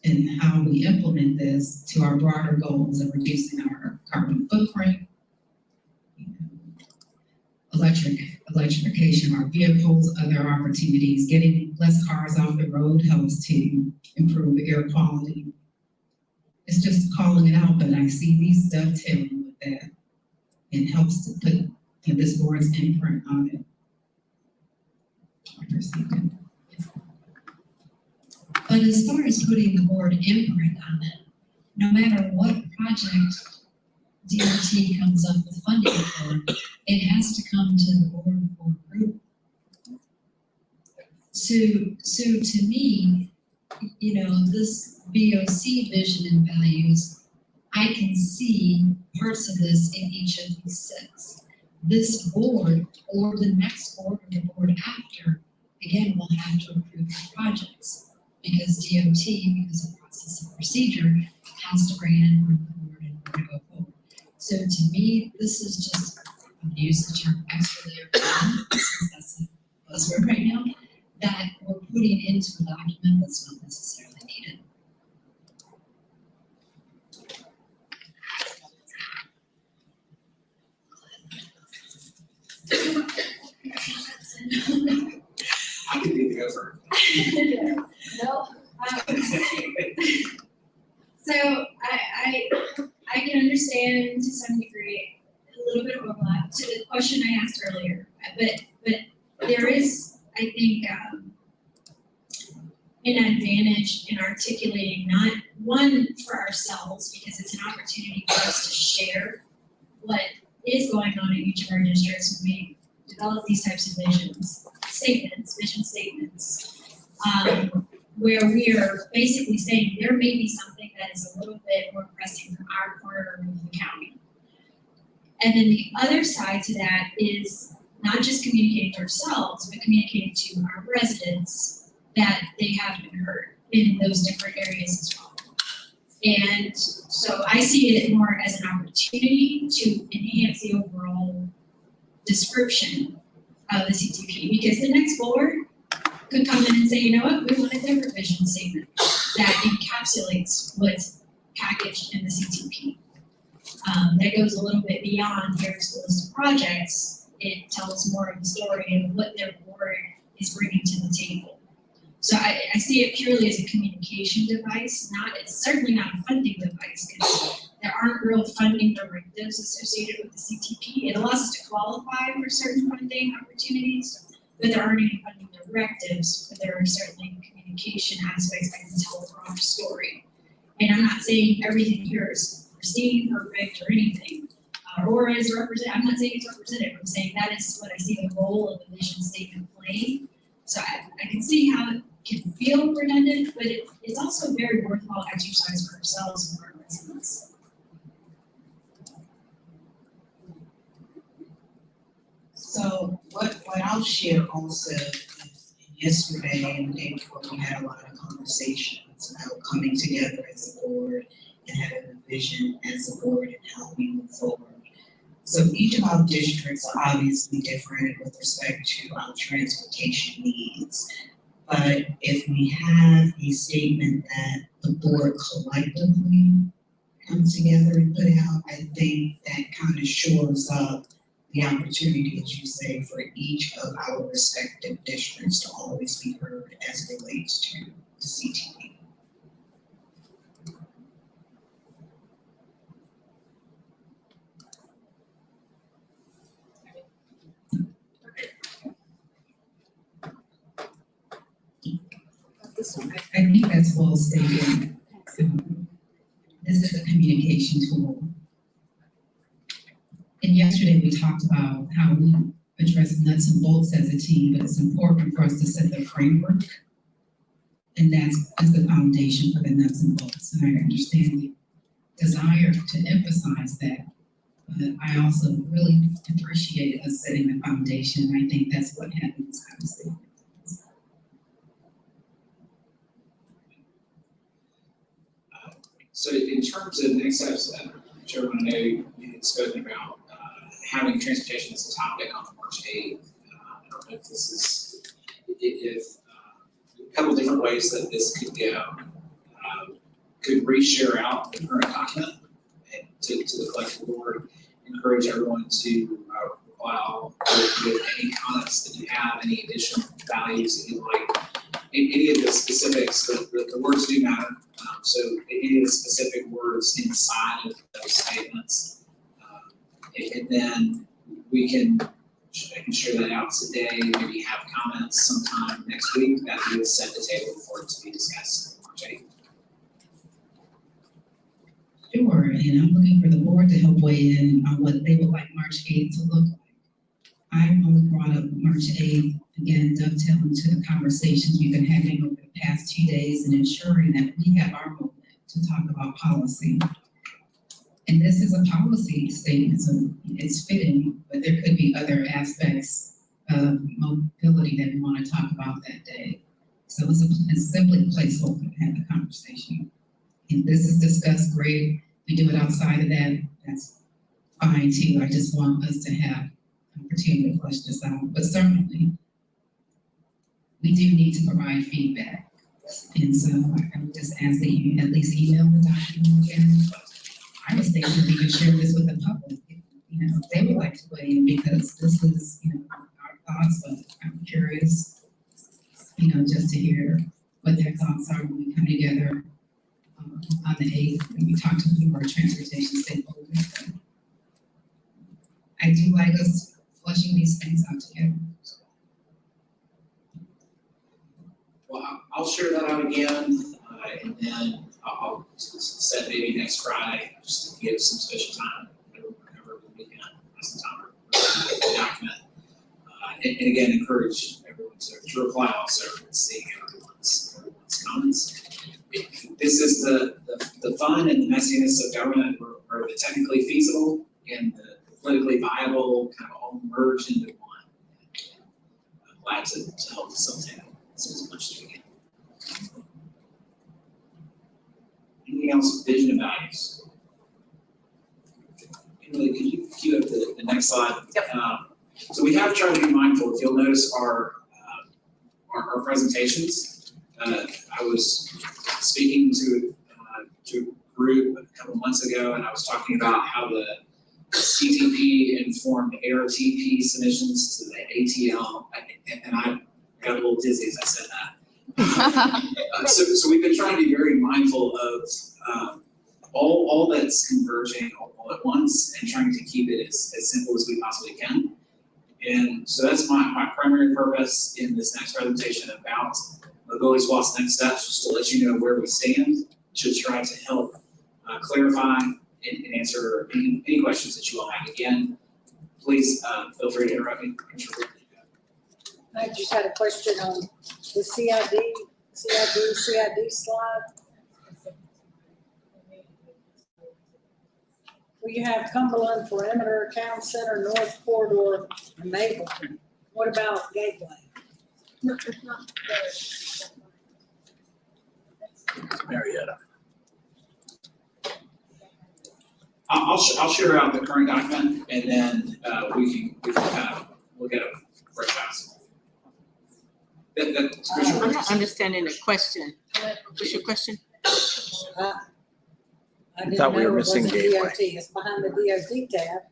in how we implement this to our broader goals of reducing our carbon footprint, electrification of our vehicles, other opportunities, getting less cars off the road helps to improve air quality. It's just calling it out, but I see these dovetailing with that. It helps to put this board's imprint on it. But as far as putting the board imprint on it, no matter what project DOT comes up with funding for, it has to come to the board for approval. So to me, you know, this BOC vision and values, I can see parts of this in each of these 6. This board or the next board or the board after, again, will have to approve the projects because DOT, because of process and procedure, has to bring it in from the board in order to go forward. So to me, this is just, I'm gonna use the term extra layer, since that's a buzzword right now, that we're putting into a document that's not necessarily needed. I can be the over. No. So I can understand to some degree a little bit of overlap to the question I asked earlier, but there is, I think, an advantage in articulating not one for ourselves, because it's an opportunity for us to share what is going on in each of our districts when we develop these types of vision statements, where we are basically saying there may be something that is a little bit more pressing from our corner of the county. And then the other side to that is not just communicating to ourselves, but communicating to our residents that they have been heard in those different areas as well. And so I see it more as an opportunity to enhance the overall description of the CTP, because the next board could come in and say, you know what, we want a different vision statement that encapsulates what's packaged in the CTP. That goes a little bit beyond here's the list of projects. It tells more of the story of what their board is bringing to the table. So I see it purely as a communication device, it's certainly not a funding device, because there aren't real funding directives associated with the CTP. It allows us to qualify for certain funding opportunities, but there aren't any funding directives, but there are certainly communication aspects that can tell a broader story. And I'm not saying everything here is pristine, perfect, or anything. Or is represent, I'm not saying it's representative, I'm saying that is what I see the role of the vision statement playing. So I can see how it can feel redundant, but it's also a very worthwhile exercise for ourselves and for our residents. So what I'll share also is yesterday and the day before, we had a lot of conversations about coming together as a board and having a vision as a board and how we move forward. So each of our districts are obviously different with respect to our transportation needs. But if we have a statement that the board collectively comes together and put out, I think that kind of shores up the opportunity, as you say, for each of our respective districts to always be heard as it relates to the CTE. I think that's well stated. This is a communication tool. And yesterday we talked about how we address nuts and bolts as a team, but it's important for us to set the framework. And that's the foundation for the nuts and bolts. And I understand the desire to emphasize that. But I also really appreciate us setting the foundation. I think that's what happened this conversation. So in terms of next steps, Chairman, I know we had spoken about having transportation as a topic on March 8th. I don't know if this is, if a couple different ways that this could go. Could re-share out the current document and to the collective board, encourage everyone to reply all with any comments that you have, any additional values that you like. Any of the specifics, the words do matter. So any of the specific words inside of those statements, and then I can share that out today, maybe have comments sometime next week that we would set the table for it to be discussed on March 8th. Sure, and I'm looking for the board to help weigh in on what they would like March 8th to look like. I only brought up March 8th, again, dovetailing to the conversations we've been having over the past 2 days and ensuring that we have our moment to talk about policy. And this is a policy statement, so it's fitting, but there could be other aspects of mobility that we want to talk about that day. So it's simply a placeholder to have the conversation. If this is discussed, great. We do it outside of that, that's fine too. I just want us to have an opportunity to flesh this out. But certainly, we do need to provide feedback. And so I would just ask that you at least email the document again. I was thinking we could share this with the public. You know, they would like to weigh in because this is, you know, our thoughts, but I'm curious, you know, just to hear what their thoughts are when we come together on the 8th, and we talk to some of our transportation stakeholders. I do like us fleshing these things out together. Well, I'll share that out again, and then I'll set maybe next Friday, just to give some special time, whenever we can, some time for the document. And again, encourage everyone to reply also and see everyone's comments. This is the fun and the messiness of government, or the technically feasible and the politically viable kind of all merged into one. I'm glad to help facilitate as much as we can. Anything else? Vision and values. Emily, could you cue up the next slide? Yep. So we have tried to be mindful. If you'll notice our presentations, I was speaking to a group a couple months ago, and I was talking about how the CTP informed ARTP submissions to the ATL, and I got a little dizzy as I said that. So we've been trying to be very mindful of all that's converging all at once and trying to keep it as simple as we possibly can. And so that's my primary purpose in this next presentation about Mobility SWAT's next steps, just to let you know where we stand, to try to help clarify and answer any questions that you all have. Again, please, feel free to interrupt me. I just had a question on the CID slide. Well, you have Cumberland Perimeter Town Center, North Corridor, and Mapleton. What about Gateway? No, it's not Marietta. I'll share out the current document, and then we can kind of look at a fresh pass. That's Commissioner I'm not Richardson. understanding the question. What's your question? I didn't Thought we know were it missing wasn't Gateway. DOT. It's behind the DOT tab.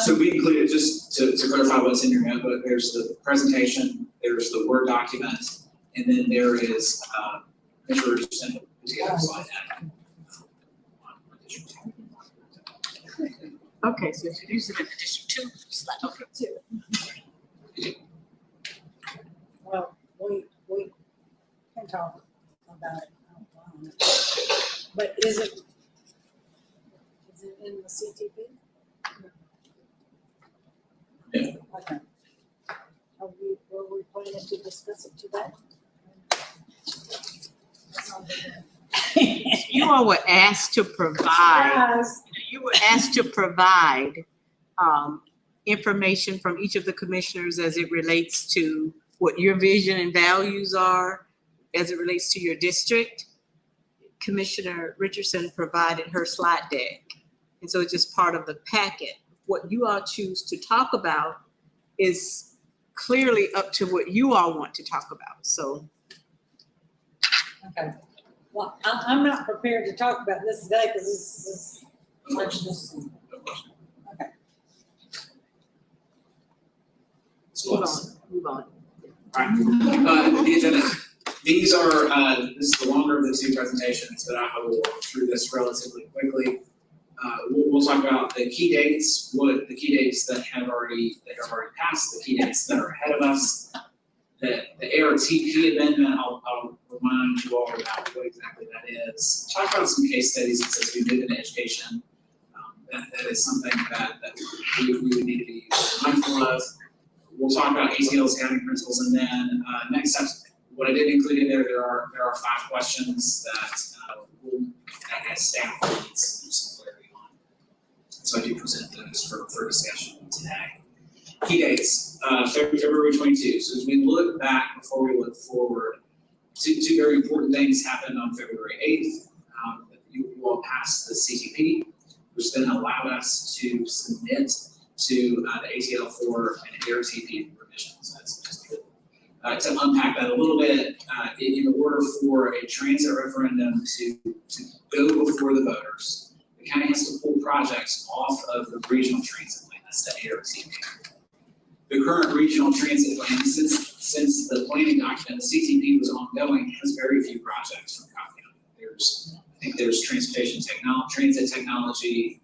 So we included, just to clarify what's in your notebook, there's the presentation, there's the Word document, and then there is, Commissioner Richardson put together a slide deck. Okay, so if you're using it in District 2, slide over to. Well, we can talk about it. But is it in the CTP? Yeah. Okay. Were we planning to discuss it today? You all were asked to provide, Surprise. you were asked to provide information from each of the commissioners as it relates to what your vision and values are, as it relates to your district. Commissioner Richardson provided her slide deck. And so it's just part of the packet. What you all choose to talk about is clearly up to what you all want to talk about. So Okay. Well, I'm not prepared to talk about this today because this is, let's just, okay. move on. The agenda, these are, this is the longer of the two presentations, but I will walk through this relatively quickly. We'll talk about the key dates, the key dates that have already passed, the key dates that are ahead of us. The ARTP amendment, I'll remind you all about what exactly that is. Talk about some case studies that says we live in education. That is something that we would need to be mindful of. We'll talk about ATL's accounting principles, and then next steps. What I did include in there are 5 questions that as staff needs some clarity on. So I do present those for discussion today. Key dates, February 22. So as we look back before we look forward, two very important things happened on February 8th. You all passed the CTP, which then allowed us to submit to the ATL for an ARTP revisions. That's just good. To unpack that a little bit, in order for a transit referendum to go before the voters, the county has to pull projects off of the regional transit plan. That's the ARTP. The current regional transit plan, since the planning document, the CTP was ongoing, has very few projects from Cobb County. I think there's transit technology,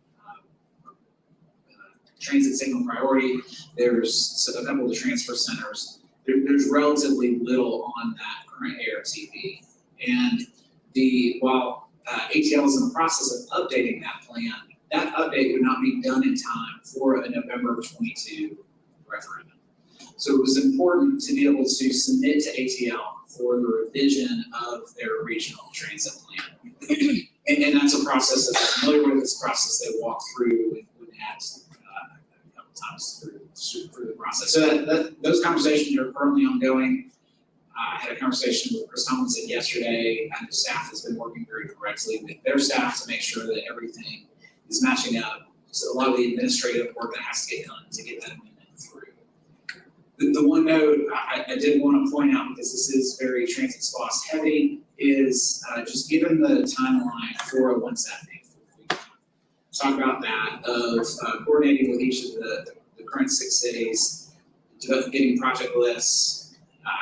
transit signal priority. There's a couple of the transfer centers. There's relatively little on that current ARTP. And while ATL is in the process of updating that plan, that update would not be done in time for a November 22 referendum. So it was important to be able to submit to ATL for the revision of their regional transit plan. And that's a process that they're familiar with. It's a process they walk through with Nat a couple times through the process. So those conversations are currently ongoing. I had a conversation with Chris Tomlinson yesterday, and the staff has been working very directly with their staff to make sure that everything is matching up. So a lot of the administrative work that has to get done to get that amendment through. The one note I did want to point out, because this is very transit SPOS heavy, is just given the timeline for a 170. Talk about that of coordinating with each of the current 6 cities, getting project lists,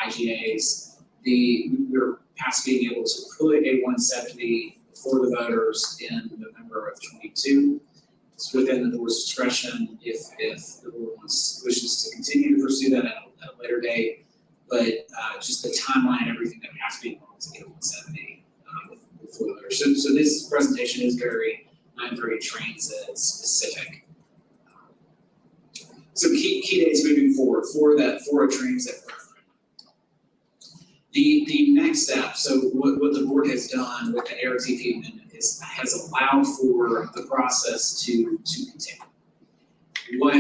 IGAs. We're past being able to put a 170 for the voters in November of 22. It's within the board's discretion if the board wishes to continue to pursue that at a later date. But just the timeline, everything that has to be involved to get 170 before the voters. So this presentation is very 9:30 transit specific. So key dates moving forward for a transit referendum. The next step, so what the board has done with the ARTP amendment has allowed for the process to continue. What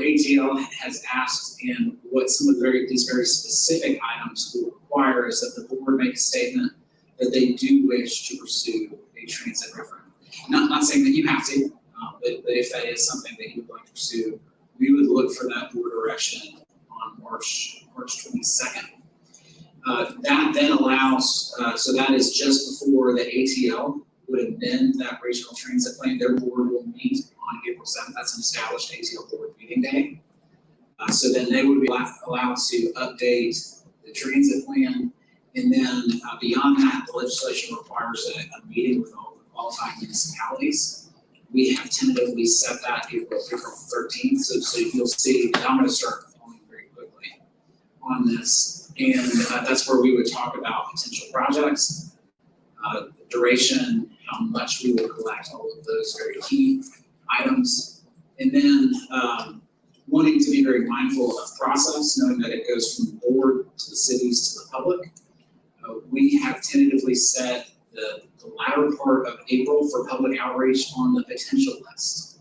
ATL has asked and what some of these very specific items will require is that the board make a statement that they do wish to pursue a transit referendum. Not saying that you have to, but if that is something that you would like to pursue, we would look for that board direction on March 22nd. That then allows, so that is just before the ATL would amend that regional transit plan. Their board will meet on April 7th. That's an established ATL board meeting day. So then they would be allowed to update the transit plan. And then beyond that, the legislation requires a meeting with all the qualified municipalities. We have tentatively set that April 13th. So you'll see, I'm going to start falling very quickly on this. And that's where we would talk about potential projects, duration, how much we will collect, all of those very key items. And then wanting to be very mindful of process, knowing that it goes from the board to the cities to the public. We have tentatively set the latter part of April for public outreach on the potential list.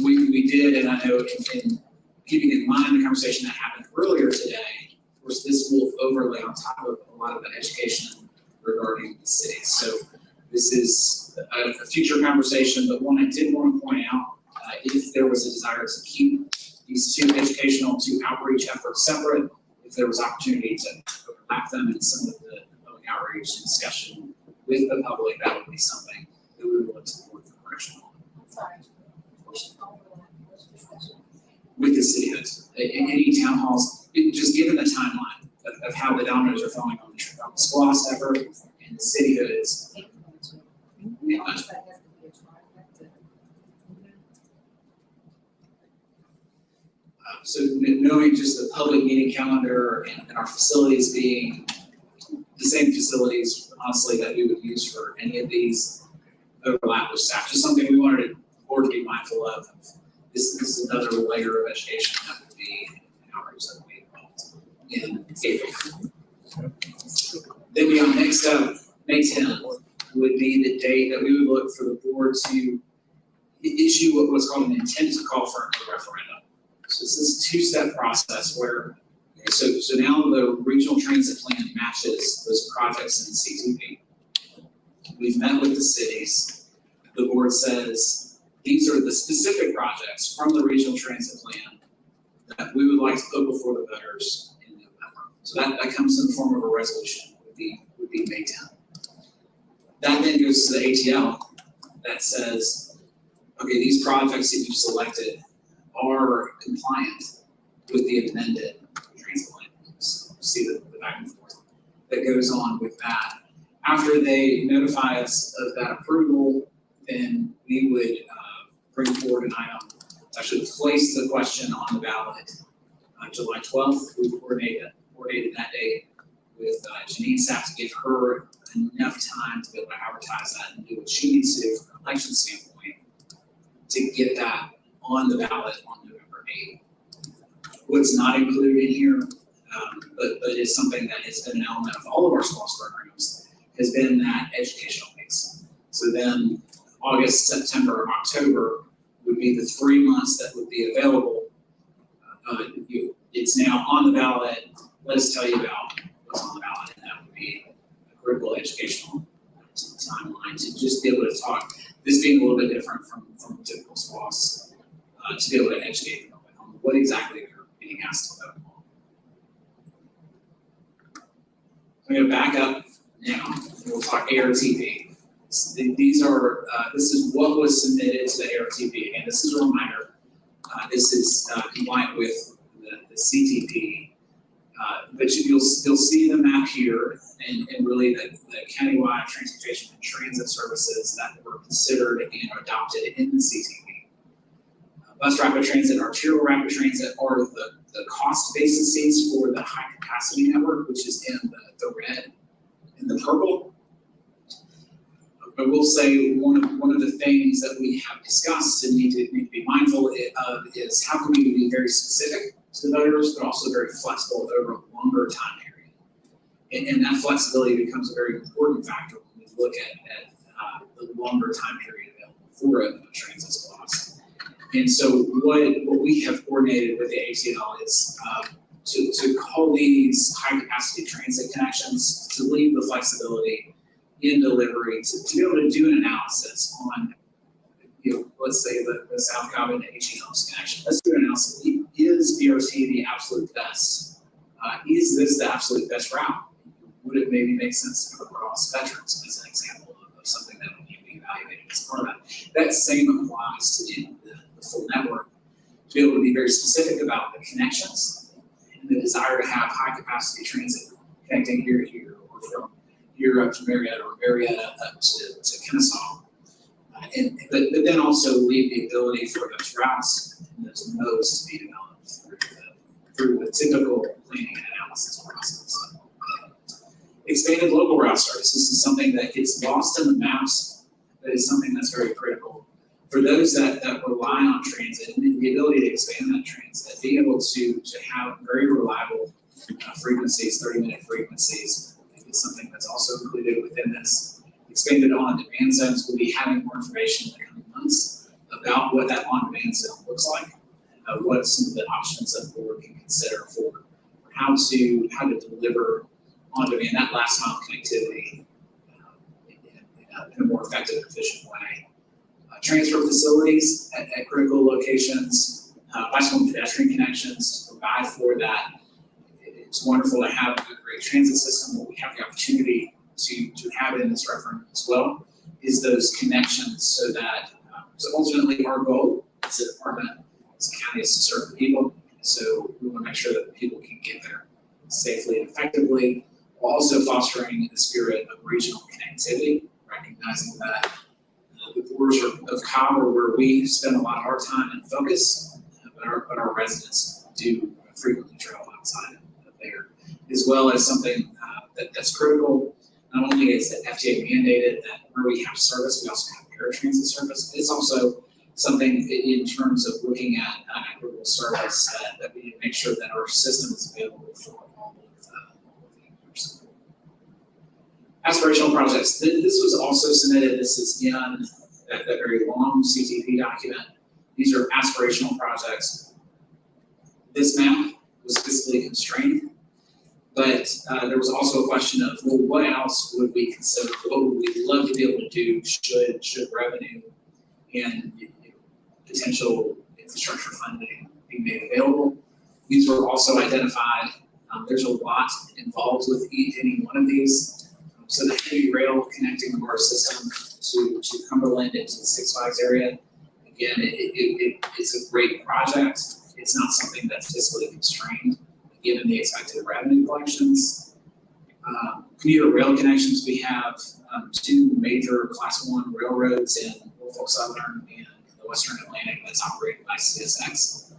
We did, and I know in keeping in mind the conversation that happened earlier today, of course, this will overlay on top of a lot of the education regarding the city. So this is a future conversation, but one I did want to point out, if there was a desire to keep these two outreach efforts separate, if there was opportunity to overlap them in some of the public outreach and discussion with the public, that would be something that we would look to the board for correction on. I'm sorry. With the city hoods, any town halls, just given the timeline of how the dominoes are falling on the SPLOST effort and the city hoods. So knowing just the public meeting calendar and our facilities being the same facilities, honestly, that we would use for any of these overlap with staff, just something we wanted the board to be mindful of. This is another layer of education that would be outreach that would be involved in April. Then beyond next up, May 10th would be the date that we would look for the board to issue what's called an intent to call for a referendum. So this is a two-step process where, so now the regional transit plan matches those projects in the CTP. We've met with the cities. The board says, these are the specific projects from the regional transit plan that we would like to put before the voters in November. So that comes in the form of a resolution, would be May 10th. That then goes to the ATL that says, okay, these projects that you've selected are compliant with the amended transit plan. See the back and forth that goes on with that. After they notify us of that approval, then we would bring forward an item to actually place the question on the ballot on July 12th. We coordinated that date with Janine Sapp to give her enough time to be able to advertise that and do what she needs to do from an election standpoint to get that on the ballot on November 8th. What's not included in here, but is something that has been an element of all of our SPLOST programs, has been that educational piece. So then August, September, and October would be the 3 months that would be available. It's now on the ballot. Let us tell you about what's on the ballot, and that would be a critical educational timeline to just be able to talk. This being a little bit different from typical SPLOST, to be able to educate them on what exactly they're being asked to vote on. I'm going to back up now, and we'll talk ARTP. These are, this is what was submitted to the ARTP. Again, this is a reminder. This is compliant with the CTP. But you'll see the map here, and really the countywide transportation and transit services that were considered and adopted in the CTP. Bus rapid transit, arterial rapid transit are the cost bases for the high capacity network, which is in the red and the purple. will say one of the things that we have discussed and need to be mindful of is how can we be very specific to the voters, but also very flexible over a longer time period. And that flexibility becomes a very important factor when we look at the longer time period available for a transit clause. And so what we have coordinated with the ATL is to call these high capacity transit connections, to leave the flexibility in delivery, to be able to do an analysis on, let's say the South Cobb to HE Homes connection. Let's do an analysis. Is BRT the absolute best? Is this the absolute best route? Would it maybe make sense to go across veterans as an example of something that would need to be evaluated as part of that? That same applies to the full network, to be able to be very specific about the connections and the desire to have high capacity transit connecting here to here, or from here up to Marietta, or Marietta up to Kennesaw. But then also leave the ability for those routes and those modes to be developed through the typical planning and analysis process. Expanded local route service. This is something that gets lost in the maps, but is something that's very critical. For those that rely on transit, and the ability to expand that transit, being able to have very reliable frequencies, 30-minute frequencies, is something that's also included within this. Expanded on-demand zones. We'll be having more information in the coming months about what that on-demand zone looks like, what some of the options that the board can consider for how to deliver on-demand, that last mile connectivity in a more effective, efficient way. Transfer facilities at critical locations, bicycle and pedestrian connections to provide for that. It's wonderful to have a great transit system. What we have the opportunity to have it in this reference as well is those connections, so that so ultimately our goal as a department, as a county, is to serve the people. So we want to make sure that people can get there safely and effectively, while also fostering the spirit of regional connectivity, recognizing that the borders of Cobb are where we spend a lot of our time and focus, but our residents do frequently travel outside of there, as well as something that's critical. Not only is it FDA mandated that where we have service, we also have paratransit service. It's also something in terms of looking at equitable service that we need to make sure that our system is available for all of the users. Aspirational projects. This was also submitted. This is in that very long CTP document. These are aspirational projects. This map was fiscally constrained, but there was also a question of, well, what else would we consider? What would we love to be able to do should revenue and potential infrastructure funding be made available? These were also identified. There's a lot involved with any one of these. So the heavy rail connecting our system to Cumberland into the Six Flags area, again, it's a great project. It's not something that's fiscally constrained, given the expected revenue collections. Commuter rail connections, we have two major Class 1 railroads in Norfolk Southern and the Western Atlantic that's operated by CSX.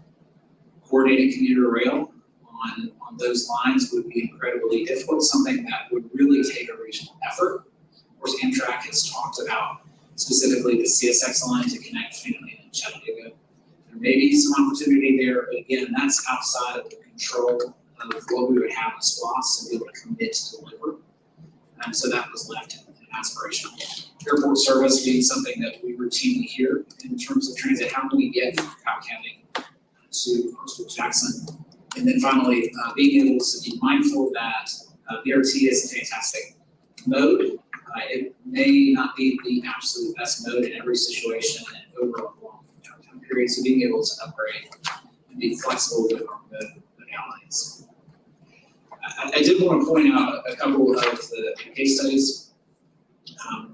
Coordinating commuter rail on those lines would be incredibly difficult, something that would really take a regional effort. Of course, Amtrak has talked about specifically the CSX line to connect Faneuil and Chattanooga. There may be some opportunity there, but again, that's outside of the control of what we would have in SPLOST and be able to commit to deliver. And so that was left in aspirational. Airport service being something that we routinely hear in terms of transit. How can we get from Cobb County to Jackson? And then finally, being able to be mindful that BRT is a fantastic mode. It may not be the absolute best mode in every situation and over a long time period. So being able to upgrade and be flexible with our modalities. I did want to point out a couple of the case studies,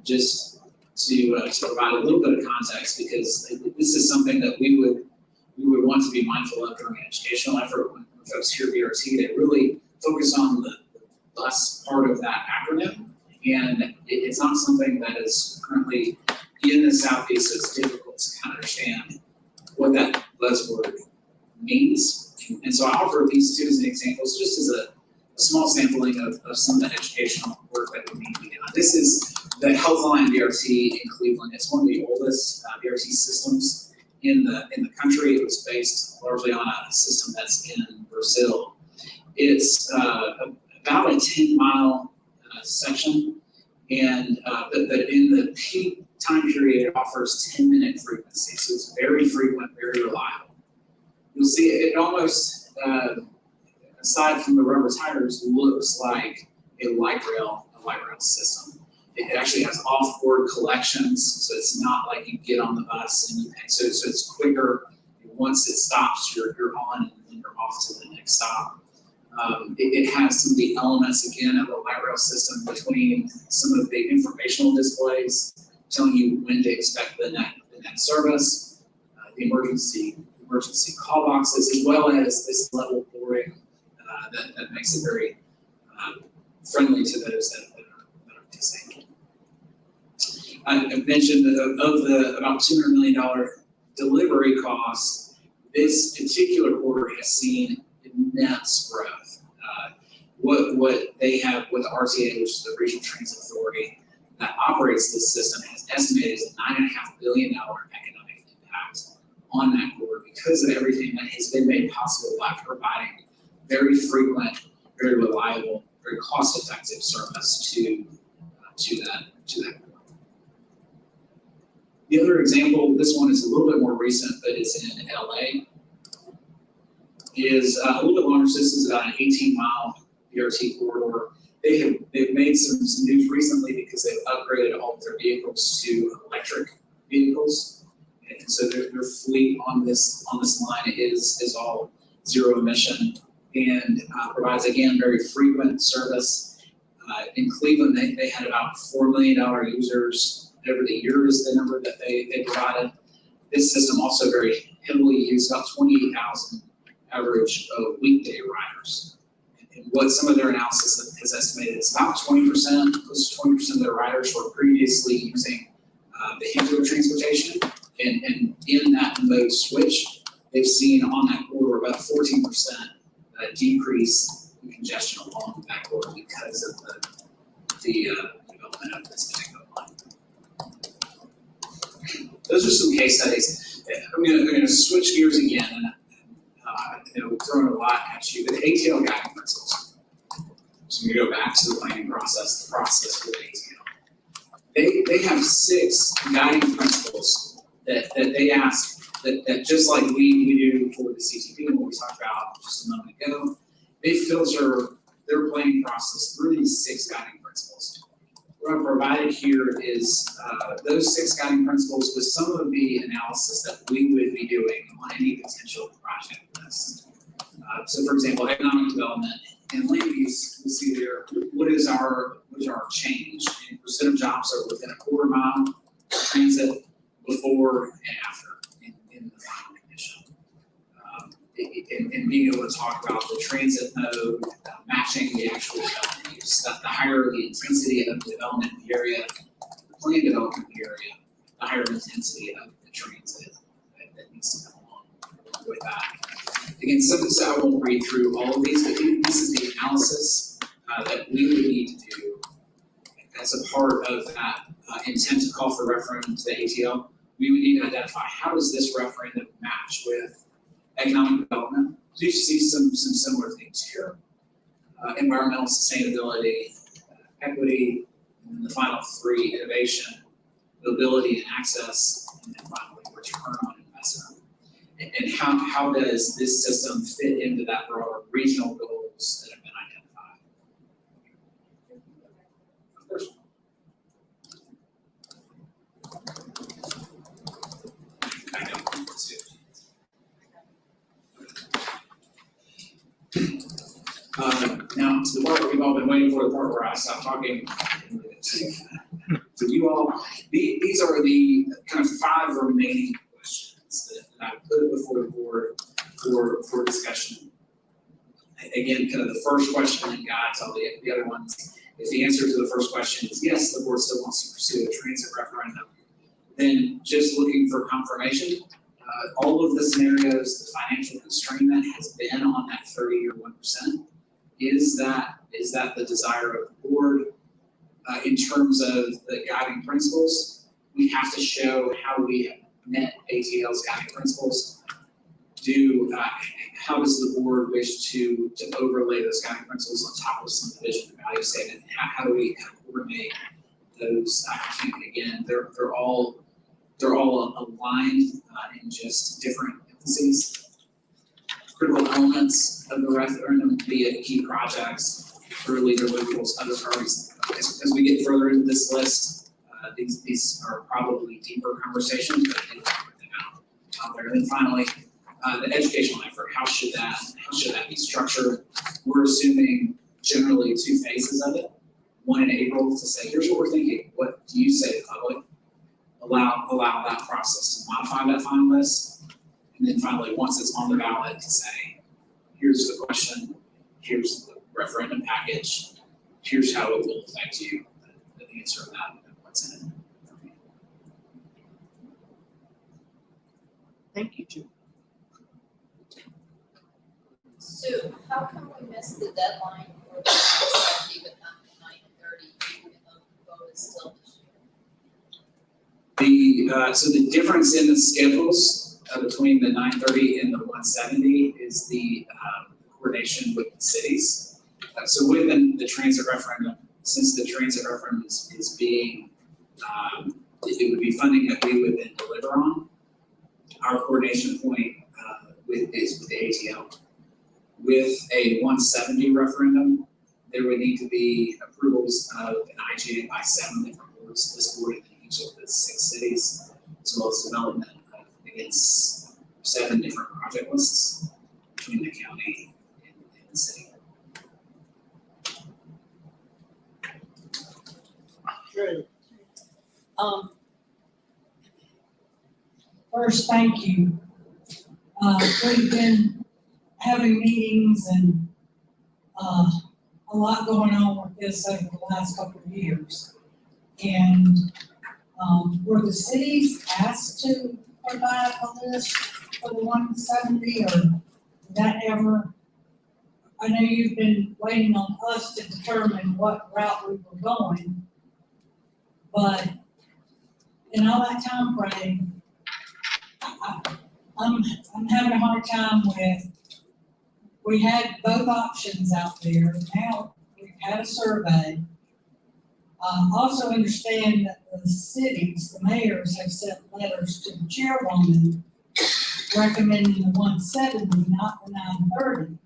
just to provide a little bit of context, because this is something that we would want to be mindful of during an educational effort. When folks hear BRT, they really focus on the bus part of that acronym, and it's not something that is currently in the Southeast, so it's difficult to kind of understand what that buzzword means. And so I offer these two as an examples, just as a small sampling of some of the educational work that we need to be done. This is the Healthline BRT in Cleveland. It's one of the oldest BRT systems in the country. It was based largely on a system that's in Brazil. It's about a 10-mile section, and but in the peak time period, it offers 10-minute frequency, so it's very frequent, very reliable. You'll see it almost, aside from the rubber tires, looks like a light rail system. It actually has off-board collections, so it's not like you get on the bus and you pay. So it's quicker. Once it stops, you're on and you're off to the next stop. It has some of the elements, again, of a light rail system between some of the informational displays telling you when to expect the next service, the emergency call boxes, as well as this level boarding that makes it very friendly to those that are disabled. I mentioned that of the about $200 million delivery cost, this particular quarter has seen immense growth. What they have with RTA, which is the Regional Transit Authority that operates this system, has estimated as a $9.5 billion economic impact on that quarter because of everything that has been made possible by providing very frequent, very reliable, very cost-effective service to that. The other example, this one is a little bit more recent, but it's in LA, is a little bit longer. So this is about an 18-mile BRT corridor. They've made some news recently because they've upgraded all of their vehicles to electric vehicles, and so their fleet on this line is all zero emission and provides, again, very frequent service. In Cleveland, they had about $4 million users over the year is the number that they provided. This system also very heavily used, about 28,000 average weekday riders. And what some of their analysis has estimated is about 20%, close to 20% of their riders were previously using vehicular transportation. And in that mode switch, they've seen on that corridor about 14% decrease in congestion along that corridor because of the development of this particular line. Those are some case studies. I'm gonna switch gears again, and we're throwing a lot at you, but ATL guiding principles. So we go back to the planning process, the process with ATL. They have 6 guiding principles that they ask that just like we do for the CTP and what we talked about just a moment ago, they filter their planning process through these 6 guiding principles. What I've provided here is those 6 guiding principles with some of the analysis that we would be doing on any potential project list. So for example, economic development and land use, we'll see there, what is our change in percent of jobs are within a quarter mile of transit before and after in the final condition. And being able to talk about the transit mode, matching the actual development use, the higher the intensity of development in the area, the planned development in the area, the higher intensity of the transit that needs to come along with that. Again, some of this I won't read through all of these, but this is the analysis that we would need to do as a part of that intent to call for referendum to the ATL. We would need to identify how does this referendum match with economic development. So you see some similar things here. Environmental sustainability, equity, and then the final 3, innovation, mobility and access, and then finally return on investment. And how does this system fit into that broader regional goals that have been identified? Of course. I know. Now, to the part that we've all been waiting for, the part where I stop talking. So you all, these are the kind of 5 remaining questions that I put before the board for discussion. Again, kind of the first question and guides all the other ones. If the answer to the first question is yes, the board still wants to pursue a transit referendum, then just looking for confirmation. All of the scenarios, the financial constraint has been on that 30 or 1%. Is that the desire of the board? in terms of the guiding principles, we have to show how we have met ATL's guiding principles. How does the board wish to overlay those guiding principles on top of some vision and value statement? How do we coordinate those? I think again, they're all aligned in just different emphases. Critical elements of the referendum, be it key projects, early deliverables, other priorities. As we get further into this list, these are probably deeper conversations, but I did put them out there. And then finally, the educational effort, how should that be structured? We're assuming generally 2 phases of it. One in April to say, here's what we're thinking. What do you say to the public? Allow that process to modify that final list. And then finally, once it's on the ballot, to say, here's the question, here's the referendum package, here's how it will affect you, the answer of that, and what's in it. Thank you, Julie. So how come we missed the deadline for the 70 but not the 9:30, even though the vote is still this year? So the difference in the schedules between the 9:30 and the 170 is the coordination with the cities. So within the transit referendum, since the transit referendum is being, it would be funding that we would then deliver on. Our coordination point is with the ATL. With a 170 referendum, there would need to be approvals of an IGA by 7 different boards, this board in each of the 6 cities, as well as development of, against 7 different project lists between the county and the city. True. First, thank you. We've been having meetings and a lot going on with this over the last couple of years. And were the cities asked to provide a list for the 170 or did that ever? I know you've been waiting on us to determine what route we were going. But in all that time frame, I'm having a hard time with, we had both options out there. Now we've had a survey. Also understand that the cities, the mayors have sent letters to the chairwoman recommending the 170, not the 930.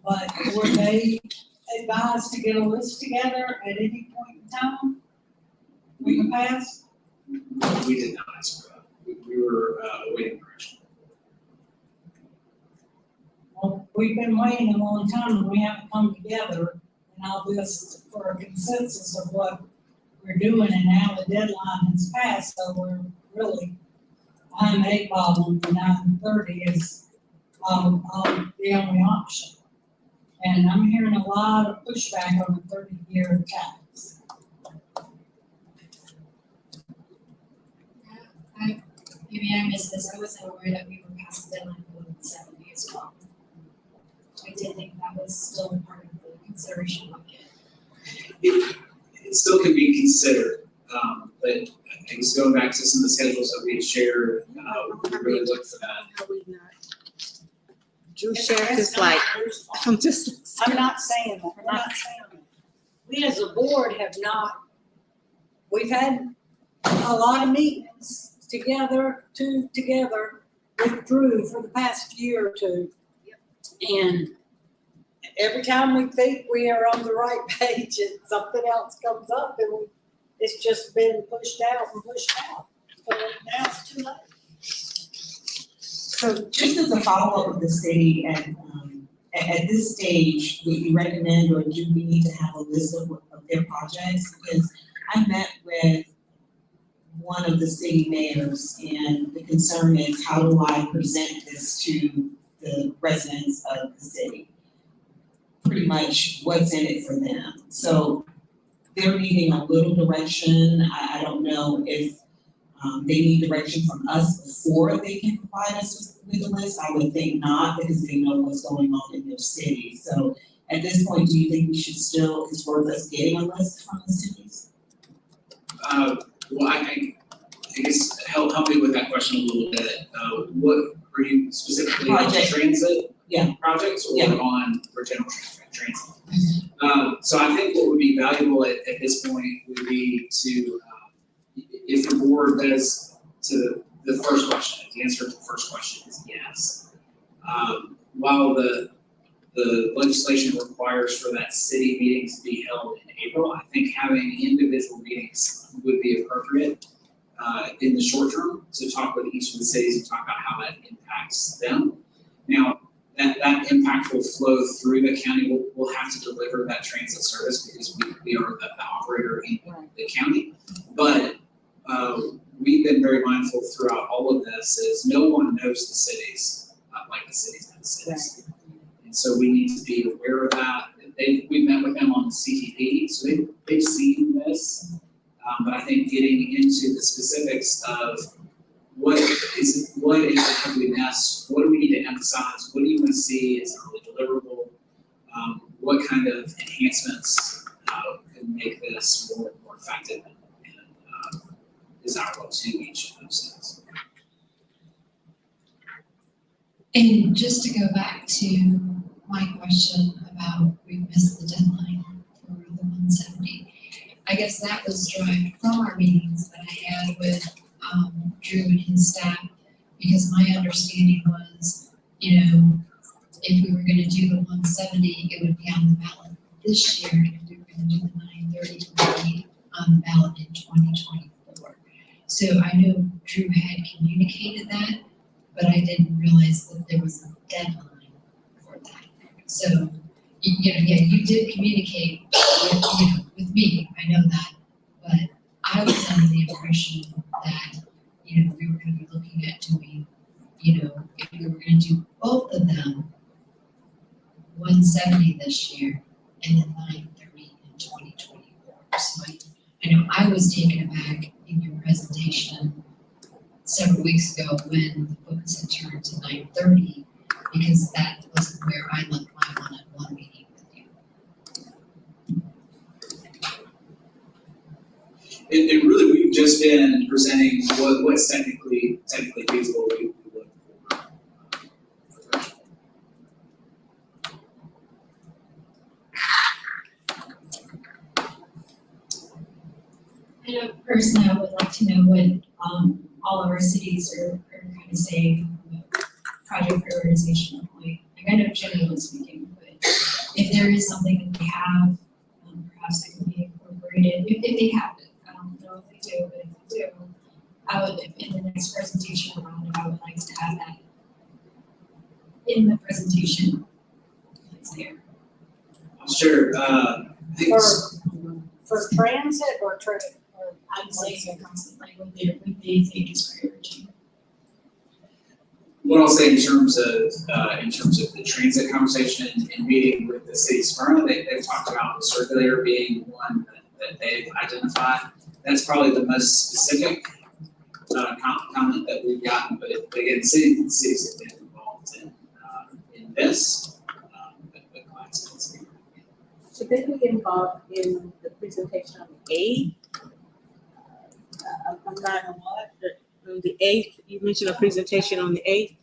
But were they advised to get a list together at any point in time? In the past? We did not ask for that. We were awaiting direction. Well, we've been waiting a long time and we haven't come together and all this for a consensus of what we're doing, and now the deadline has passed, so we're really behind the 8 ball on the 930 is the only option. And I'm hearing a lot of pushback on the 30-year tax. Maybe I missed this, I wasn't aware that we were past the deadline for the 170 as well. I did think that was still part of the consideration bucket. It still can be considered, but I guess going back to some of the schedules that we had shared, we really looked for that. How we not? Drew shared this like, I'm just. I'm not saying that, we're not saying that. We as a board have not, we've had a lot of meetings together with Drew for the past year or two. And every time we think we are on the right page, something else comes up and it's just been pushed out and pushed out. So now it's too late. So just as a follow-up of the city, and at this stage, would you recommend or do we need to have a list of their projects? Because I met with one of the city mayors and the concern is, how do I present this to the residents of the city? Pretty much what's in it for them. So they're needing a little direction. I don't know if they need direction from us before they can provide us with a list. I would think not, because they know what's going on in their city. So At this point, do you think we should still, it's worth us getting a list from the cities? Well, I guess help me with that question a little bit. What are you specifically on Project. transit? Yeah. Projects or Yeah. on for general transit? So I think what would be valuable at this point would be to, if the board does, to the first question, the answer to the first question is yes. While the legislation requires for that city meeting to be held in April, I think having individual meetings would be appropriate in the short term to talk with each of the cities and talk about how that impacts them. Now, that impact will flow through the county. We'll have to deliver that transit service because we are the operator in the county. But we've been very mindful throughout all of this is no one knows the cities like the cities know the cities. And so we need to be aware of that. We met with them on the CTP, so they've seen this. But I think getting into the specifics of what is it have we missed? What do we need to emphasize? What do you want to see as an early deliverable? What kind of enhancements can make this more effective and desirable to each of those things? And just to go back to my question about we missed the deadline for the 170, I guess that was derived from our meetings that I had with Drew and his staff, because my understanding was, if we were gonna do the 170, it would be on the ballot this year, and if we were gonna do the 930, it would be on the ballot in 2024. So I know Drew had communicated that, but I didn't realize that there was a deadline for that. So, you did communicate with me, I know that, but I was under the impression that, we were gonna be looking at doing, if we were gonna do both of them, 170 this year and then 930 in 2024. So I know I was taken aback in your presentation several weeks ago when the focus had turned to 930, because that wasn't where I left my one-on-one meeting with you. And really, we've just been presenting what's technically feasible. We look for. I know personally, I would like to know what all of our cities are kind of saying about project prioritization. Like I know generally speaking, but if there is something that they have, perhaps that can be incorporated, if they have it. I don't know if they do, but if they do, I would, in the next presentation round, I would like to have that in the presentation. It's there. Sure. I think For transit or train, or I'm saying like what they think is priority. what I'll say in terms of the transit conversation and meeting with the city of Smyrna, they've talked about the circulator being one that they've identified. That's probably the most specific comment that we've gotten, but again, cities have been involved in this. But glad to see. Should they be involved in the presentation on the 8th? I'm not on what, on the 8th, you mentioned a presentation on the 8th?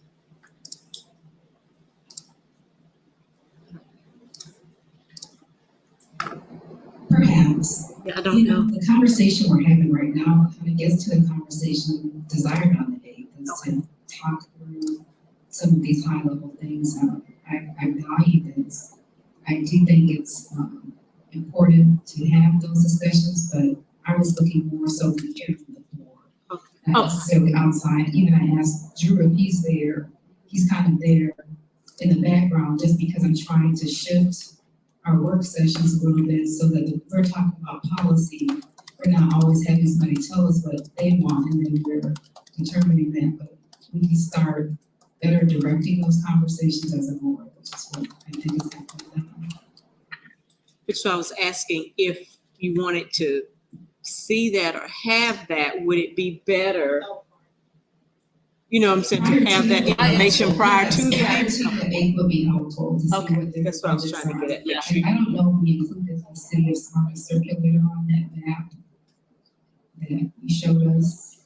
Perhaps. Yeah, I don't know. The conversation we're having right now kind of gets to the conversation desired on the 8th, is to talk through some of these high level things. I value this. I do think it's important to have those discussions, but I was looking more so to hear from the board, not necessarily outside. Even I asked Drew if he's there. He's kind of there in the background, just because I'm trying to shift our work sessions a little bit so that we're talking about policy. We're not always having somebody tell us what they want and then we're determining that, but we can start better directing those conversations as a board, which is what I think is happening. So I was asking if you wanted to see that or have that, would it be better? You know what I'm saying, to have that information prior to Yeah, our that? team at 8 would be helpful to see Okay, what their that's what I was budgets trying to are. get at, yeah. I don't know if we included the city of Smyrna circulator on that map that you showed us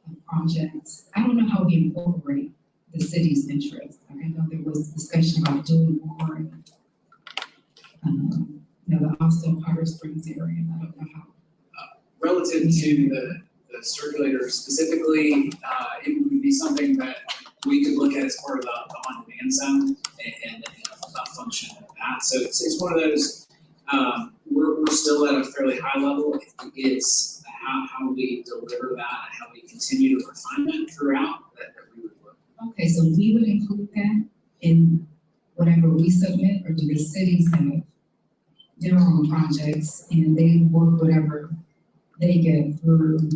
of projects. I don't know how we incorporate the city's interest. Like, I know there was discussion about doing more in, the Austin Carter Springs area, and I don't know how. Relative to the circulator specifically, it would be something that we could look at as part of the on-demand zone and a function of that. So it's one of those, we're still at a fairly high level. It's how we deliver that, how we continue to refine that throughout that we would look. Okay, so we would include that in whatever we submit, or do the cities have their own projects and they work whatever they get through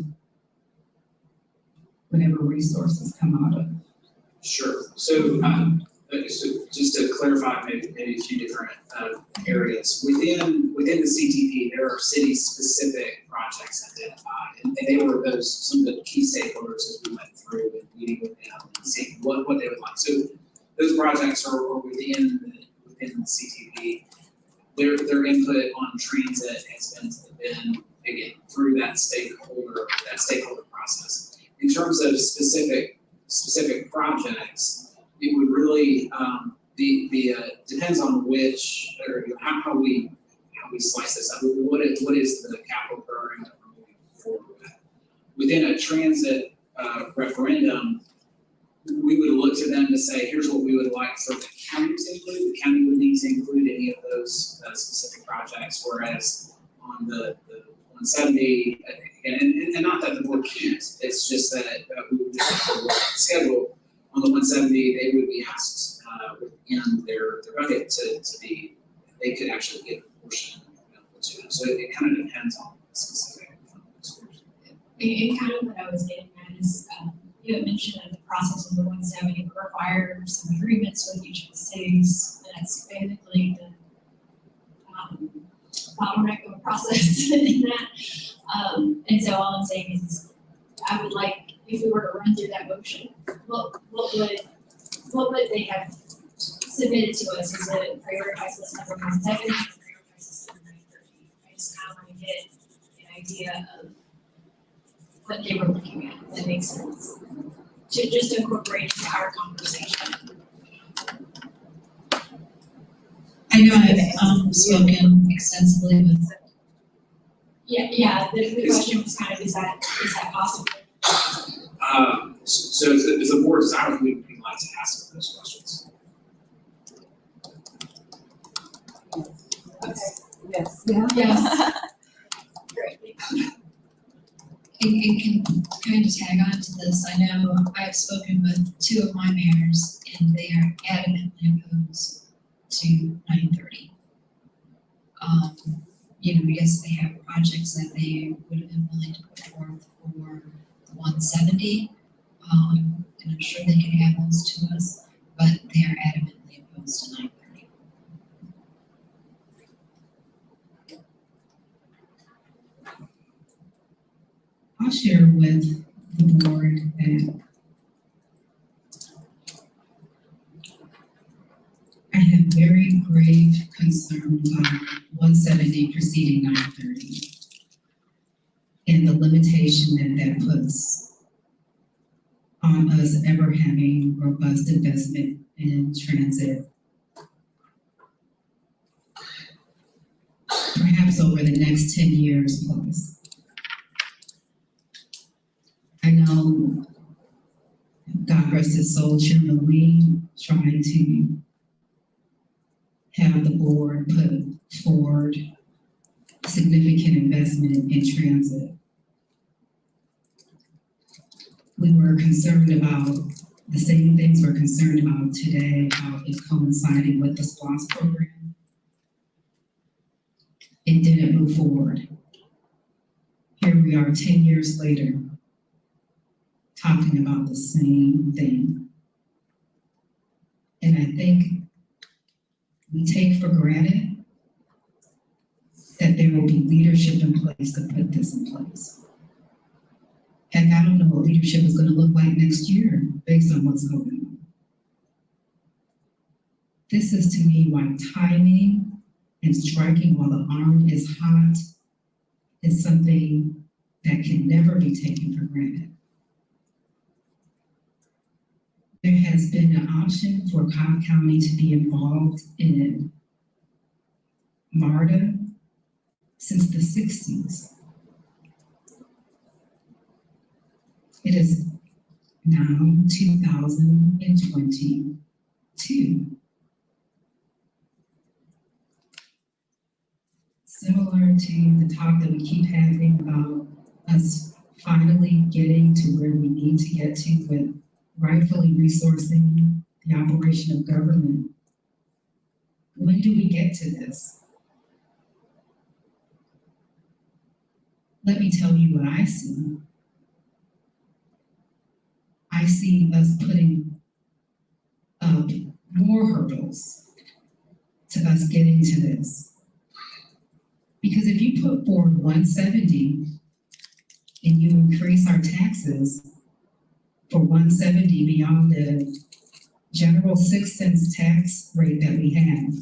whatever resources come out of? Sure. So just to clarify maybe a few different areas. Within the CTP, there are city-specific projects identified, and they were some of the key stakeholders as we went through and meeting with them and seeing what they would like. So those projects are within the CTP. Their input on transit has been again through that stakeholder process. In terms of specific projects, it would really depends on which or how we slice this up. What is the capital program that we're moving forward with? Within a transit referendum, we would look to them to say, here's what we would like for the county to include. The county would need to include any of those specific projects, whereas on the 170, and not that the board can't, it's just that we would just have to work on the schedule. On the 170, they would be asked within their budget to be, they could actually get a portion available to them. So it kind of depends on the specific schools. And kind of what I was getting at is, you had mentioned that the process of the 170 would require some agreements with each of the cities, and that's basically the bottleneck of a process in that. And so all I'm saying is I would like, if we were to run through that motion, what would they have submitted to us? Is it prioritized list number 170, prioritized list number 930? I just kind of want to get an idea of what they were looking at, if that makes sense. To just incorporate into our conversation. I know I've spoken extensively with. Yeah, the question was kind of, is that possible? So if the board desires, we'd like to ask those questions. Okay. Yes. Yes. Great. And can kind of tag on to this, I know I've spoken with 2 of my mayors and they are adamantly opposed to 930. Yes, they have projects that they would have been willing to put forth for the 170. And I'm sure they can have those to us, but they are adamantly opposed to 930. I'll share with the board that I have very grave concern about 170 preceding 930 and the limitation that puts on us ever having robust investment in transit. Perhaps over the next 10 years plus. I know, God rest his soul, Chairman Lee tried to have the board put forward significant investment in transit. We were concerned about the same things we're concerned about today, about it coinciding with the SPLOST program. It didn't move forward. Here we are 10 years later, talking about the same thing. And I think we take for granted that there will be leadership in place to put this in place. Heck, I don't know what leadership is going to look like next year. on what's going on. This is to me why timing and striking while the iron is hot is something that can never be taken for granted. There has been an option for Cobb County to be involved in MARTA since the 60s. It is now 2022. Similar to the talk that we keep having about us finally getting to where we need to get to with rightfully resourcing the operation of government. When do we get to this? Let me tell you what I see. I see us putting up more hurdles to us getting to this. Because if you put forward 170 and you increase our taxes for 170 beyond the general 6 cents tax rate that we have,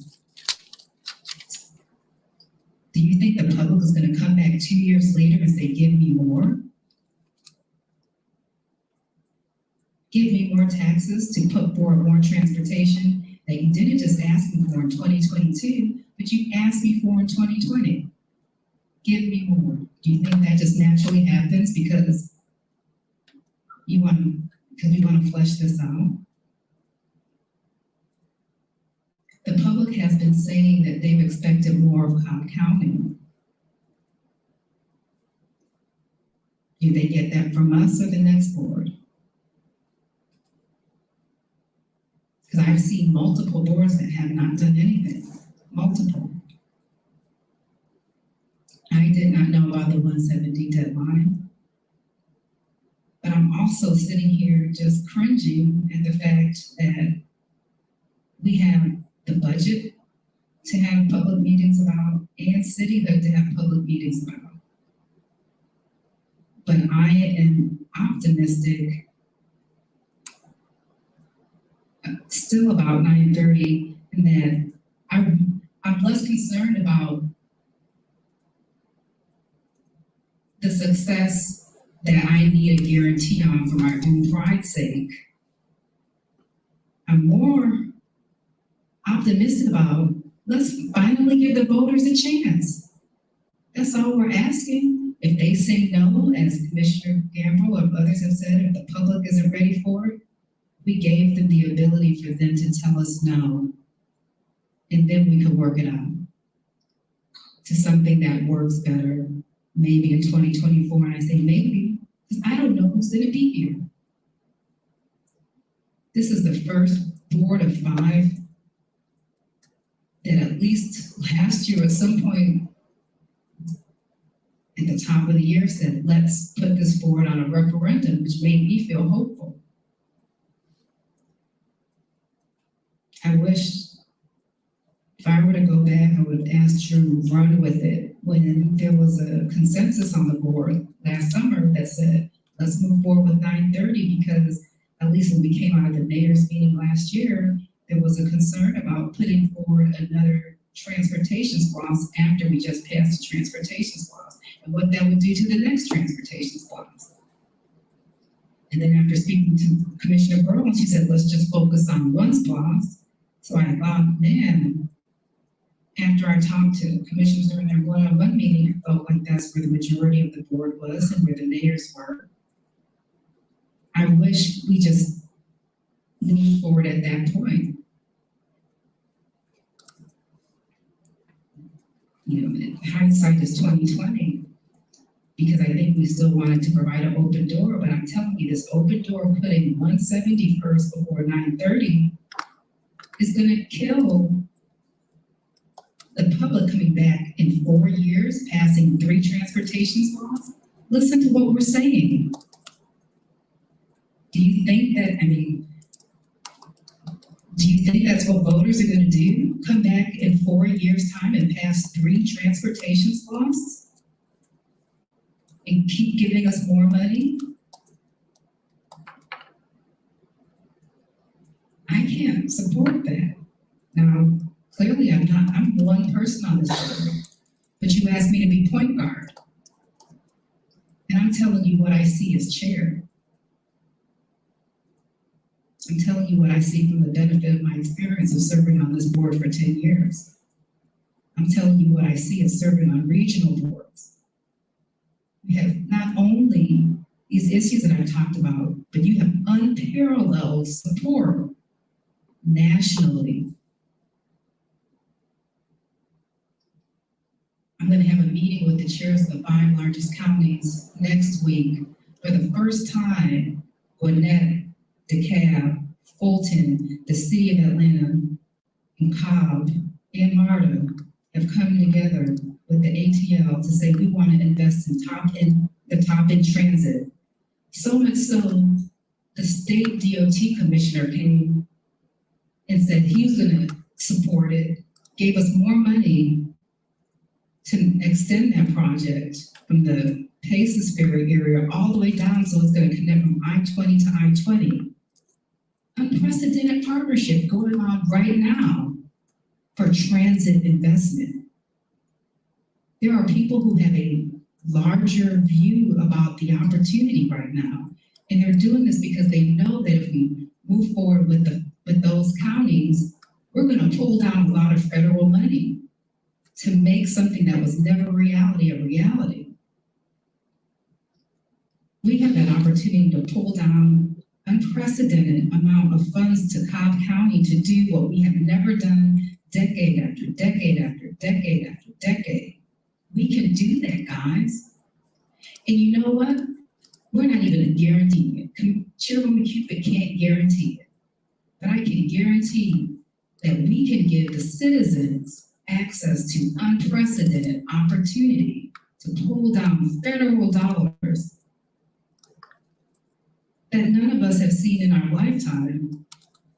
do you think the public is going to come back 2 years later and say, give me more? Give me more taxes to put forward more transportation that you didn't just ask me for in 2022, but you asked me for in 2020. Give me more. Do you think that just naturally happens because we want to flesh this out? The public has been saying that they've expected more of Cobb County. Do they get that from us or the next board? Because I've seen multiple boards that have not done anything, multiple. I did not know about the 170 deadline, but I'm also sitting here just cringing at the fact that we have the budget to have public meetings about and cityhood to have public meetings about. But I am optimistic still about 9:30, and that I'm less concerned about the success that I need a guarantee on for my own pride's sake. I'm more optimistic about, let's finally give the voters a chance. That's all we're asking. If they say no, as Commissioner Gamble or others have said, if the public isn't ready for it, we gave them the ability for them to tell us no, and then we could work it out to something that works better, maybe in 2024. And I say maybe, because I don't know who's gonna be here. This is the first board of 5 that at least last year at some point at the top of the year said, let's put this forward on a referendum, which made me feel hopeful. I wish if I were to go back, I would ask Drew to run with it when there was a consensus on the board last summer that said, let's move forward with 9:30, because at least when we came out of the mayor's meeting last year, there was a concern about putting forward another transportation clause after we just passed the transportation clause and what that would do to the next transportation clause. And then after speaking to Commissioner Burrow, she said, let's just focus on one clause. So I thought, man, after I talked to commissioners during their one-on-one meeting, I felt like that's where the majority of the board was and where the mayors were. I wish we just moved forward at that point. You know, hindsight is 2020, because I think we still wanted to provide an open door, but I'm telling you, this open door putting 170 first before 9:30 is gonna kill the public coming back in 4 years, passing 3 transportation laws. Listen to what we're saying. Do you think that, do you think that's what voters are gonna do? Come back in 4 years' time and pass 3 transportation laws? And keep giving us more money? can't support that. Now, clearly, I'm one person on this board, but you asked me to be point guard. And I'm telling you what I see as chair. I'm telling you what I see from the benefit of my experience of serving on this board for 10 years. I'm telling you what I see as serving on regional boards. We have not only these issues that I've talked about, but you have unparalleled support nationally. I'm going to have a meeting with the chairs of the 5 largest counties next week. For the first time, Gwinnett, DeKalb, Fulton, the city of Atlanta, and Cobb, and MARTA have come together with the ATL to say we want to invest in the top end transit. So much so, the state DOT commissioner came and said he's going to support it, gave us more money to extend that project from the Paces Ferry area all the way down, so it's going to connect from I-20 to I-20. Unprecedented partnership going on right now for transit investment. There are people who have a larger view about the opportunity right now, and they're doing this because they know that if we move forward with those counties, we're going to pull down a lot of federal money to make something that was never reality a reality. We have that opportunity to pull down unprecedented amount of funds to Cobb County to do what we have never done decade after decade after decade after decade. We can do that, guys. And you know what? We're not even guaranteeing it. Chairwoman Cupid can't guarantee it. But I can guarantee that we can give the citizens access to unprecedented opportunity to pull down federal dollars that none of us have seen in our lifetime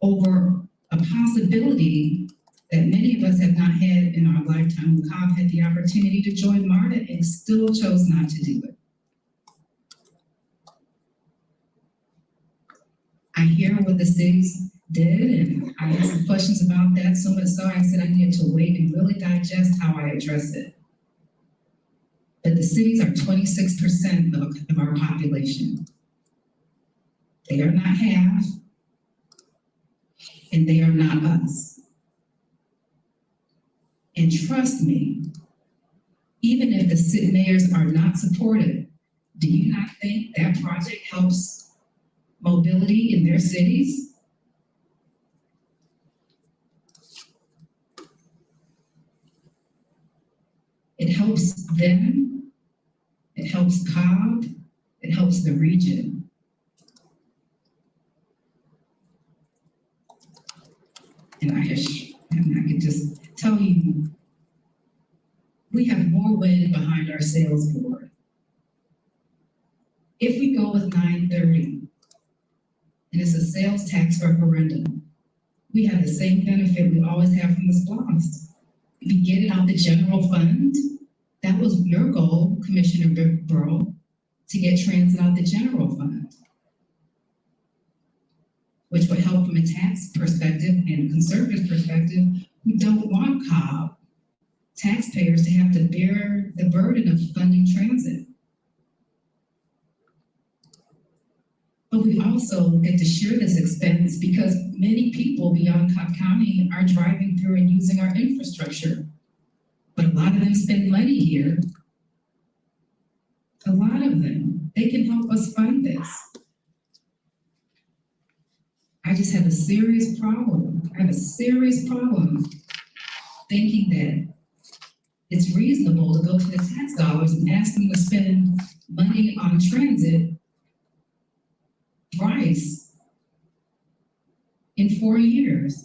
over a possibility that many of us have not had in our lifetime. Cobb had the opportunity to join MARTA and still chose not to do it. I hear what the cities did, and I had some questions about that, so much so I said I needed to wait and really digest how I address it. But the cities are 26% of our population. They are not half, and they are not us. And trust me, even if the city mayors are not supportive, do you not think that project helps mobility in their cities? It helps them, it helps Cobb, it helps the region. And I can just tell you, we have more wind behind our sails board. If we go with 930, and it's a sales tax referendum, we have the same benefit we always have from the SPLOST. If you get it out the general fund, that was your goal, Commissioner Burrow, to get transit out the general fund, which would help from a tax perspective and a conservative perspective. We don't want Cobb taxpayers to have to bear the burden of funding transit. But we also get to share this expense because many people beyond Cobb County are driving through and using our infrastructure. But a lot of them spend money here. A lot of them. They can help us fund this. I just have a serious problem. I have a serious problem thinking that it's reasonable to go to the tax dollars and ask them to spend money on transit twice in 4 years.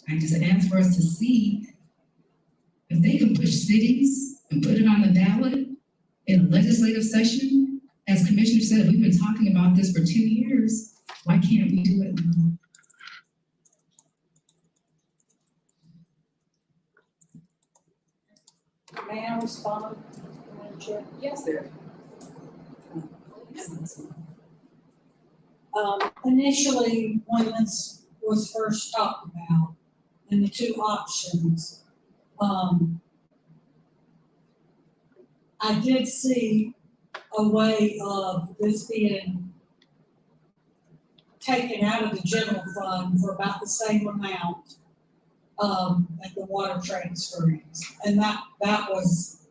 I just ask for us to see if they can push cities and put it on the ballot in a legislative session. As Commissioner said, we've been talking about this for 2 years. Why can't we do it now? May I respond, Madam Chair? Yes, sir. Initially, when this was first talked about, and the two options, I did see a way of this being taken out of the general fund for about the same amount at the water transferings. And that was,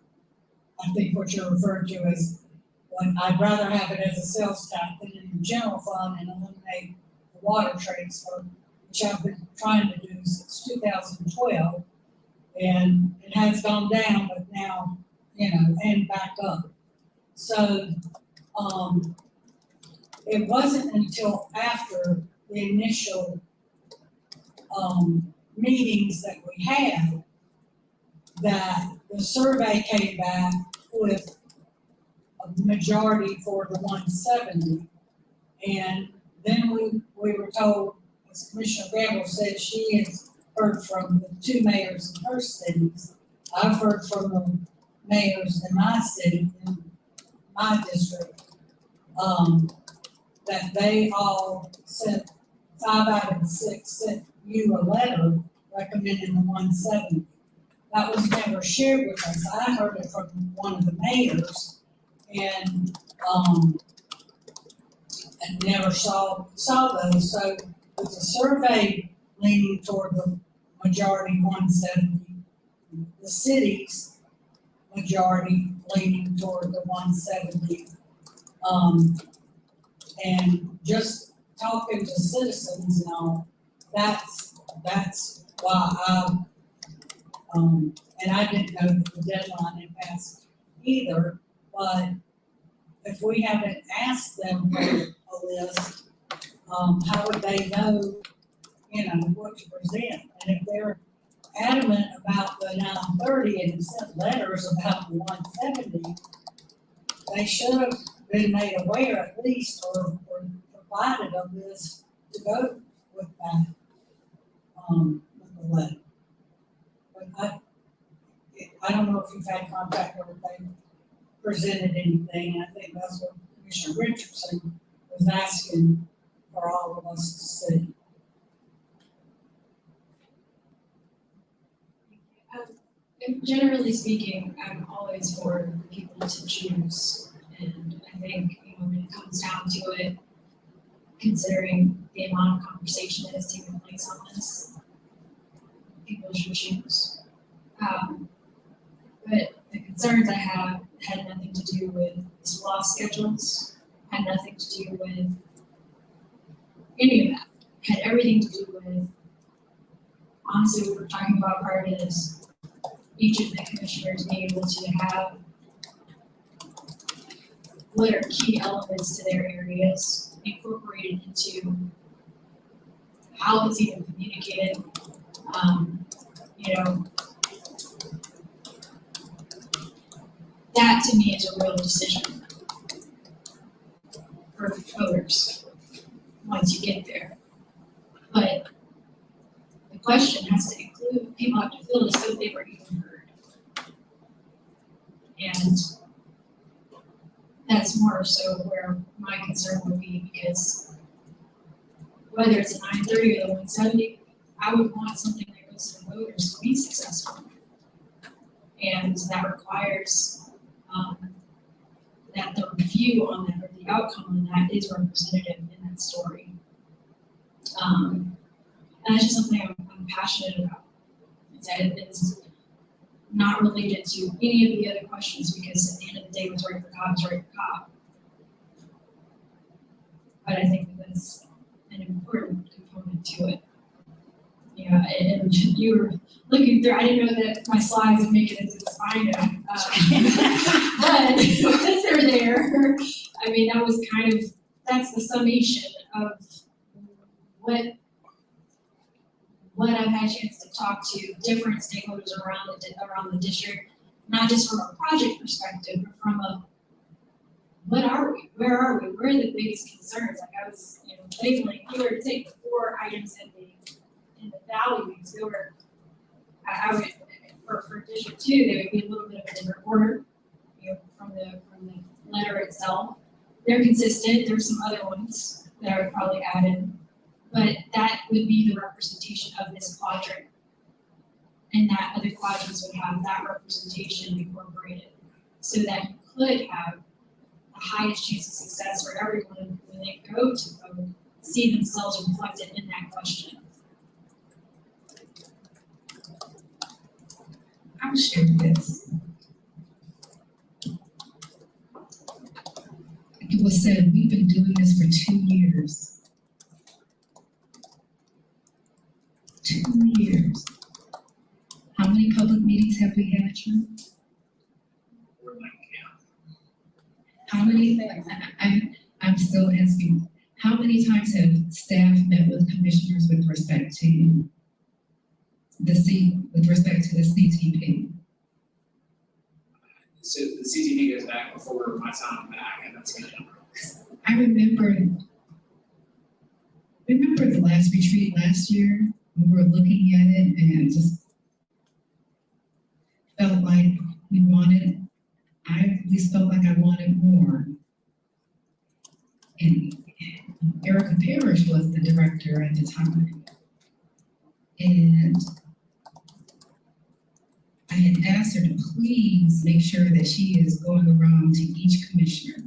I think, what you're referring to as, when I'd rather have it as a sales tax than in the general fund and eliminate the water transfer, which I've been trying to do since 2012. And it has gone down, but now, and back up. So, it wasn't until after the initial, meetings that we had that the survey came back with a majority for the 170. And then we were told, as Commissioner Gamble said, she has heard from the two mayors in her cities. I've heard from the mayors in my city, in my district, that they all sent, 5 out of the 6 sent you a letter recommending the 170. That was never shared with us. I heard it from one of the mayors and never saw those. So with the survey leaning toward the majority 170, the city's majority leaning toward the 170, and just talking to citizens and all, that's why and I didn't know that the deadline had passed either, but if we haven't asked them for a list, how would they know, what to present? And if they're adamant about the 930 and sent letters about the 170, they should have been made aware at least, or provided a list to go with that, with the letter. But I don't know if you've had contact or if they presented anything. I think that's what Commissioner Richardson was asking for all of us to see. Generally speaking, I'm always for people to choose, and I think, when it comes down to it, considering the amount of conversation that has taken place on this, people should choose. But the concerns I have had nothing to do with SWA schedules, had nothing to do with any of that. Had everything to do with, honestly, we were talking about prior to this, each of the commissioners being able to have what are key elements to their areas incorporated into how it's even communicated. That to me is a real decision for voters once you get there. But the question has to include, people have to feel as though they were even heard. And that's more so where my concern would be, because whether it's a 930 or the 170, I would want something that goes to the voters to be successful. And that requires that the review on that, or the outcome on that, is representative in that story. And that's just something I'm passionate about. It's not related to any of the other questions, because at the end of the day, what's right for Cobb is right for Cobb. But I think that's an important component to it. Yeah, and you were looking through, I didn't know that my slides would make it into the binder. But because they're there, I mean, that was kind of, that's the summation of what I've had a chance to talk to different stakeholders around the district, not just from a project perspective, but from a, what are we? Where are we? Where are the biggest concerns? Like I was, labeling, if you were to take the 4 items in the values, they were, I would, for District 2, they would be a little bit of a different order, from the letter itself. They're consistent. There's some other ones, that I would probably add in. But that would be the representation of this quadrant. And that other quadrants would have that representation incorporated, so that you could have the highest chance of success for everyone when they go to vote, see themselves reflected in that question. I'll share this. It was said, we've been doing this for 2 years. 2 years. How many public meetings have we had, Sean? We're like, How many, I'm still asking, how many times have staff met with commissioners with respect to the CTP? So the CTP goes back before my time back, and that's gonna. I remember the last retreat last year, we were looking at it and just felt like I at least felt like I wanted more. And Erica Parrish was the director at the time. And I had asked her to please make sure that she is going around to each commissioner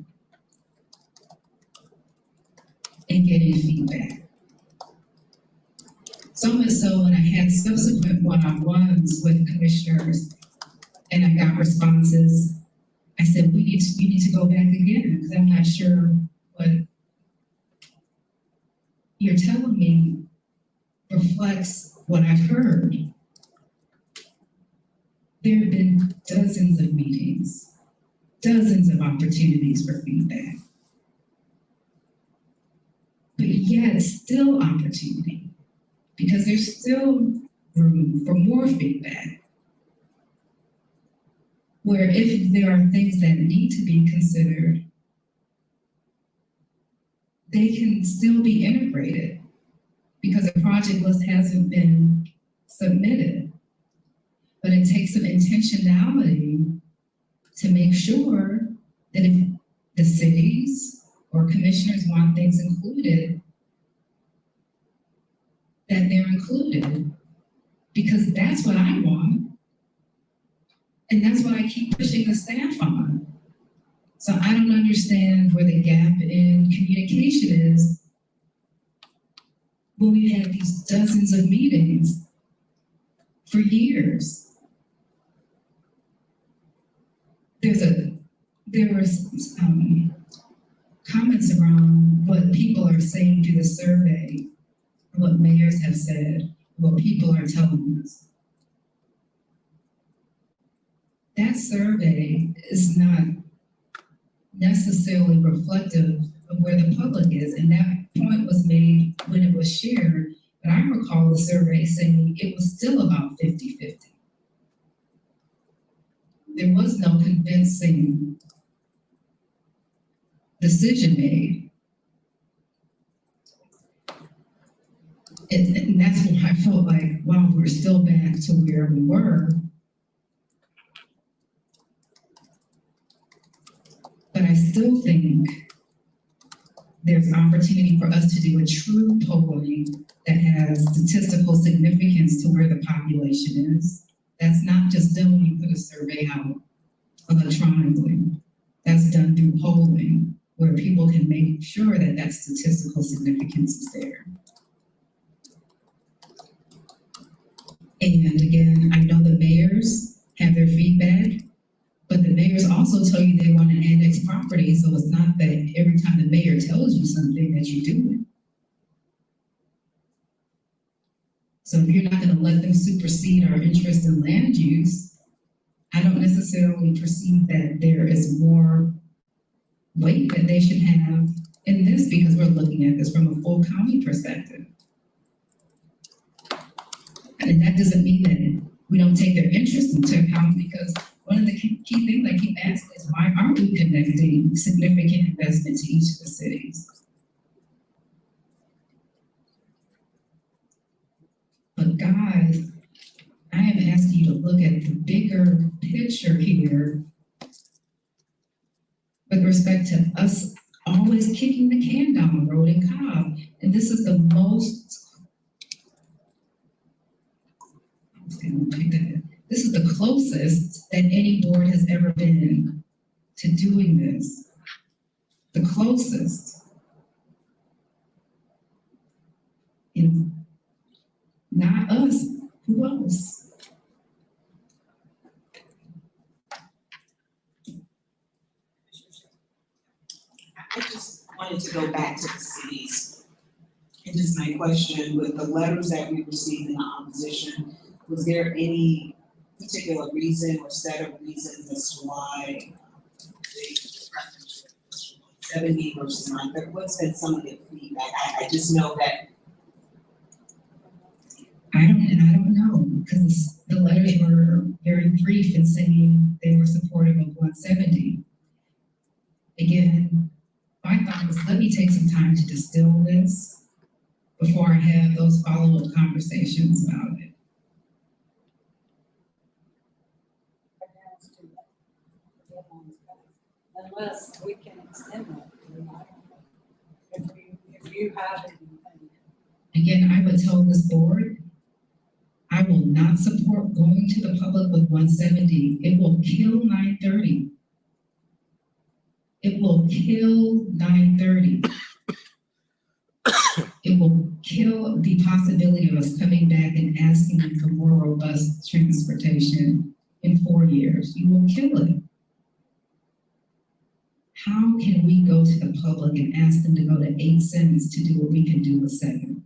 and getting feedback. So much so when I had subsequent one-on-ones with commissioners and I got responses, I said, you need to go back again, because I'm not sure what you're telling me reflects what I've heard. There have been dozens of meetings, dozens of opportunities for feedback. But yet still opportunity, because there's still room for more feedback. Where if there are things that need to be considered, they can still be integrated because a project list hasn't been submitted. But it takes some intentionality to make sure that if the cities or commissioners want things included, that they're included, because that's what I want. And that's what I keep pushing the staff on. So I don't understand where the gap in communication is when we've had these dozens of meetings for years. There was comments around what people are saying through the survey, what mayors have said, what people are telling us. That survey is not necessarily reflective of where the public is, and that point was made when it was shared, but I recall the survey saying it was still about 50-50. There was no convincing decision made. And that's when I felt like, wow, we're still back to where we were. But I still think there's opportunity for us to do a true polling that has statistical significance to where the population is. That's not just done when you put a survey out electronically. That's done through polling, where people can make sure that that statistical significance is there. And again, I know the mayors have their feedback, but the mayors also tell you they want to annex property, so it's not that every time the mayor tells you something that you do it. So if you're not going to let them supersede our interest in land use, I don't necessarily perceive that there is more weight that they should have in this, because we're looking at this from a full county perspective. And that doesn't mean that we don't take their interest into account, because one of the key things I keep asking is, why aren't we connecting significant investment to each of the cities? But guys, I am asking you to look at the bigger picture here with respect to us always kicking the can down down the road in Cobb. And this is the most, this is the closest that any board has ever been to doing this. The closest. And not us, who else? I just wanted to go back to the cities. And just my question, with the letters that we received in opposition, was there any particular reason or set of reasons as to why they preference 70 versus 930? What's been some of the feedback? I just know that. I don't know, because the letters were very brief in saying they were supportive of 170. Again, my thought was, let me take some time to distill this before I have those follow-up conversations about it. Unless we can extend that, if you have anything. Again, I would tell this board, I will not support going to the public with 170. It will kill 930. It will kill 930. It will kill the possibility of us coming back and asking them for more robust transportation in 4 years. You will kill it. How can we go to the public and ask them to go to 8 cents to do what we can do with 7?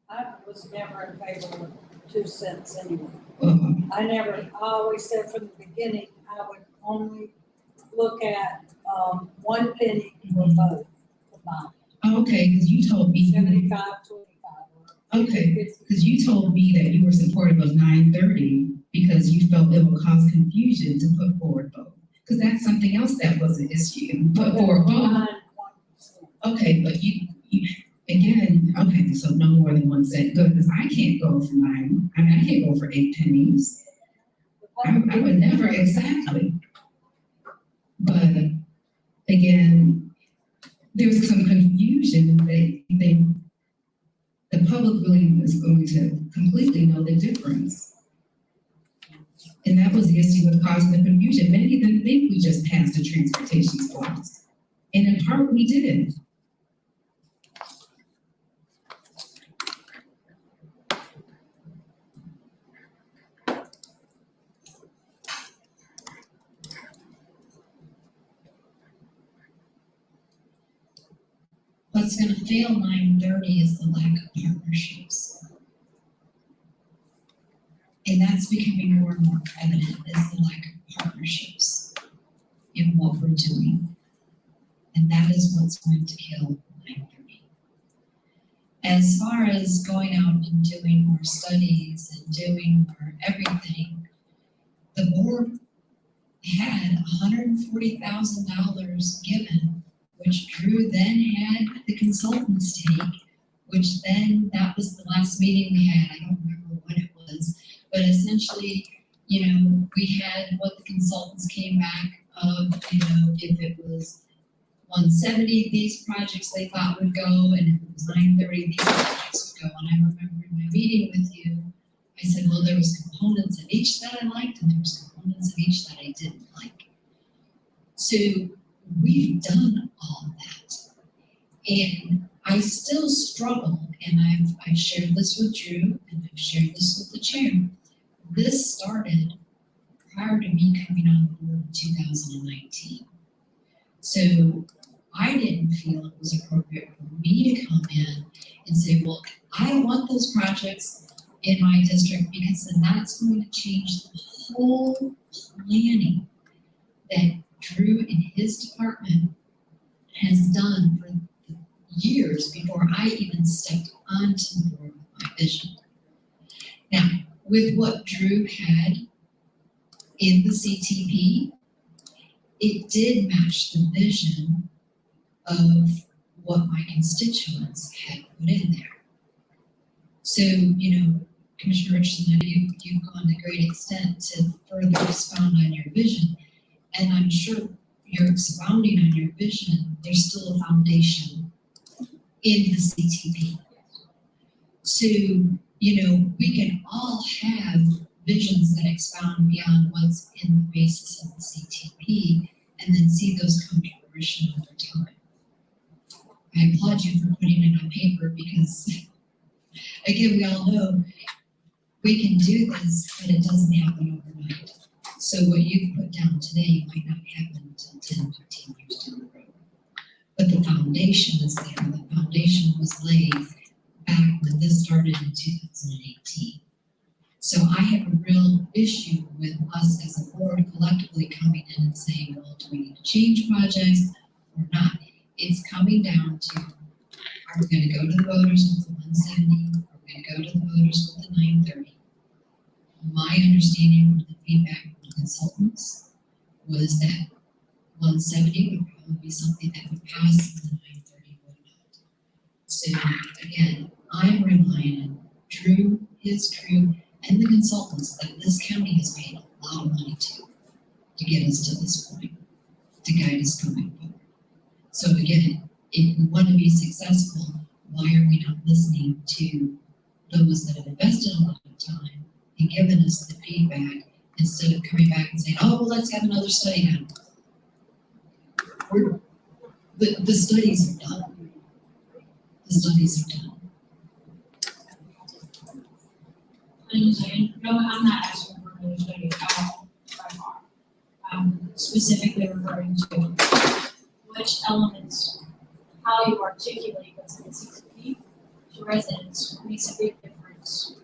I was never in favor of 2 cents anyway. Uh-huh. I always said from the beginning, I would only look at 1 penny for both combined. Okay, because you told me. 75, 25. Okay, because you told me that you were supportive of 930 because you felt it would cause confusion to put forward both. Because that's something else that was an issue. Put forward both. Okay, but you again, okay, so no more than 1 cent. Good, because I can't go for 9. I mean, I can't go for 8 pennies. I would never exactly. But again, there's some confusion. They the public really is going to completely know the difference. And that was the issue with causing the confusion. Many of them think we just passed a transportation clause. And in part we did. What's gonna fail 930 is the lack of partnerships. And that's becoming more and more evident, is the lack of partnerships in what we're doing. And that is what's going to kill 930. As far as going out and doing more studies and doing more everything, the board had $140,000 given, which Drew then had the consultants take, which then, that was the last meeting we had, I don't remember what it was, but essentially, you know, we had what the consultants came back of, you know, if it was 170, these projects they thought would go, and if it was 930, these projects would go. And I remember in my meeting with you, I said, well, there was components of each that I liked, and there was components of each that I didn't like. So we've done all that. And I still struggle, and I've shared this with Drew, and I've shared this with the chair. This started prior to me coming on board in 2019. So I didn't feel it was appropriate for me to come in and say, well, I don't want those projects in my district, because then that's going to change the whole planning that Drew and his department has done for years before I even stepped onto the board with my vision. Now, with what Drew had in the CTP, it did match the vision of what my constituents had put in there. So, you know, Commissioner Richardson, you've gone to great extent to further expound on your vision. And I'm sure, you're expounding on your vision, there's still a foundation in the CTP. So, we can all have visions that expound beyond what's in the basis of the CTP and then see those come to fruition over time. I applaud you for putting it on paper because, again, we all know we can do this, but it doesn't happen overnight. So what you've put down today might not happen until 10, 15 years down the road. But the foundation is there. The foundation was laid back when this started in 2018. So I have a real issue with us as a board collectively coming in and saying, well, do we need to change projects or not? It's coming down to, are we going to go to the voters with the 170? Are we going to go to the voters with the 930? My understanding from the feedback from the consultants was that 170 would probably be something that would pass and the 930 would not. So again, I'm relying on Drew, his crew, and the consultants that this county has paid a lot of money to get us to this point, to guide us going forward. So again, if we want to be successful, why are we not listening to those that have invested a lot of time and given us the feedback instead of coming back and saying, oh, well, let's have another study done. The studies are done. The studies are done. No, I'm not asking for another study at all, by far. I'm specifically referring to which elements, how you articulate what's in the CCP to residents makes a big difference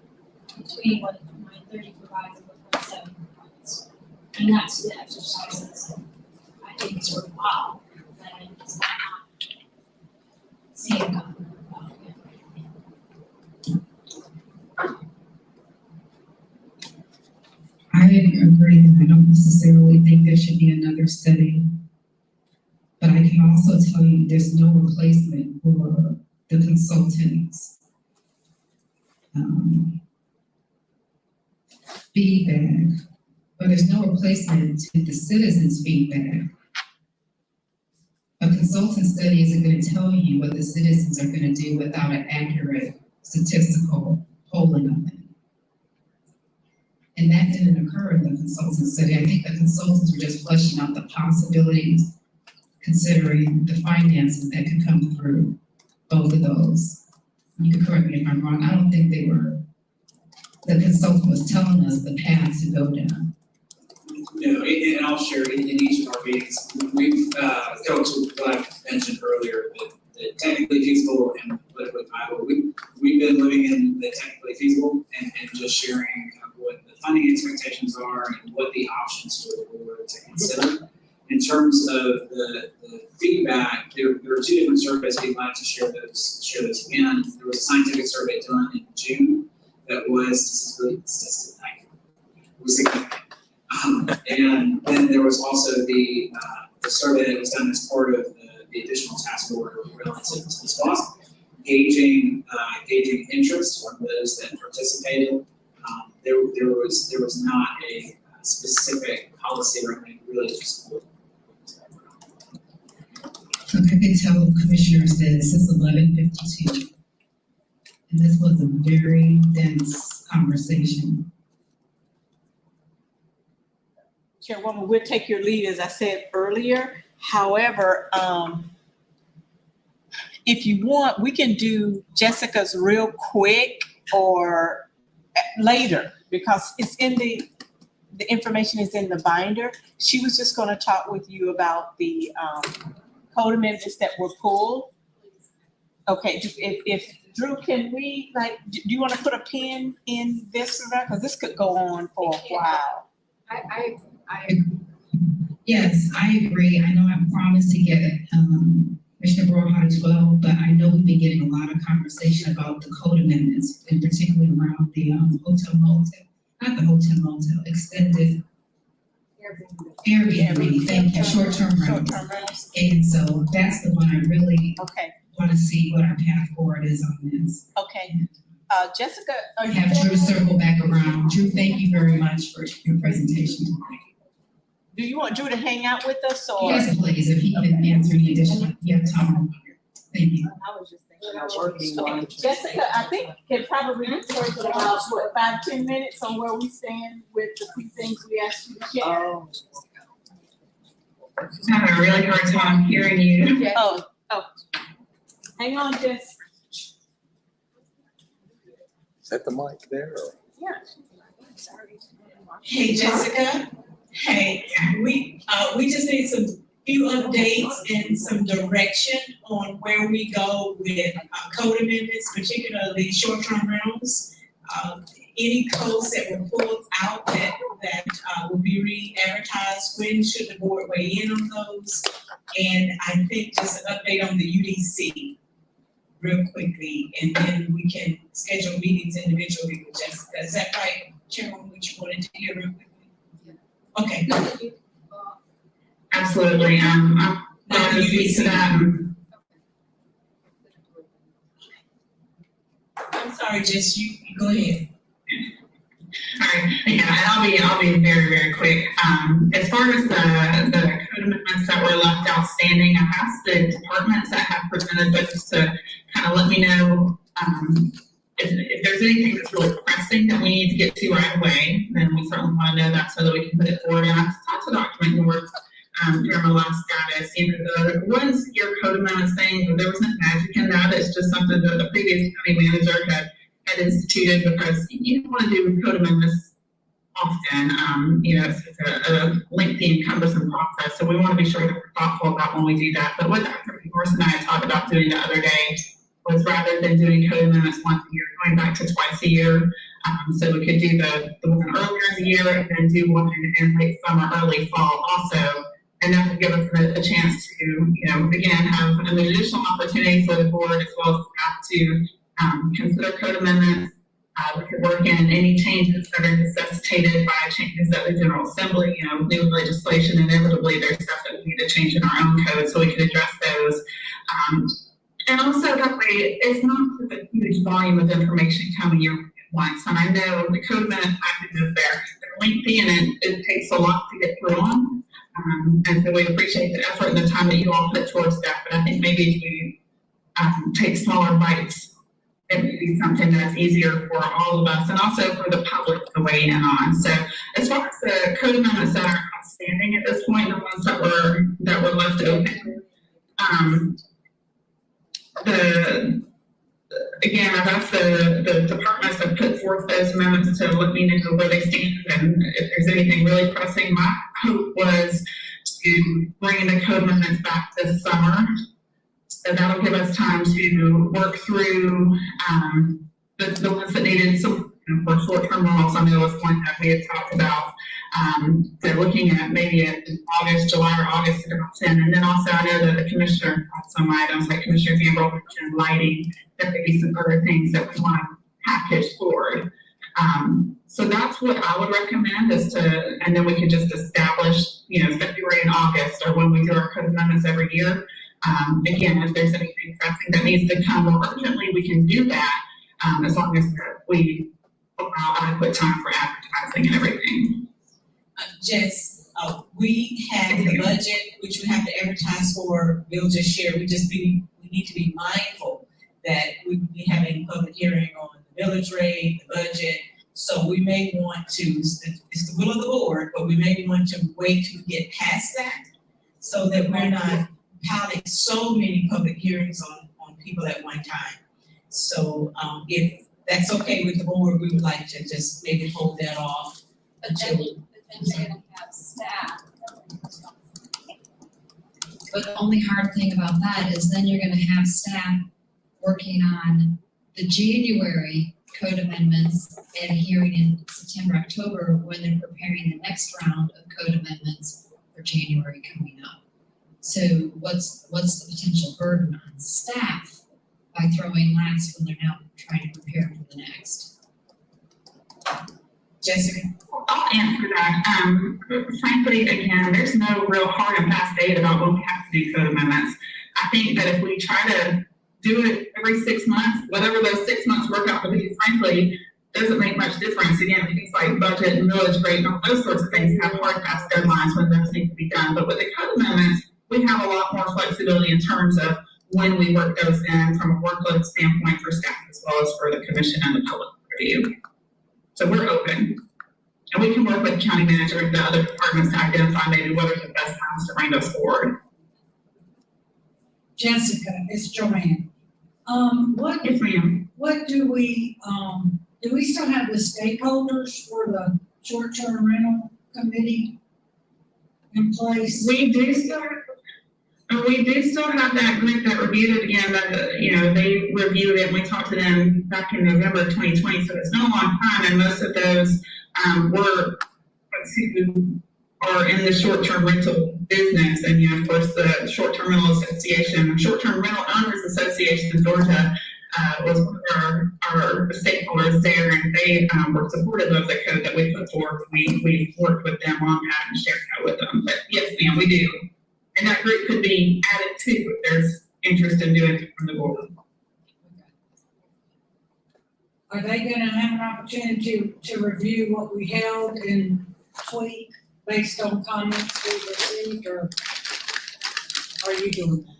between what 930 provides and what 170 provides. And that's the exercise that's, I think, is worthwhile, that it's not saying about it. I agree that I don't necessarily think there should be another study. But I can also tell you there's no replacement for the consultants' feedback, or there's no replacement to the citizens' feedback. A consultant study isn't going to tell you what the citizens are going to do without an accurate statistical polling of it. And that didn't occur in the consultant study. I think the consultants were just fleshing out the possibilities, considering the finances that could come through both of those. You can correct me if I'm wrong. I don't think they were, the consultant was telling us the path to go down. No, and I'll share in each of our meetings, we've go to what I mentioned earlier, that technically feasible and politically viable. We've been living in the technically feasible and just sharing kind of what the funding expectations are and what the options for the board to consider. In terms of the feedback, there are two different surveys we'd like to share those again. There was a scientific survey done in June that was significant. And then there was also the survey that was done as part of the additional task order relative to this cost, gauging interest from those that participated. There was not a specific policy or anything, really just. So I can tell commissioners that this is 11:52, and this was a very dense conversation. Chairwoman, we'll take your lead, as I said earlier. However, if you want, we can do Jessica's real quick or later, because it's in the information is in the binder. She was just going to talk with you about the code amendments that were pulled. Okay, if Drew, can we, do you want to put a pin in this, because this could go on for a while. Yes, I agree. I know I promised to get Commissioner Broadheart as well, but I know we've been getting a lot of conversation about the code amendments, and particularly around the extended Airbnb, thank you, short-term rentals. And so that's the one I really want to see what our path forward is on this. Okay. Jessica, are you have Drew circle back around. Drew, thank you very much for your presentation tonight. Do you want Drew to hang out with us or? Yes, please, if he can answer any additional, Tom. Thank you. I was just thinking of working one. Jessica, I think can probably answer in about, what, 5-10 minutes on where we stand with the few things we asked you to share. Oh. I'm having a really hard time hearing you. Oh. Hang on, Jess. Is that the mic there or? Yeah. Hey Jessica, hey, we just need some few updates and some direction on where we go with code amendments, particularly short-term rentals. Any codes that were pulled out that will be re-advertised, when should the board weigh in on those? And I think just an update on the UDC real quickly, and then we can schedule meetings individually with Jessica. Is that right, Chairwoman, what you wanted to hear real quickly? Okay. Absolutely, I'm going to speak to that. I'm sorry, Jess, you go ahead. All right, yeah, I'll be very, very quick. As far as the code amendments that were left outstanding, I've asked the departments that have presented those to kind of let me know, if there's anything that's really pressing that we need to get to right away, then we certainly want to know that so that we can put it forward. And I've talked to document boards during my last status. The ones your code amendments thing, there was no magic in that. It's just something that the previous county manager had instituted, because you don't want to do code amendments often. It's a lengthy and cumbersome process. So we want to be sure that we're thoughtful about when we do that. But what Dr. Morris and I had talked about doing the other day was, rather than doing code amendments once a year, going back to twice a year. So we could do the one earlier in the year and then do one in late summer, early fall also. And that would give us a chance to, again, have an additional opportunity for the board as well as staff to consider code amendments. We could work in any changes that are necessitated by changes at the General Assembly. New legislation, inevitably there's stuff that we need to change in our own code, so we could address those. And also that way, it's not a huge volume of information coming your at once. And I know the code amendment packages, they're lengthy and it takes a lot to get through on. And so we appreciate the effort and the time that you all put towards that. But I think maybe if we take smaller bites, it would be something that's easier for all of us and also for the public to weigh in on. So as far as the code amendments that are outstanding at this point, the ones that were left open, again, I've asked the departments to put forth those amendments to let me know where they stand and if there's anything really pressing. My hope was to bring the code amendments back this summer. So that'll give us time to work through the ones that needed some for short-term rentals. I know was one that we had talked about. They're looking at maybe in July or August adoption. And then also I know that the commissioner had some items like Commissioner Gamble mentioned lighting. There may be some other things that we want to package forward. So that's what I would recommend and then we could just establish, February and August or when we do our code amendments every year. Again, if there's anything pressing that needs to come more urgently, we can do that as long as we allow adequate time for advertising and everything. Jess, we have the budget, which we have to advertise for. Bill just shared. We need to be mindful that we will be having a public hearing on the millage rate, the budget. So we may want to, it's the will of the board, but we may want to wait to get past that so that we're not piling so many public hearings on people at one time. So if that's okay with the board, we would like to just maybe hold that off until. And they're gonna have staff. But the only hard thing about that is then you're gonna have staff working on the January code amendments and hearing in September, October, when they're preparing the next round of code amendments for January coming up. So what's the potential burden on staff by throwing last when they're now trying to prepare for the next? Jessica? I'll answer that. Frankly, again, there's no real hard and fast date about when we have to do code amendments. I think that if we try to do it every 6 months, whatever those 6 months work out to be, frankly, doesn't make much difference. Again, things like budget and millage rate and all those sorts of things have hard pass deadlines when those need to be done. But with the code amendments, we have a lot more flexibility in terms of when we work those in from a workload standpoint for staff as well as for the commission and the public review. So we're open. And we can work with the county manager and the other departments to identify maybe what are the best times to bring those forward. Jessica, it's Joanne. Yes, ma'am. What do we still have the stakeholders for the short-term rental committee in place? We do still have that group that reviewed it again, they reviewed it, and we talked to them back in November of 2020, so it's been a long time, and most of those are in the short-term rental business, and of course, the Short-Term Rental Association, Short-Term Rental Owners Association in Georgia was one of our stakeholders there, and they were supportive of the code that we put forward. We've worked with them on that and shared that with them, but yes, ma'am, we do. And that group could be added to if there's interest in doing it from the board. Are they gonna have an opportunity to review what we held and tweak based on comments we received, or are you doing that?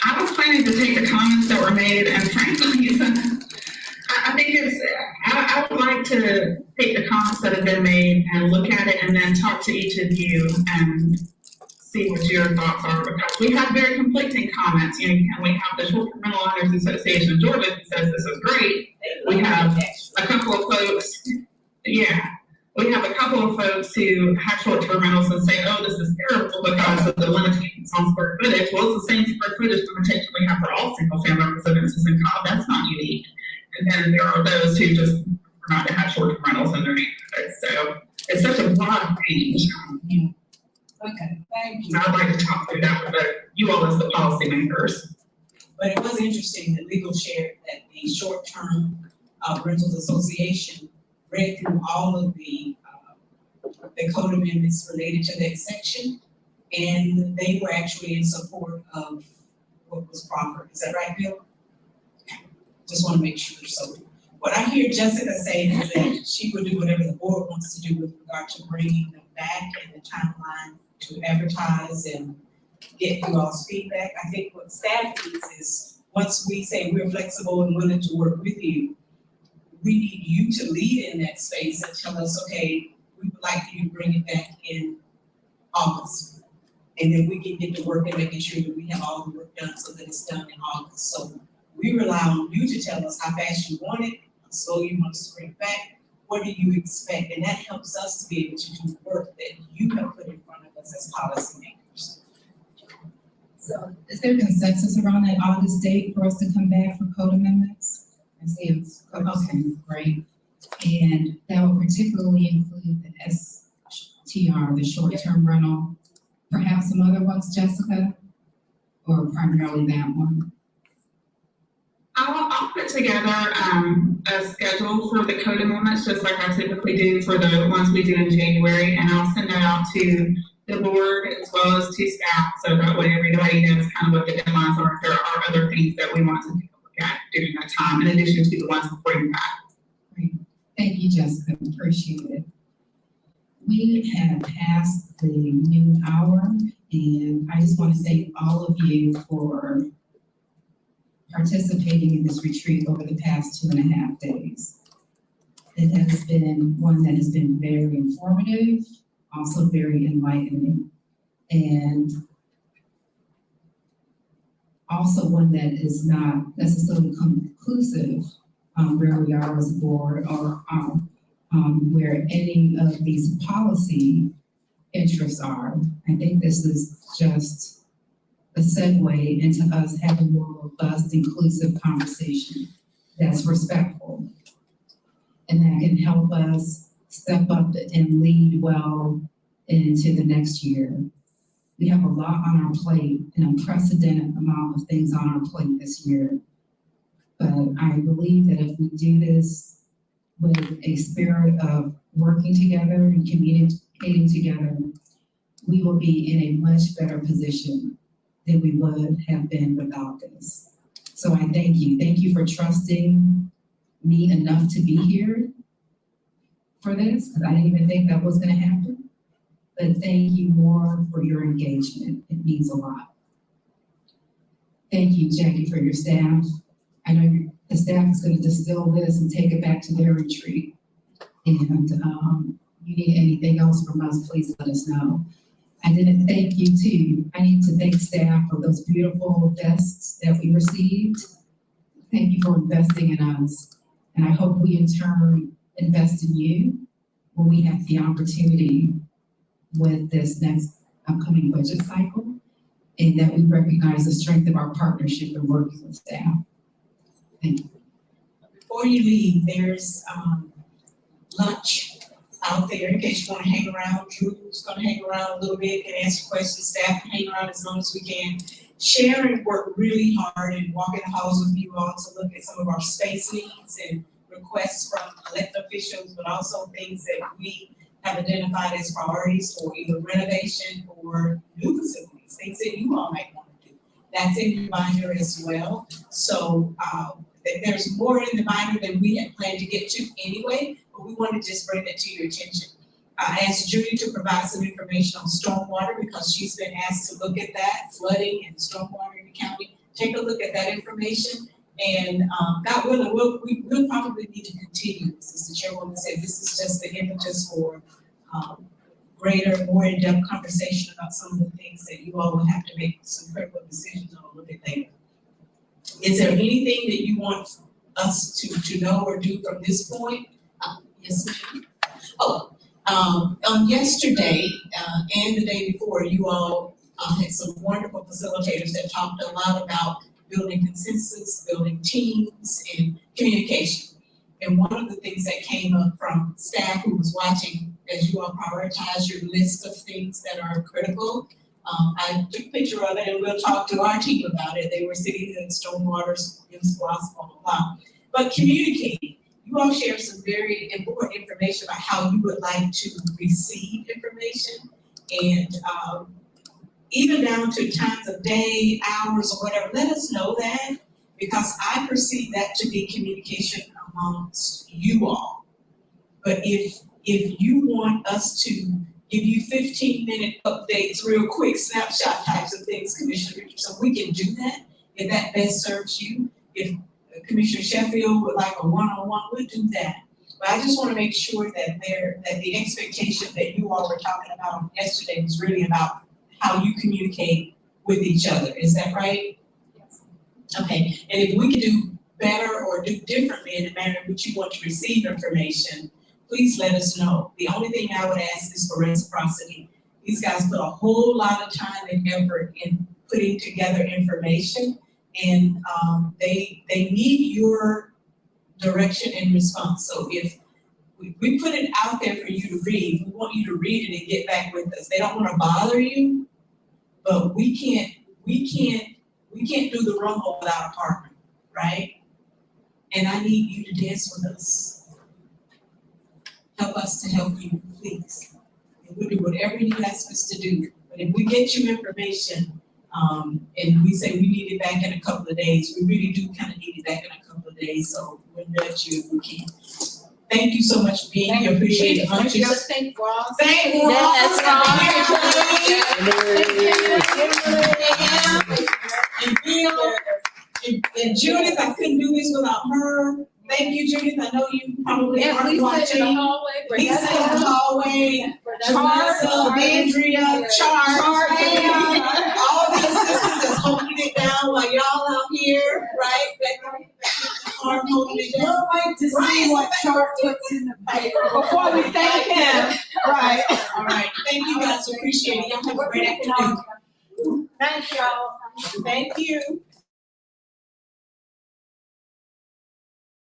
I was planning to take the comments that were made and frankly, I think I would like to take the comments that have been made and look at it and then talk to each of you and see what your thoughts are, because we have very conflicting comments. And we have the Short-Term Rental Owners Association of Georgia that says this is great. We have a couple of folks, we have a couple of folks who have short-term rentals and say, oh, this is terrible because of the limitations on square footage. Well, it's the same square footage limitation we have for all single-family residences in Cobb. That's not unique. And then there are those who just prefer not to have short-term rentals in their neighborhood. So it's such a broad range. Okay, thank you. I'd like to talk through that with you all as the policymakers. But it was interesting that legal shared that the short-term rentals association read through all of the code amendments related to that section, and they were actually in support of what was proffered. Is that right, Bill? Just want to make sure. So what I hear Jessica saying is that she will do whatever the board wants to do with regard to bringing them back and the timeline to advertise and get you all's feedback. I think what staff needs is, once we say we're flexible and willing to work with you, we need you to lead in that space and tell us, okay, we would like you to bring it back in August. And then we can get to work and making sure that we have all the work done so that it's done in August. So we rely on you to tell us how fast you want it, how slow you want to bring it back, what do you expect? And that helps us to be able to do work that you have put in front of us as policymakers. So is there consensus around that August date for us to come back for code amendments? I see it's, okay, great. And that would particularly include the STR, the short-term rental, perhaps some other ones, Jessica, or primarily that one? I'll put together a schedule for the code amendments, just like I typically do for the ones we do in January, and I'll send that out to the board as well as to staff, so that way everybody knows kind of what the deadlines are. If there are other things that we want to take a look at during that time, in addition to the ones we're bringing back. Great. Thank you, Jessica. Appreciate it. We have passed the noon hour, and I just want to thank all of you for participating in this retreat over the past 2.5 days. It has been one that has been very informative, also very enlightening, and also one that is not necessarily conclusive where we are as a board or where any of these policy interests are. I think this is just a segue into us having more robust, inclusive conversation that's respectful and that can help us step up and lead well into the next year. We have a lot on our plate, an unprecedented amount of things on our plate this year. But I believe that if we do this with a spirit of working together and communicating together, we will be in a much better position than we would have been without this. So I thank you. Thank you for trusting me enough to be here for this, because I didn't even think that was gonna happen. But thank you more for your engagement. It means a lot. Thank you, Jackie, for your staff. I know the staff is gonna distill this and take it back to their retreat. And you need anything else from us, please let us know. I didn't thank you too. I need to thank staff for those beautiful vests that we received. Thank you for investing in us. And I hope we in turn invest in you when we have the opportunity with this next upcoming budget cycle, and that we recognize the strength of our partnership and working with staff. Thank you. Before you leave, there's lunch out there in case you wanna hang around. Drew's gonna hang around a little bit, can answer questions, staff can hang around as long as we can. Sharon worked really hard and walking the halls with you all to look at some of our space needs and requests from elected officials, but also things that we have identified as priorities for either renovation or new facilities, things that you all might want to do. That's in your binder as well. So there's more in the binder than we had planned to get to anyway, but we want to just bring that to your attention. I asked Judy to provide some information on stormwater because she's been asked to look at that, flooding and stormwater in the county. Take a look at that information, and God willing, we'll probably need to continue this. As the chairwoman said, this is just the impetus for greater, more in-depth conversation about some of the things that you all will have to make some critical decisions on a little bit later. Is there anything that you want us to know or do from this point? Yes, ma'am. On yesterday and the day before, you all had some wonderful facilitators that talked a lot about building consensus, building teams, and communication. And one of the things that came up from staff who was watching as you all prioritize your list of things that are critical, I took a picture of it and we'll talk to our team about it. They were sitting in stormwater, blah, blah, blah. But communicating. You all share some very important information about how you would like to receive information, and even down to times of day, hours, or whatever. Let us know that, because I perceive that to be communication amongst you all. But if you want us to give you 15-minute updates, real quick snapshot types of things, Commissioner, so we can do that if that best serves you. If Commissioner Sheffield would like a one-on-one, we'll do that. But I just want to make sure that the expectation that you all were talking about yesterday was really about how you communicate with each other. Is that right? Yes. Okay, and if we can do better or do differently in the manner in which you want to receive information, please let us know. The only thing I would ask is for reciprocity. These guys put a whole lot of time and effort in putting together information, and they need your direction and response. So if we put it out there for you to read, we want you to read it and get back with us. They don't want to bother you, but we can't do the rumble without a partner, right? And I need you to dance with us. Help us to help you, please. And we'll do whatever you ask us to do. But if we get you information, and we say we need it back in a couple of days, we really do kind of need it back in a couple of days, so we'll nudge you if we can. Thank you so much for being here, appreciate it. Thank you. Thank Ross. Thank you, Ross. And Bill, and Judith, I couldn't do this without her. Thank you, Judith, I know you probably aren't watching. Lisa in the hallway, Charles, Andrea, Charles, all these sisters that's holding it down while y'all out here, right? Arm holding it down. We'll wait to see what Chart puts in the paper Before we thank him. Right. All right, thank you guys, appreciate it. Y'all have a great afternoon. Thank y'all. Thank you.